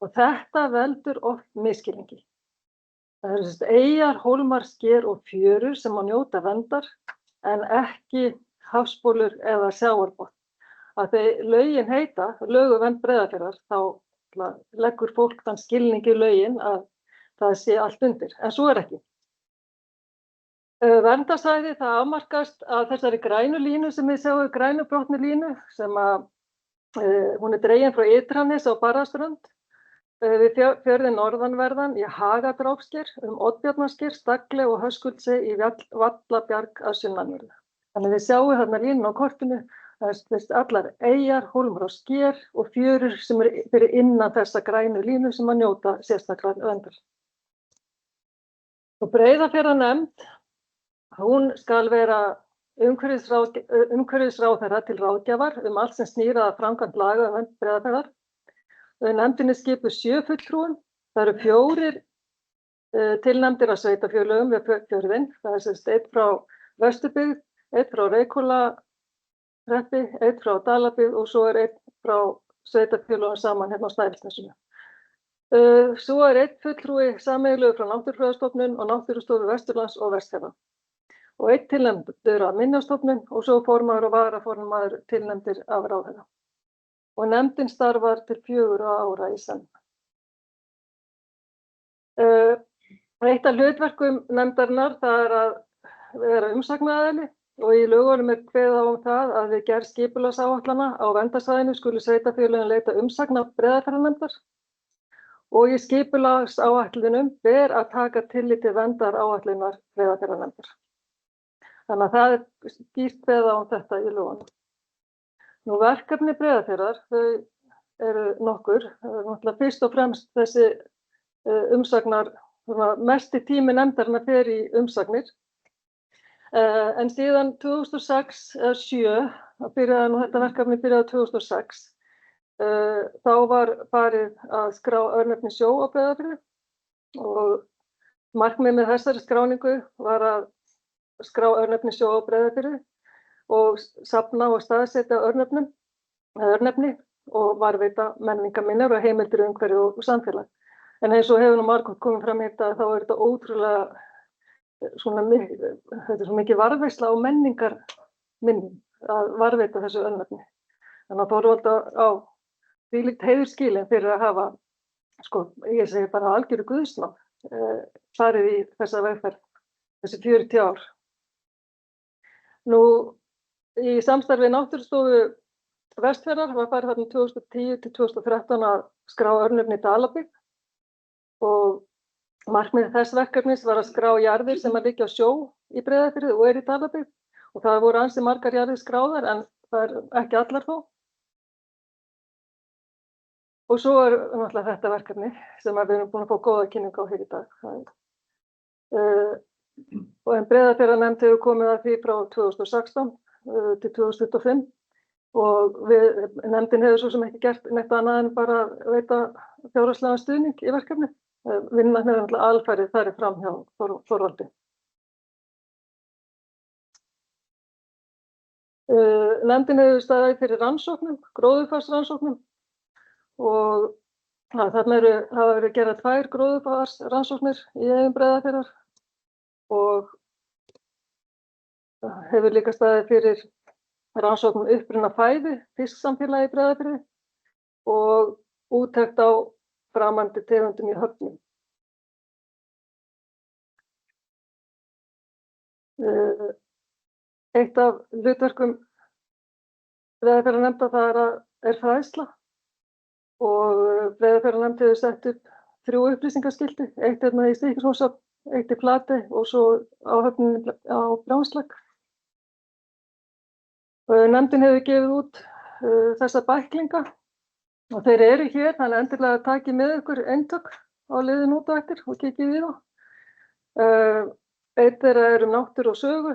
og þetta veldur oft misskilningi. Það eru eyjar, hólmar, sker og fjörur sem má njóta verndar en ekki hafsbólur eða sjávarborð. Að þegar lögin heita lög um vernd Breiðafjarðar þá leggur fólk þann skilning í lögin að það sé allt undir, en svo ekki. Verndarsvæði það afmarkast af þessari grænu línu sem við sjáum, grænu brotnu línu sem hún dregin frá Ytranes á Barðaströnd við fjörðinn norðanverðan í Hagadrápsker, Oddbjarnarsker, Stagli og Höskuldse í Vallabjarg að sunnanverðu. Þannig við sjáum þarna línu á kortinu, það allar eyjar, hólmar og sker og fjörur sem fyrir innan þessa grænu línu sem að njóta sérstaklega verndar. Og Breiðafjarðarnefnd, hún skal vera umhverfisráðherra til ráðgjafar allt sem snýr að framkvæmd laga um vernd Breiðafjarðar. Nefndinni skipuð 7 fulltrúum, það eru 4 tilnefndir af sveitarfélögum við fjörðinn, það er einn frá Vesturbyggð, einn frá Reykhólahreppi, einn frá Dalabyggð og svo einn frá sveitarfélögum saman hérna á Snæfellsnesinu. Svo einn fulltrúi sameiginlegur frá Náttúrufræðistofnun og Náttúrustofu Vesturlands og Vestfjarða. Og einn tilnefndur af Minjastofnun og svo formaður og varaformaður tilnefndir af ráðherra. Og nefndin starfar til 4 ára í senn. Eitt af hlutverkum nefndarinnar það er að vera umsagnaraðili og í lögunum kveðið á það að við gerð skipulagsáætlana á verndarsvæðinu skuli sveitarfélögin leita umsagnar Breiðafjarðarnefndar og í skipulagsáætlunum ber að taka tillit til verndaráætlunar Breiðafjarðarnefndar. Þannig að það skýrt kveðið á þetta í lögunum. Nú verkefni Breiðafjarðar, þau eru nokkur, náttúrulega fyrst og fremst þessi umsagnar, mesti tími nefndarinnar fer í umsagnir. En síðan 2006 eða 2007, þetta verkefni byrjaði 2006, þá var farið að skrá örnefni sjó á Breiðafirði og markmið með þessari skráningu var að skrá örnefni sjó á Breiðafirði og safna og staðsetja örnefni og varðveita menningarminjar og heimildir umhverfi og samfélag. En eins og hefur nú margoft komið fram þá er þetta ótrúlega þetta er svo mikið varðveisla á menningarminnum að varðveita þessu örnefni. Þannig að Þorvalda á þvílíkt heiðurskilin fyrir að hafa, ég segi bara algjöru guðsnám, farið í þessa vegferð þessi 40 ár. Nú, í samstarfi Náttúrustofu Vestfjarðar var farið þarna 2010 til 2013 að skrá örnefni í Dalabyggð og markmið þess verkefnis var að skrá jarðir sem að liggja á sjó í Breiðafirði og í Dalabyggð og það voru ansi margar jarðir skráðar en það ekki allar þó. Og svo náttúrulega þetta verkefni sem við erum búin að fá góða kynningu á hér í dag. En Breiðafjarðarnefnd hefur komið að því frá 2016 til 2025 og nefndin hefur svo sem ekki gert neitt annað en bara veita fjárhagslegan stuðning í verkefni. Vinnan hefur náttúrulega alfarið farið fram hjá Þorvaldi. Nefndin hefur staðið fyrir rannsóknum, gróðurfarsrannsóknum og þarna hafa verið gerðar 2 gróðurfarsrannsóknir í eigum Breiðafjarðar og hefur líka staðið fyrir rannsóknum uppruna fæðu, fisksamfélagi í Breiðafirði og úttekt á framandi tegundum í höfnum. Eitt af hlutverkum Breiðafjarðarnefndar það er fræðsla og Breiðafjarðarnefnd hefur sett upp 3 upplýsingaskilti, eitt í Stykkishólmshöfn, eitt í Flatey og svo á höfninni á Brjánslæk. Nefndin hefur gefið út þessa bæklinga og þeir eru hér, þannig endilega takið með ykkur eintök á leiðinni út á eftir og kikið í þá. Einn þeirra náttúru og sögu,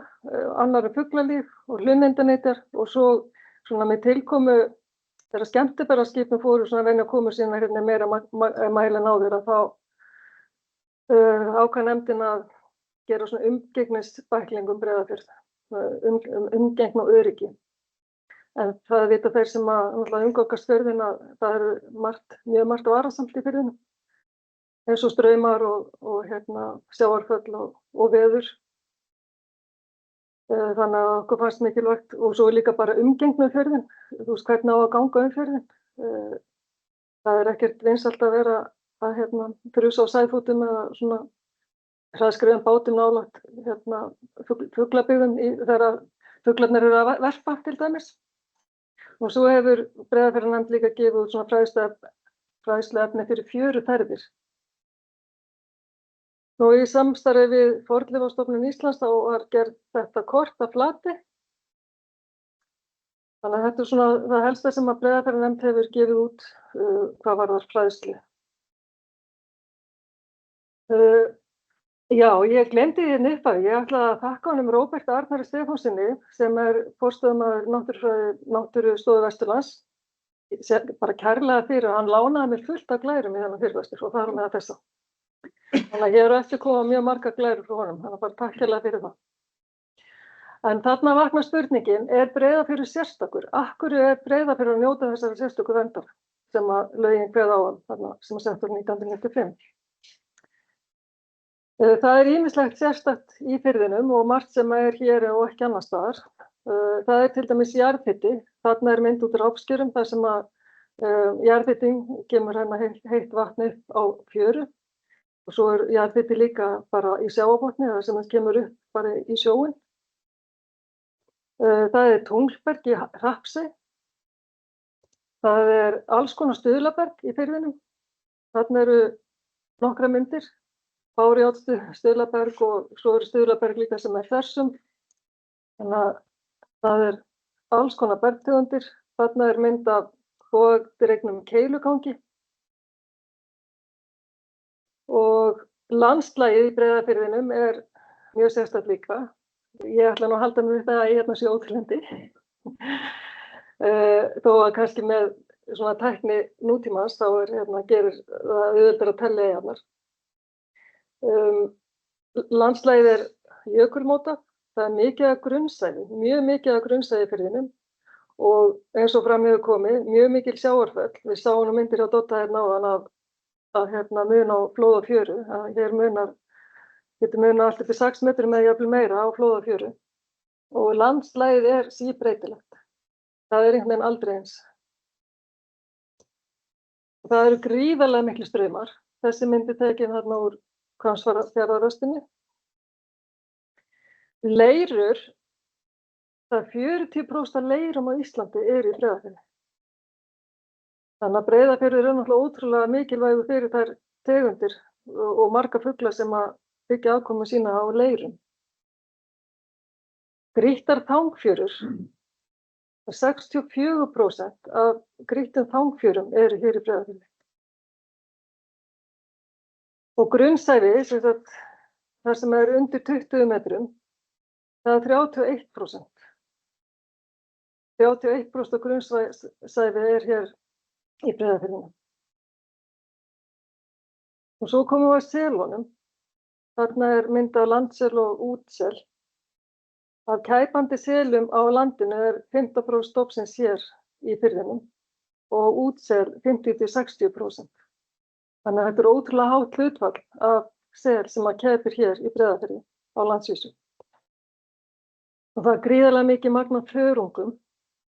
annar fuglalíf og hlunnindanytjar og svo með tilkomu þegar skemmtibátaskipin fóru venja að koma sína hérna meira mæli en áður að þá ákvað nefndin að gera umgengnisbækling Breiðafjörð, umgengni og öryggi. En það vita þeir sem að umgangast fjörðinn að það mjög margt varasamt í firðinum, eins og straumar og sjávarföll og veður. Þannig að okkur fannst mikilvægt og svo líka bara umgengni fjörðinn, hvernig á að ganga fjörðinn. Það er ekkert vinsælt að vera að frusa á sæfótum eða hraðskreiðum bátum nálægt fuglabyggðum þegar fuglarnir eru að verpa til dæmis. Og svo hefur Breiðafjarðarnefnd líka gefið út fræðsluefni fyrir fjöruferðir. Nú í samstarfi við Fornleifastofnun Íslands þá var gerð þetta kort af Flatey. Þannig að þetta er það helsta sem að Breiðafjarðarnefnd hefur gefið út hvað varðar fræðslu. Já, ég gleymdi því upphafi. Ég ætlaði að þakka honum Róberti Arnari Stefánssyni sem er forstöðumaður Náttúrustofu Vesturlands. Bara kærlega fyrir að hann lánaði mér fullt af glærum í þennan fyrirlestur og þar með þessa. Þannig að ég eftir koma mjög margar glærur frá honum, þannig að bara takk hérlega fyrir það. En þarna vaknar spurningin, er Breiðafjörður sérstakur? Af hverju er Breiðafjörður að njóta þessari sérstöku verndar sem að lögin kveða á hann, þarna sem að settur 1995? Það er ýmislegt sérstakt í firðinum og margt sem er hér og ekki annars staðar. Það er til dæmis jarðhiti. Þarna er mynd út úr Ápskjörum þar sem að jarðhitin kemur heitt vatn upp á fjöru og svo er jarðhiti líka bara í sjávarbotni þar sem það kemur upp bara í sjóinn. Það tunglberg í Hrafnsey. Það alls konar stuðlaberg í firðinum. Þarna eru nokkra myndir. Bárujárn stuðlaberg og svo eru stuðlaberg líka sem þversum. Þannig að það alls konar bergtegundir. Þarna mynd af bogdregnum keilugangi. Og landslagið í Breiðafirðinum mjög sérstakt líka. Ég ætla nú að halda mig við það að ég sé ótrúlendi. Þó að kannski með svona tækni nútímans þá gerir það auðveldara að telja eyjarnar. Landslagið jökulmóta. Það mikið af grunnsævi, mjög mikið af grunnsævi í firðinum og eins og fram hefur komið, mjög mikil sjávarföll. Við sáum nú myndir hjá Dodda áðan að mun á flóð og fjöru. Hér getur munað allt upp í 6 metrum eða jafnvel meira á flóð og fjöru. Og landslagið síbreytilegt. Það einhvern veginn aldrei eins. Það eru gríðarlega miklu straumar. Þessi mynd tekin þarna úr Hvammsfjarðarröstinni. Leirur, það 40% af leirum á Íslandi í Breiðafirði. Þannig að Breiðafjörður náttúrulega ótrúlega mikilvægur fyrir þær tegundir og marga fugla sem að byggja afkomu sína á leirum. Grýttar þangfjörur, 64% af grýttum þangfjörum eru hér í Breiðafirði. Og grunnsævi, þar sem undir 20 metrum, það 31%. 31% af grunnsævi hér í Breiðafirðinum. Og svo komum við að selunum. Þarna mynd af landsel og útsel. Af kæpandi selum á landinu 15% stofnsins hér í firðinum og útsel 50-60%. Þannig að þetta ótrúlega hátt hlutfall af sel sem að kæpir hér í Breiðafirði á landsvísu. Og það gríðarlega mikið magn af þörungum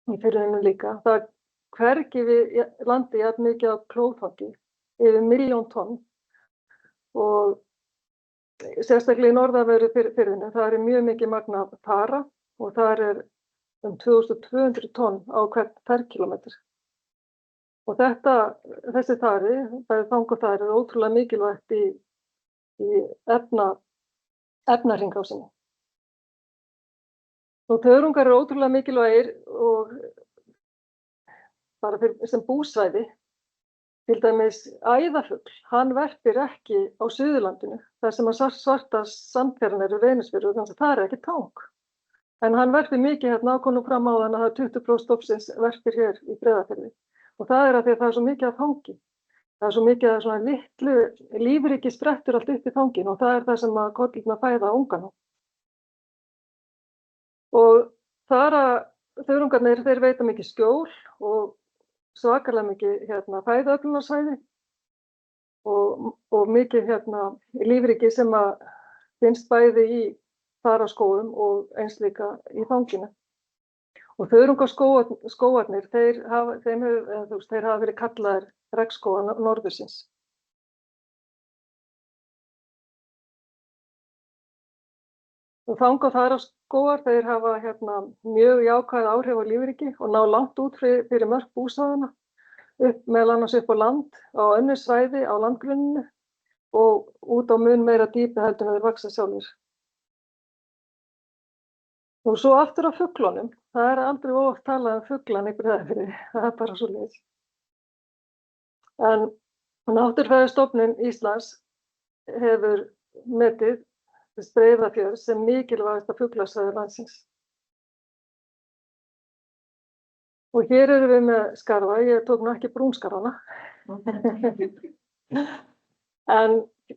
í firðinum líka. Það hvergi við landi jafn mikið af klófangi, yfir 1 milljón tonn og sérstaklega í norðanverðu firðinu, það mjög mikið magn af tara og það 2200 tonn á hvern ferkilometr. Og þessi tari, bæði þang og tari, ótrúlega mikilvægt í efnahringrásinni. Og þörungar ótrúlega mikilvægir og bara sem búsvæði, til dæmis æðarfugl, hann verpir ekki á Suðurlandinu, þar sem að svarta sandfjörðin eru Venusfjörður, þannig að það ekki tang. En hann verpir mikið hérna ákonum fram á þannig að það 20% stofnsins verpir hér í Breiðafirði. Og það af því að það svo mikið af þangi. Það svo mikið af svona litlu lífríki sprettur allt upp í þangin og það það sem að kollurnar fæða ungana. Og þar að þörungarnir, þeir veita mikið skjól og svakalega mikið fæðuöflunarsvæði og mikið lífríki sem að finnst bæði í þaraskógum og eins líka í þanginu. Og þörungaskógarnir, þeir hafa verið kallaðir regnskógar norðursins. Og þang- og þaraskógar, þeir hafa mjög jákvæð áhrif á lífríki og ná langt út fyrir mörk búsvæðanna, meðal annars upp á land, á önnur svæði á landgrunninu og út á mun meira dýpi heldur en þeir vaxa sjálfir. Og svo aftur á fuglunum, það aldrei oft talað fuglan í Breiðafirði, það bara svoleiðis. En Náttúrufræðistofnun Íslands hefur metið Breiðafjörð sem mikilvægasta fuglasvæði landsins. Og hér erum við með skarfa, ég tók nú ekki brúnskarfana. En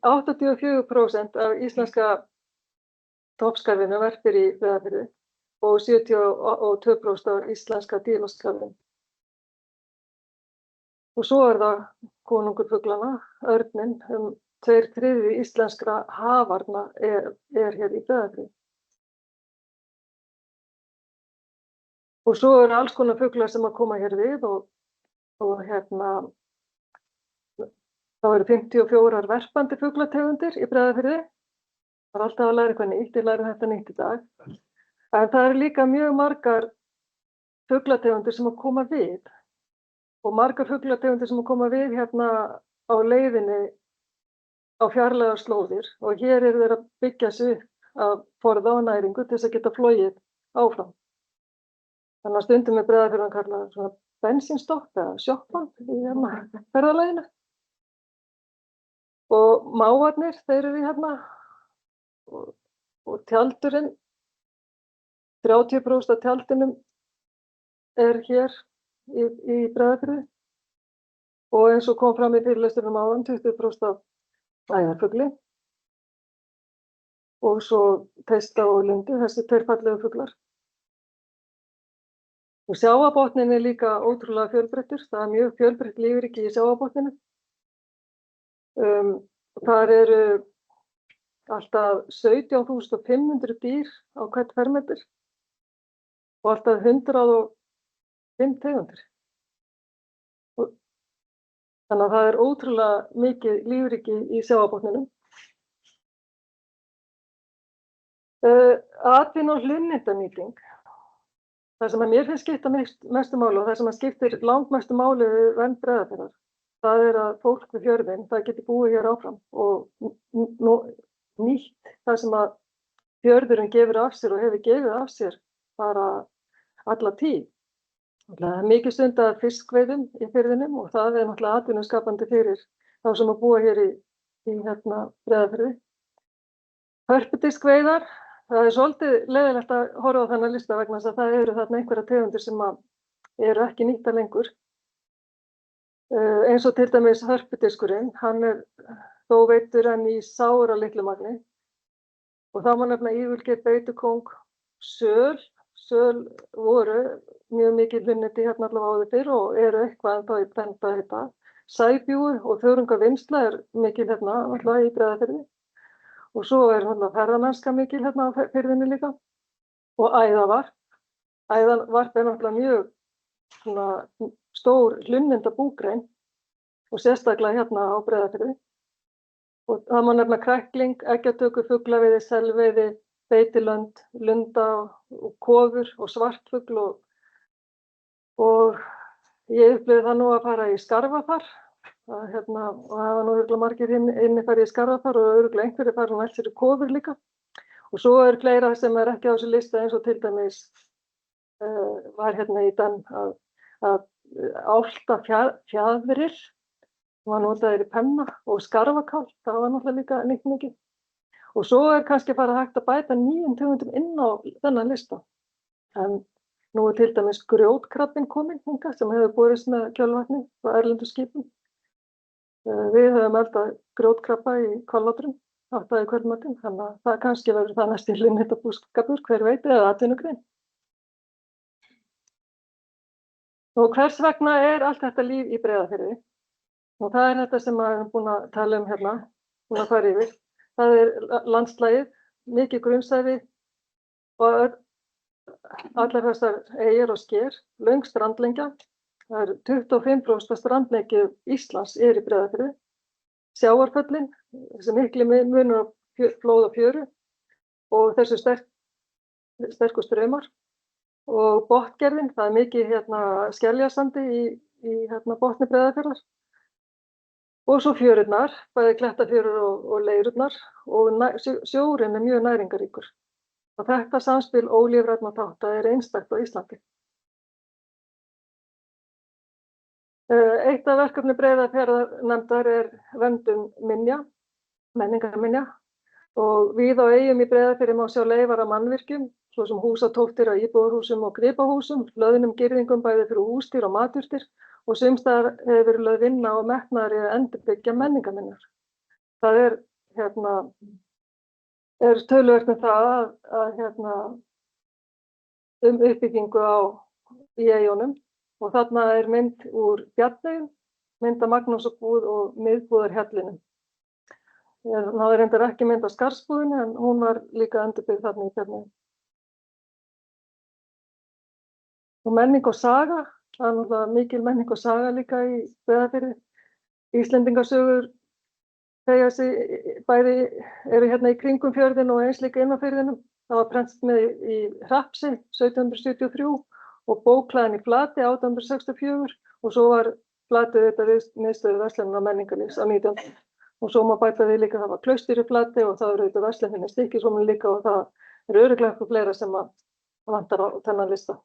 84% af íslenska toppskarfinu verpir í Breiðafirði og 72% af íslenska dílóskarfinu. Og svo það konungur fuglana, örninn, 2/3 íslenskra hafarna hér í Breiðafirði. Og svo alls konar fuglar sem að koma hér við og þá 54 verpandi fuglategundir í Breiðafirði. Það alltaf að læra eitthvað nýtt, ég læri þetta nýtt í dag. En það eru líka mjög margar fuglategundir sem að koma við og margar fuglategundir sem að koma við hérna á leiðinni á fjarlægar slóðir og hér eru þeir að byggja sig upp af forða og næringu til þess að geta flogið áfram. Þannig að stundum er Breiðafjörðurinn kallað svona bensínstopp eða sjoppan í ferðalaginu. Og mávarnir, þeir eru hérna og tjaldurinn, 30% af tjaldinum hér í Breiðafirði og eins og kom fram í fyrirlesturnum áðan 20% af æðarfugli og svo teista og lundi, þessi tveir fallegu fuglar. Og sjávarbotninn er líka ótrúlega fjölbreyttur, það er mjög fjölbreytt lífríki í sjávarbotninu. Þar eru alltaf 17.500 dýr á hvern fermetr og alltaf 105 tegundir. Þannig að það er ótrúlega mikið lífríki í sjávarbotninum. Atvinnu- og hlunnindanýting. Það sem að mér finnst skipta mestu máli og það sem að skiptir langmestu máli við vernd Breiðafjarðar, það er að fólk við fjörðinn, það geti búið hér áfram og nýtt það sem að fjörðurinn gefur af sér og hefur gefið af sér bara alla tíð. Það er mikið stundað fiskveiðum í firðinum og það er náttúrulega atvinnuskapandi fyrir þá sem að búa hér í Breiðafirði. Hörpudiskveiðar, það er svolítið leiðilegt að horfa á þennan lista vegna þess að það eru þarna einhverjar tegundir sem eru ekki nýttar lengur. Eins og til dæmis hörpudiskurinn, hann er þó veiddur en í sáralitlu magni og þá má nefna ígulker, beitukóng, söl. Söl voru mjög mikið hlunnindi hérna allavega áður fyrr og eru eitthvað en þá í brennda heita. Sæbjúgu og þörungavinnsla er mikil hérna allavega í Breiðafirði og svo er náttúrulega ferðamennska mikil hérna á firðinni líka og æðavarp. Æðavarp er náttúrulega mjög svona, stór hlunninda búgrein og sérstaklega hérna á Breiðafirði. Og það má nefna krækling, eggjatöku, fuglaveiði, selveiði, beitilönd, lunda og kofur og svartfugl og ég upplifði það nú að fara í skarfafar og það var nú örugglega margir inni farið í skarfafar og örugglega einhverjir farið og veltir í kofur líka og svo er fleira sem er ekki á þessu lista eins og til dæmis var hérna í den að álta fjadrir var notaðir í penna og skarfakál, það var náttúrulega líka nýtt mikið. Og svo er kannski farið hægt að bæta 9 tegundum inn á þennan lista. En nú er til dæmis grjótkrabbinn kominn hingað sem hefur borist með kjölvatni frá erlendu skipum. Við höfum eldað grjótkrabba í Hvallátrun, 8 í kvöldmatinn, þannig að það kannski verður það næsti hlunnindabúskapur, hver veit, eða atvinnugrein. Og hvers vegna er allt þetta líf í Breiðafirði? Og það er þetta sem við erum búin að tala um hérna, búin að fara yfir. Það er landslagið, mikið grunnsævi og allar þessar eyjar og sker, löng strandlengja. Það er 25% strandlengju Íslands í Breiðafirði. Sjávarföllin, þessi mikli munur á flóð og fjöru og þessu sterku straumar. Og botngerðin, það er mikið skeljasandi í botni Breiðafjarðar. Og svo fjörurnar, bæði klettafjörur og leirurnar og sjórinn er mjög næringaríkur. Og þetta samspil ólífrænna þátta er einstakt á Íslandi. Eitt af verkefni Breiðafjarðarnefndar er verndun minja, menningarminja og við á eyjum í Breiðafirði má sjá leifar af mannvirkjum, svo sem húsatóftir á íbúðarhúsum og gripahúsum, hlöðnum girðingum bæði fyrir húsdýr og matjurtir og sums staðar hefur verið lögð vinna og metnaður í að endurbyggja menningarminjar. Það er töluvert það að uppbyggingu í eyjunum og þarna er mynd úr Bjarneyjum, mynd af Magnúsarbúð og miðbúðarhjallinum. Það er reyndar ekki mynd af Skarðsbúðinni en hún var líka endurbyggð þarna í Bjarneyjum. Og menning og saga. Það er náttúrulega mikil menning og saga líka í Breiðafirði. Íslendingasögur bæði eru hérna í kringum fjörðinn og eins líka inn á firðinum. það var prentst með í Hrapsi 1773 og bóklaðin í Flati 1864 og svo var Flati þetta miðstöð verslunar og menningarlífs á 19. Og svo má bæta við líka það var Klaustur í Flati og það þetta verslunin í Stykkishólmi líka og það örugglega eitthvað fleira sem að vantar á þennan lista.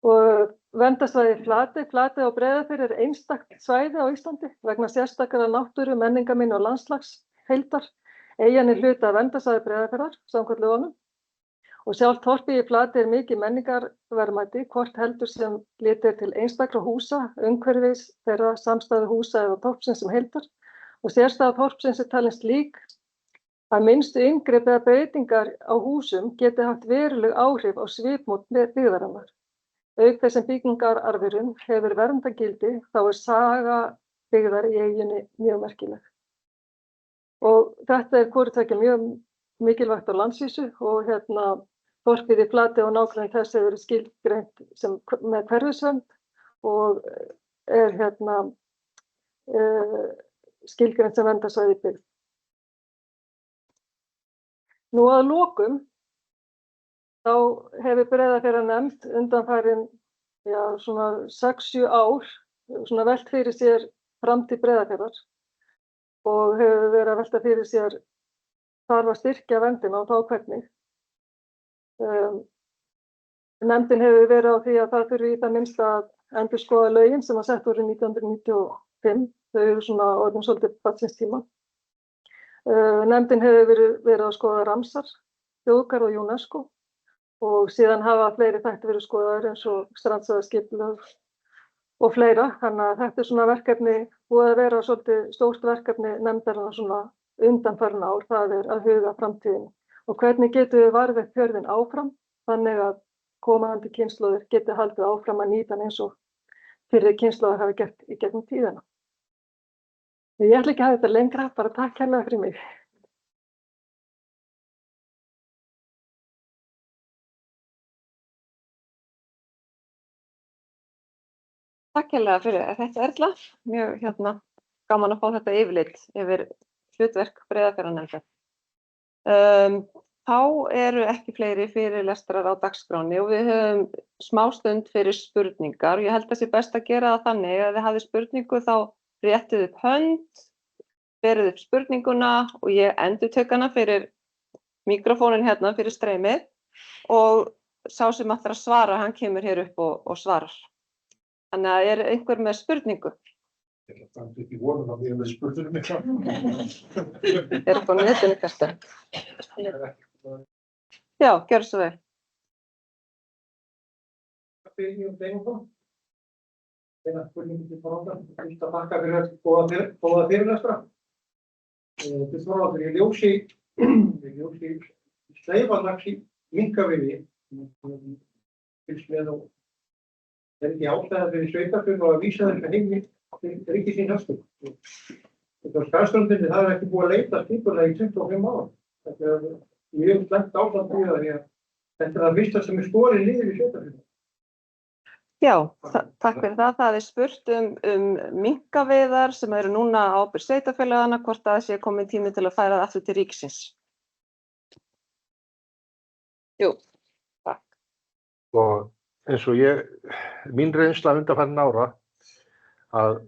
Og verndarsvæði Flati á Breiðafirði er einstakt svæði á Íslandi vegna sérstakra náttúru, menningarminja og landslagsheildar. Eyjan er hluti af verndarsvæði Breiðafjarðar samkvæmt lögunum og sjálft þorpið í Flati er mikið menningarverðmæti, hvort heldur sem litið til einstakra húsa, umhverfis þeirra samstæðu húsa eða þorpsins sem heildar og sérstæða þorpsins er talin slík að minnstu inngrip eða breytingar á húsum geti haft veruleg áhrif á svipmót byggðarinnar. Auk þess sem byggingararfurinn hefur verndargildi þá er saga byggðar í eyjunni mjög merkileg. Og þetta er hvort tveggja mjög mikilvægt á landsvísu og þorpið í Flati og nágrenni þess hefur verið skilgreint með hverfisvernd og er skilgreint sem verndarsvæði byggð. Nú að lokum þá hefur Breiðafjarðarnefnd undanfarin svona 6-7 ár svona velt fyrir sér framtíð Breiðafjarðar og hefur verið að velta fyrir sér þarf að styrkja verndina og þá hvernig. Nefndin hefur verið á því að það þurfi í það minnsta að endurskoða lögin sem var sett voru 1995. Þau eru svona orðin svolítið barnsins tíma. Nefndin hefur verið að skoða Ramsar, þjóðgarð og UNESCO og síðan hafa fleiri þættir verið skoðaðir eins og strandsvæðaskipulag og fleira. Þannig að þetta er svona verkefni búið að vera svolítið stórt verkefni nefndarinnar svona undanfarin ár, það er að huga framtíðinni. Og hvernig getum við varðveitt fjörðinn áfram þannig að komandi kynslóðir geti haldið áfram að nýta hann eins og fyrri kynslóðir hafi gert í gegnum tíðina. Ég ætla ekki að hafa þetta lengra, bara takk kærlega fyrir mig. Takk hérlega fyrir þetta Erla, mjög gaman að fá þetta yfirlit yfir hlutverk Breiðafjarðarnefndar. Þá eru ekki fleiri fyrirlestrar á dagskráni og við höfum smástund fyrir spurningar og ég held að sé best að gera það þannig að þið hafið spurningu þá réttið upp hönd, berið upp spurninguna og ég endurtek hana fyrir mikrofónin fyrir streymið og sá sem ætlar að svara, hann kemur hér upp og svarar. Þannig að er einhver með spurningu? Ég ætla að standa upp í vonum að ég er með spurningu mikla. Er upp á netinu kannski? Já, gjörðu svo vel. Eina spurningu til Þorvaldur. Fyrst að þakka fyrir góða fyrirlestra. Til Þorvaldur, í ljósi sleifarlags í minkaveiði, fylgst með og er ekki ástæða fyrir sveitarfélög að vísa þessu heimi til ríkisins afstöðu. Þetta á Skarðströndinni, það er ekki búið að leita skipulega í 25 ára. Þetta er mjög slæmt ástand því að þetta er það fyrsta sem er skorið niður í sveitarfélög. Já, takk fyrir það. Það er spurt um minkaveiðar sem eru núna á ábyrgð sveitarfélaganna, hvort að það sé kominn tími til að færa það aftur til ríkisins. Jú, takk. Og eins og mín reynsla undanfarin ára, að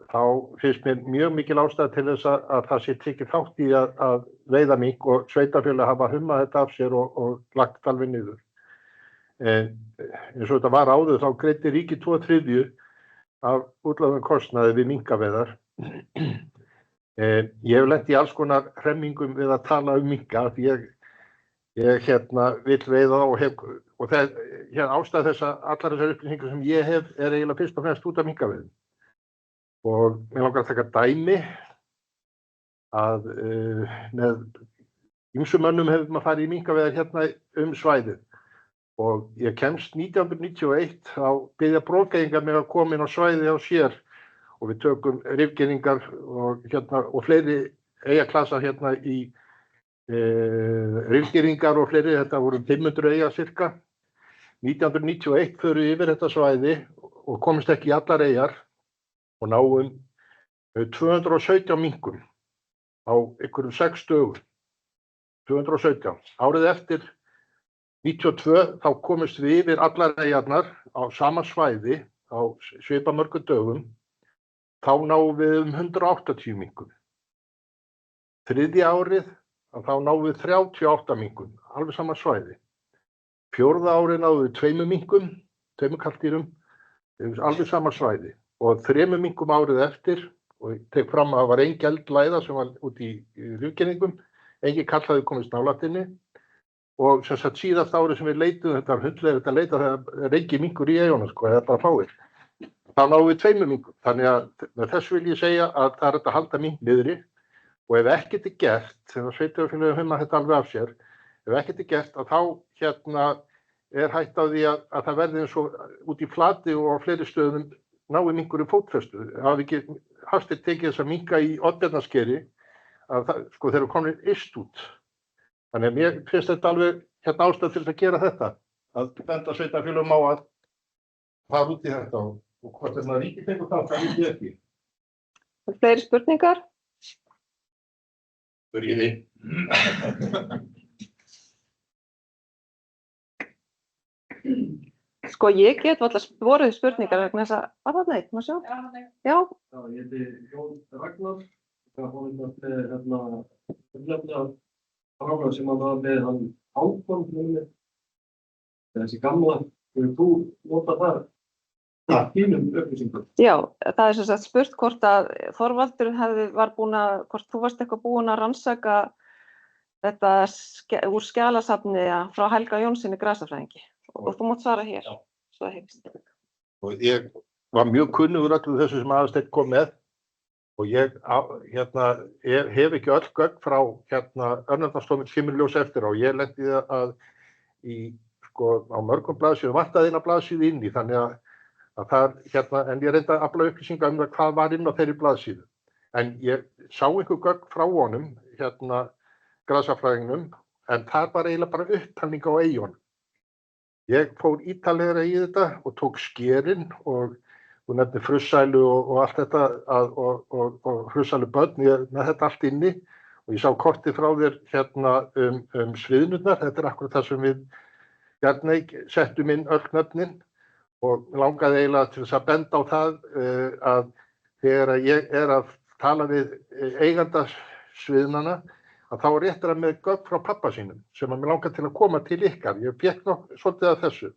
þá finnst mér mjög mikil ástæða til þess að það sé tekið þátt í að veiða mink og sveitarfélög hafa hummað þetta af sér og lagt alveg niður. Eins og þetta var áður þá greiddi ríkið 2/3 af útlagðum kostnaði við minkaveiðar. Ég hef lent í alls konar hremmingum við að tala minka því ég vill veiða og ástæða þess að allar þessar upplýsingar sem ég hef er eiginlega fyrst og fremst út af minkaveiðum. Og mér langar að taka dæmi að með ýmsum mönnum hefur maður farið í minkaveiðar svæðið. Og ég kemst 1991 þá biðja Brokeyingar mig að koma inn á svæðið á sér og við tökum rifgeiningar og fleiri eyjaklasa í rifgeiningar og fleiri, þetta voru 500 eyjar cirka. 1991 förum við yfir þetta svæði og komumst ekki í allar eyjar og náum 217 minkum á einhverjum 6 dögum. 217. Árið eftir 92 þá komumst við yfir allar eyjarnar á sama svæði á svipamörgum dögum. Þá náum við 180 minkun. Þriðja árið þá náum við 38 minkun, alveg sama svæði. Fjórða árið náum við 2 minkum, 2 kalldýrum, alveg sama svæði. Og 3 minkum árið eftir, og ég tek fram að það var ein geldlæða sem var út í rifgenningum, engin kall hafði komist nálægt henni. Og sem sagt síðast árið sem við leituðum, þetta var hundlega að leita þegar það er engin minkur í eyjunum, eða bara fáir. Þá náum við 2 minkum. Þannig að með þessu vil ég segja að það er að halda mink niðri. Og ef ekkert gert, þegar sveitarfélögin humma þetta alveg af sér, ef ekkert gert að þá hætt á því að það verði eins og út í Flati og á fleiri stöðum nái minkurinn fótfestu. Það hafi ekki hastir tekið þess að minka í Oddbjarnarskeri að sko þeir eru komnir yst út. Þannig að mér finnst þetta alveg ástæða til að gera þetta, að benda sveitarfélögum á að fara út í þetta og hvort þess að ríkið tekur það veit ég ekki. Fleiri spurningar? Byrjiði. Sko ég get alltaf voruð spurningar vegna þess að, var það neitt, má sjá? Já. Já, ég heiti Jón Ragnar, það var með frábæð sem hann var með hann Hákon, þessi gamla, hefur þú notað það í þínum upplýsingum? Já, það er sem sagt spurt hvort að Þorvaldur hvort þú varst eitthvað búin að rannsaka þetta úr skjalasafni frá Helga Jónssoni grasafræðingi. Og þú mátt svara hér, svo hyggst. Og ég var mjög kunnugur öllu þessu sem Aðalsteinn kom með og ég hef ekki öll gögn frá Örnefnastofnun kemur ljós eftir og ég lenti að á mörgum blaðsíðum vantaði eina blaðsíðu inn í þannig að það en ég reyndi að afla upplýsinga um það hvað var inn á þeirri blaðsíðu. En ég sá einhver gögn frá honum, grasafræðingnum, en það var eiginlega bara upptalning á eyjunum. Ég fór ítarlegra í þetta og tók skerin og nefndi frussælu og allt þetta og frussælu börn, ég með þetta allt inni og ég sá kortið frá þér sviðnurnar, þetta er akkurat það sem við Bjarney settum inn öll nöfnin og langaði eiginlega til þess að benda á það að þegar ég er að tala við eiganda sviðnana að þá er réttir að með gögn frá pappa sínum sem að mér langar til að koma til ykkar. Ég fékk svolítið af þessu.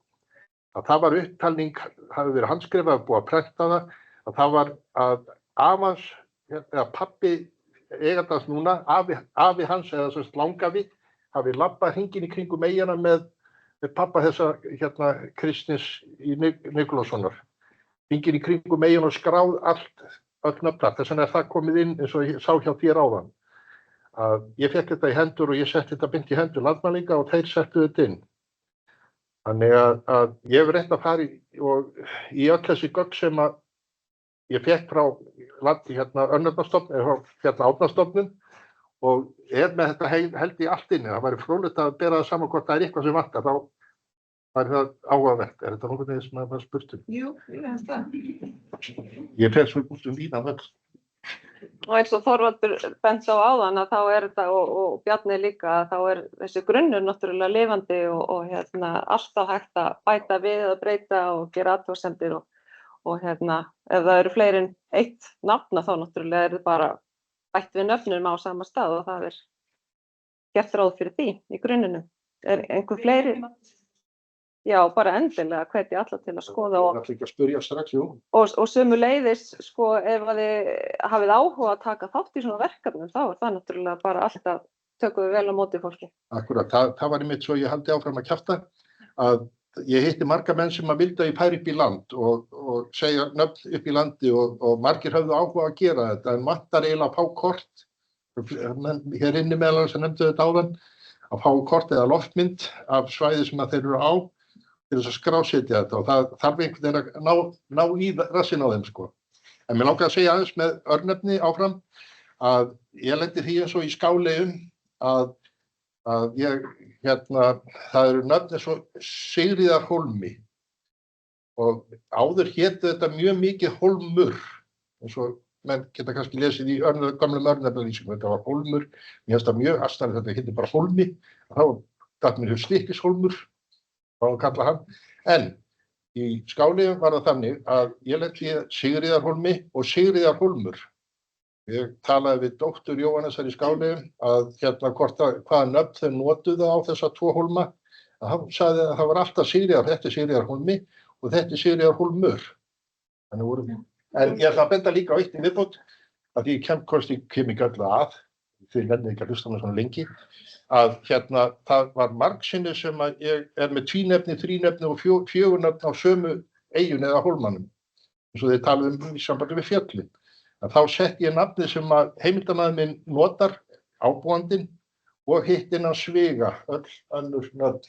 Að það var upptalning, hafi verið handskrifað, búið að prenta það, að það var að afans, eða pappi eigandans núna, afi hans eða sem langafi, hafi labbað hringinn í kringum eyjana með pappa þessa Kristins í Nikulássonar. Hringinn í kringum eyjana og skráð öll nöfnar. Þess vegna er það komið inn eins og ég sá hjá þér áðan. Að ég fekk þetta í hendur og ég setti þetta beint í hendur landmælinga og þeir settu þetta inn. Þannig að ég hef reynt að fara í öll þessi gögn sem að ég fekk frá Örnefnastofnun, Árnastofnun og er með þetta held í allt inni. Það væri fróðlegt að bera það saman hvort það er eitthvað sem vantar, þá væri það áhugavert. Er þetta nokkuð sem maður spurt um? Jú, ég held það. Ég fer svo út vína völd. Og eins og Þorvaldur bent á áðan að þá er þetta og Bjarni líka að þá er þessi grunnur náttúrulega lifandi og alltaf hægt að bæta við að breyta og gera athugasemdir og ef það eru fleiri en eitt nafna þá náttúrulega er það bara bætt við nöfnum á sama stað og það er gert ráð fyrir því í grunninu. Er einhver fleiri? Já, bara endilega hvetja alla til að skoða og ekki að spyrja strax, jú. Og sömuleiðis, sko, ef þið hafið áhuga að taka þátt í svona verkefnum, þá er það náttúrulega bara alltaf tökum við vel á móti fólki. Akkurat, það var einmitt svo ég haldi áfram að kjafta að ég hitti marga menn sem að vildu að ég færi upp í land og segja nöfn upp í landi og margir höfðu áhuga að gera þetta en vantar eiginlega að fá kort, hér inni meðal þess að nefndu þetta áðan, að fá kort eða loftmynd af svæði sem að þeir eru á til þess að skrásetja þetta og það þarf einhvern veginn að ná í rassinn á þeim sko. En mér langar að segja aðeins með örnefni áfram að ég lendi því eins og í Skáleyjum að ég, það eru nöfn eins og Sigríðarhólmi og áður hétu þetta mjög mikið Hólmur eins og menn geta kannski lesið í gömlum örnefnalýsingum, þetta var hólmur, mér finnst það mjög astanlegt, þetta heitir bara hólmi, þá datt mér Stykkishólmur, þá kalla hann, en í Skáleyjum var það þannig að ég lenti Sigríðarhólmi og Sigríðarhólmur. Ég talaði við dóttur Jóhannesar í Skáleyjum að hvaða nöfn þau notuðu á þessa tvo hólma. Hann sagði að það var alltaf Sigríðar, þetta Sigríðarhólmi og þetta Sigríðarhólmur. En ég ætla að benda líka á eitt í viðbót að því ég kem ekki öllu að, því nefnir ekki að hlusta með svona lengi, að það var margsinni sem að ég með tvínefni, þrínefni og fjögurnefni á sömu eyjun eða hólmanum, eins og þeir tala í sambandi við fjöllin. Að þá sett ég nafnið sem að heimildamaður minn notar, ábúandinn, og hitt innan sviga, öll önnur nöfn.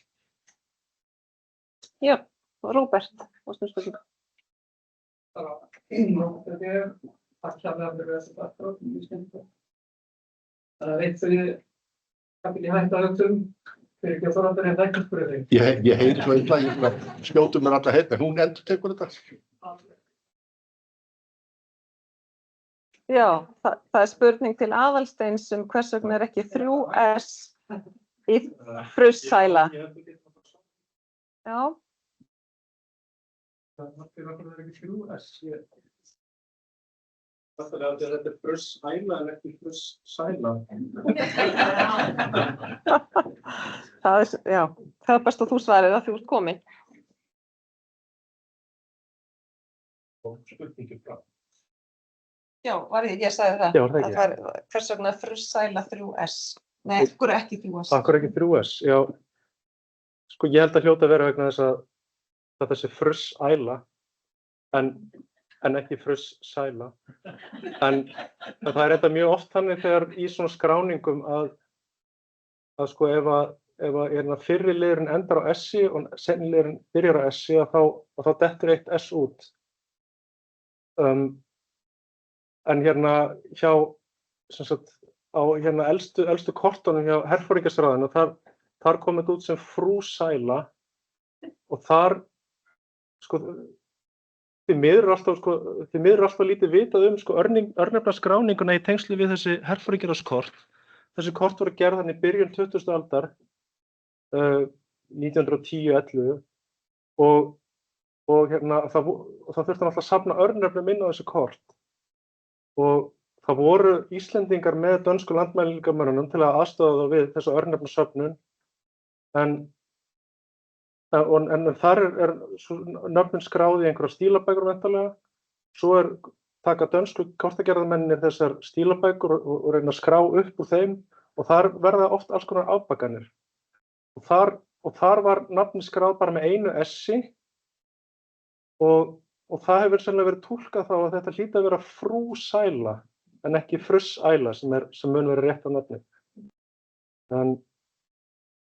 Já, Róbert, varstu spurning? Takk kærlega fyrir þessi bakgrunn, mjög skemmtilegt. Veit þú ég hætti að hugsa fyrir ekki að Þorvaldur ekki spyrja þig? Ég heyri svo illa, ég skjótu mér alla heyrn, hún endurtekur þetta. Já, það spurning til Aðalsteins hvers vegna ekki 3S í frussæla. Já. Það ekki 3S. Þetta frussæla en ekki frussæla. Það best að þú svarir að þú ert komin. Já, ég sagði það. Já, það ekki. Hvers vegna frussæla 3S? Nei, akkur ekki 3S. Akkur ekki 3S, já. Sko, ég held að hljóta að vera vegna þess að þessi frussæla en ekki frussæla. En það þetta mjög oft þannig þegar í svona skráningum að sko ef að fyrri liðurinn endar á S-i og seinni liðurinn byrjar á S-i að þá dettur eitt S út. En hjá sem sagt á elstu kortunum hjá herforingjastráðinu þar kom þetta út sem frúsæla og þar sko því miður er alltaf lítið vitað sko örnefnaskráninguna í tengslu við þessi herforingjarskort. Þessi kort voru gerð í byrjun 20. aldar 1910-11 og það þurfti alltaf að safna örnefnum inn á þessi kort. Og það voru Íslendingar með dönsku landmælingamönnunum til að aðstoða þá við þessa örnefnasöfnun en þar er nöfnin skráð í einhverja stílabækur væntanlega. Svo taka dönsku kortagerðarmennir þessar stílabækur og reyna að skrá upp úr þeim og þar verða oft alls konar afbakanir. Og þar var nafnið skráð bara með einu S-i og það hefur sennilega verið túlkað þá að þetta hlýtur að vera frúsæla en ekki frussæla sem mun vera rétt á nafnið.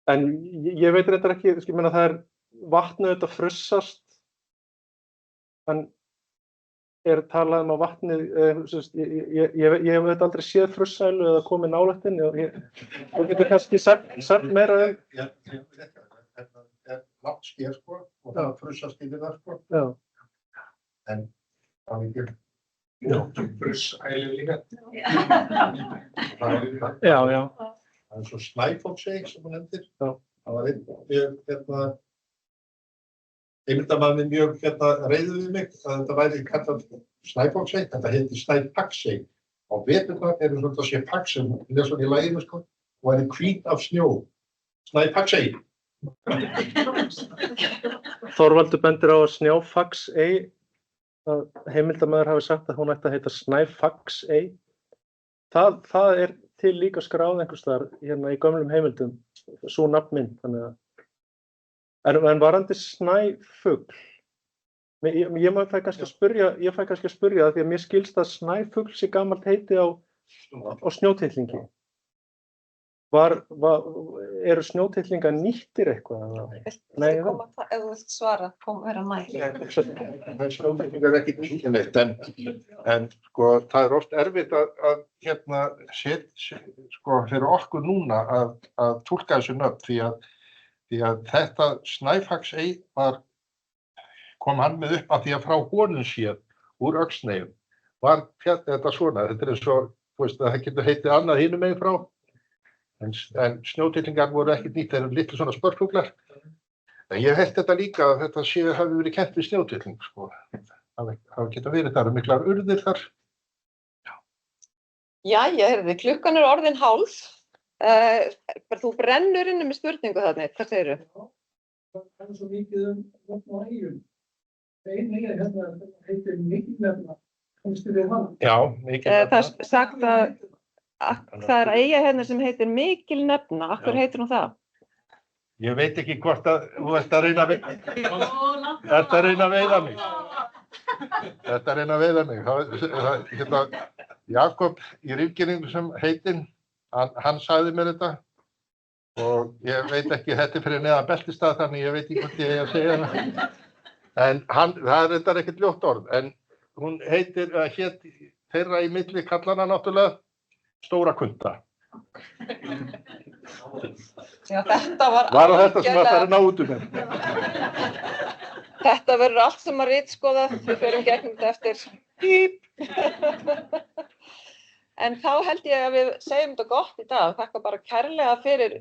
En ég veit reyndar ekki, ég meina það vatnið þetta frussast en talað að vatnið, ég hef aldrei séð frussælu eða komið nálægt inn og þú getur kannski sagt meira Þetta lágt skér sko og það frussast yfir það sko. Já. En það ekki Frussælu líka. Já. Það svo Snæfellsey sem hún nefndir. Já. Það var einn heimildamaður mjög reiður við mig að þetta væri kallað Snæfellsey, þetta heitir Snæfaxey. Á veturna svolítið að sé fax sem svona í laginu sko og væri hvít af snjó. Snæfaxey. Þorvaldur bendir á að Snjáfaxey að heimildamaður hafi sagt að hún ætti að heita Snæfaxey. Það til líka skráð einhvers staðar í gömlum heimildum, svo nafnmynd, þannig að en varandi snæfugl, ég fæ kannski að spyrja það því að mér skilst að snæfugl sé gamalt heiti á snjótittlingi. Eru snjótittlingar nýttir eitthvað? Nei, ef þú vilt svara, vera nær. Snjótittlingar ekki nýttir neitt, en sko það oft erfitt að sko fyrir okkur núna að túlka þessu nöfn því að þetta Snæfaxey kom hann með upp af því að frá honum séð úr Öxneyjum var þetta svona. Þetta er eins og, þú veist, það getur heitið annað hinum megin frá, en snjótittlingar voru ekkert nýtt, þeir eru litlu svona spörfuglar. En ég held þetta líka að þetta hafi verið kennt við snjótittling, sko. Það geta verið þar miklar urðir þar. Jæja, heyrðu, klukkan er orðin hálf. Þú brennur inni með spurningu þarna, hvað segirðu? Það er svo mikið vopn á eyjum. Ein eyja hérna heitir Mikilnefna. Kannstu við hana? Já, mikið. Það er sagt að það er eyja hérna sem heitir Mikilnefna. Akkur heitir hún það? Ég veit ekki hvort að þú ert að reyna að veiða mig. Þetta reyna að veiða mig. Jakob í Rifgerðingu sem heitinn, hann sagði mér þetta og ég veit ekki, þetta er fyrir neðan beltistað, þannig ég veit ekki hvort ég að segja það. En það er þetta ekkert ljótt orð, en hún hét þeirra í milli kallana náttúrulega Stóra Kunta. Já, þetta var þetta sem það er ná út mér. Þetta verður allt sem að ritskoða, við förum gegnum þetta eftir. En þá held ég að við segjum þetta gott í dag. Þakka bara kærlega fyrir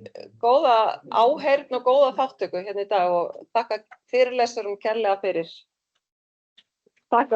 góða áheyrn og góða þáttöku hérna í dag og þakka fyrirlesurum kærlega fyrir. Takk.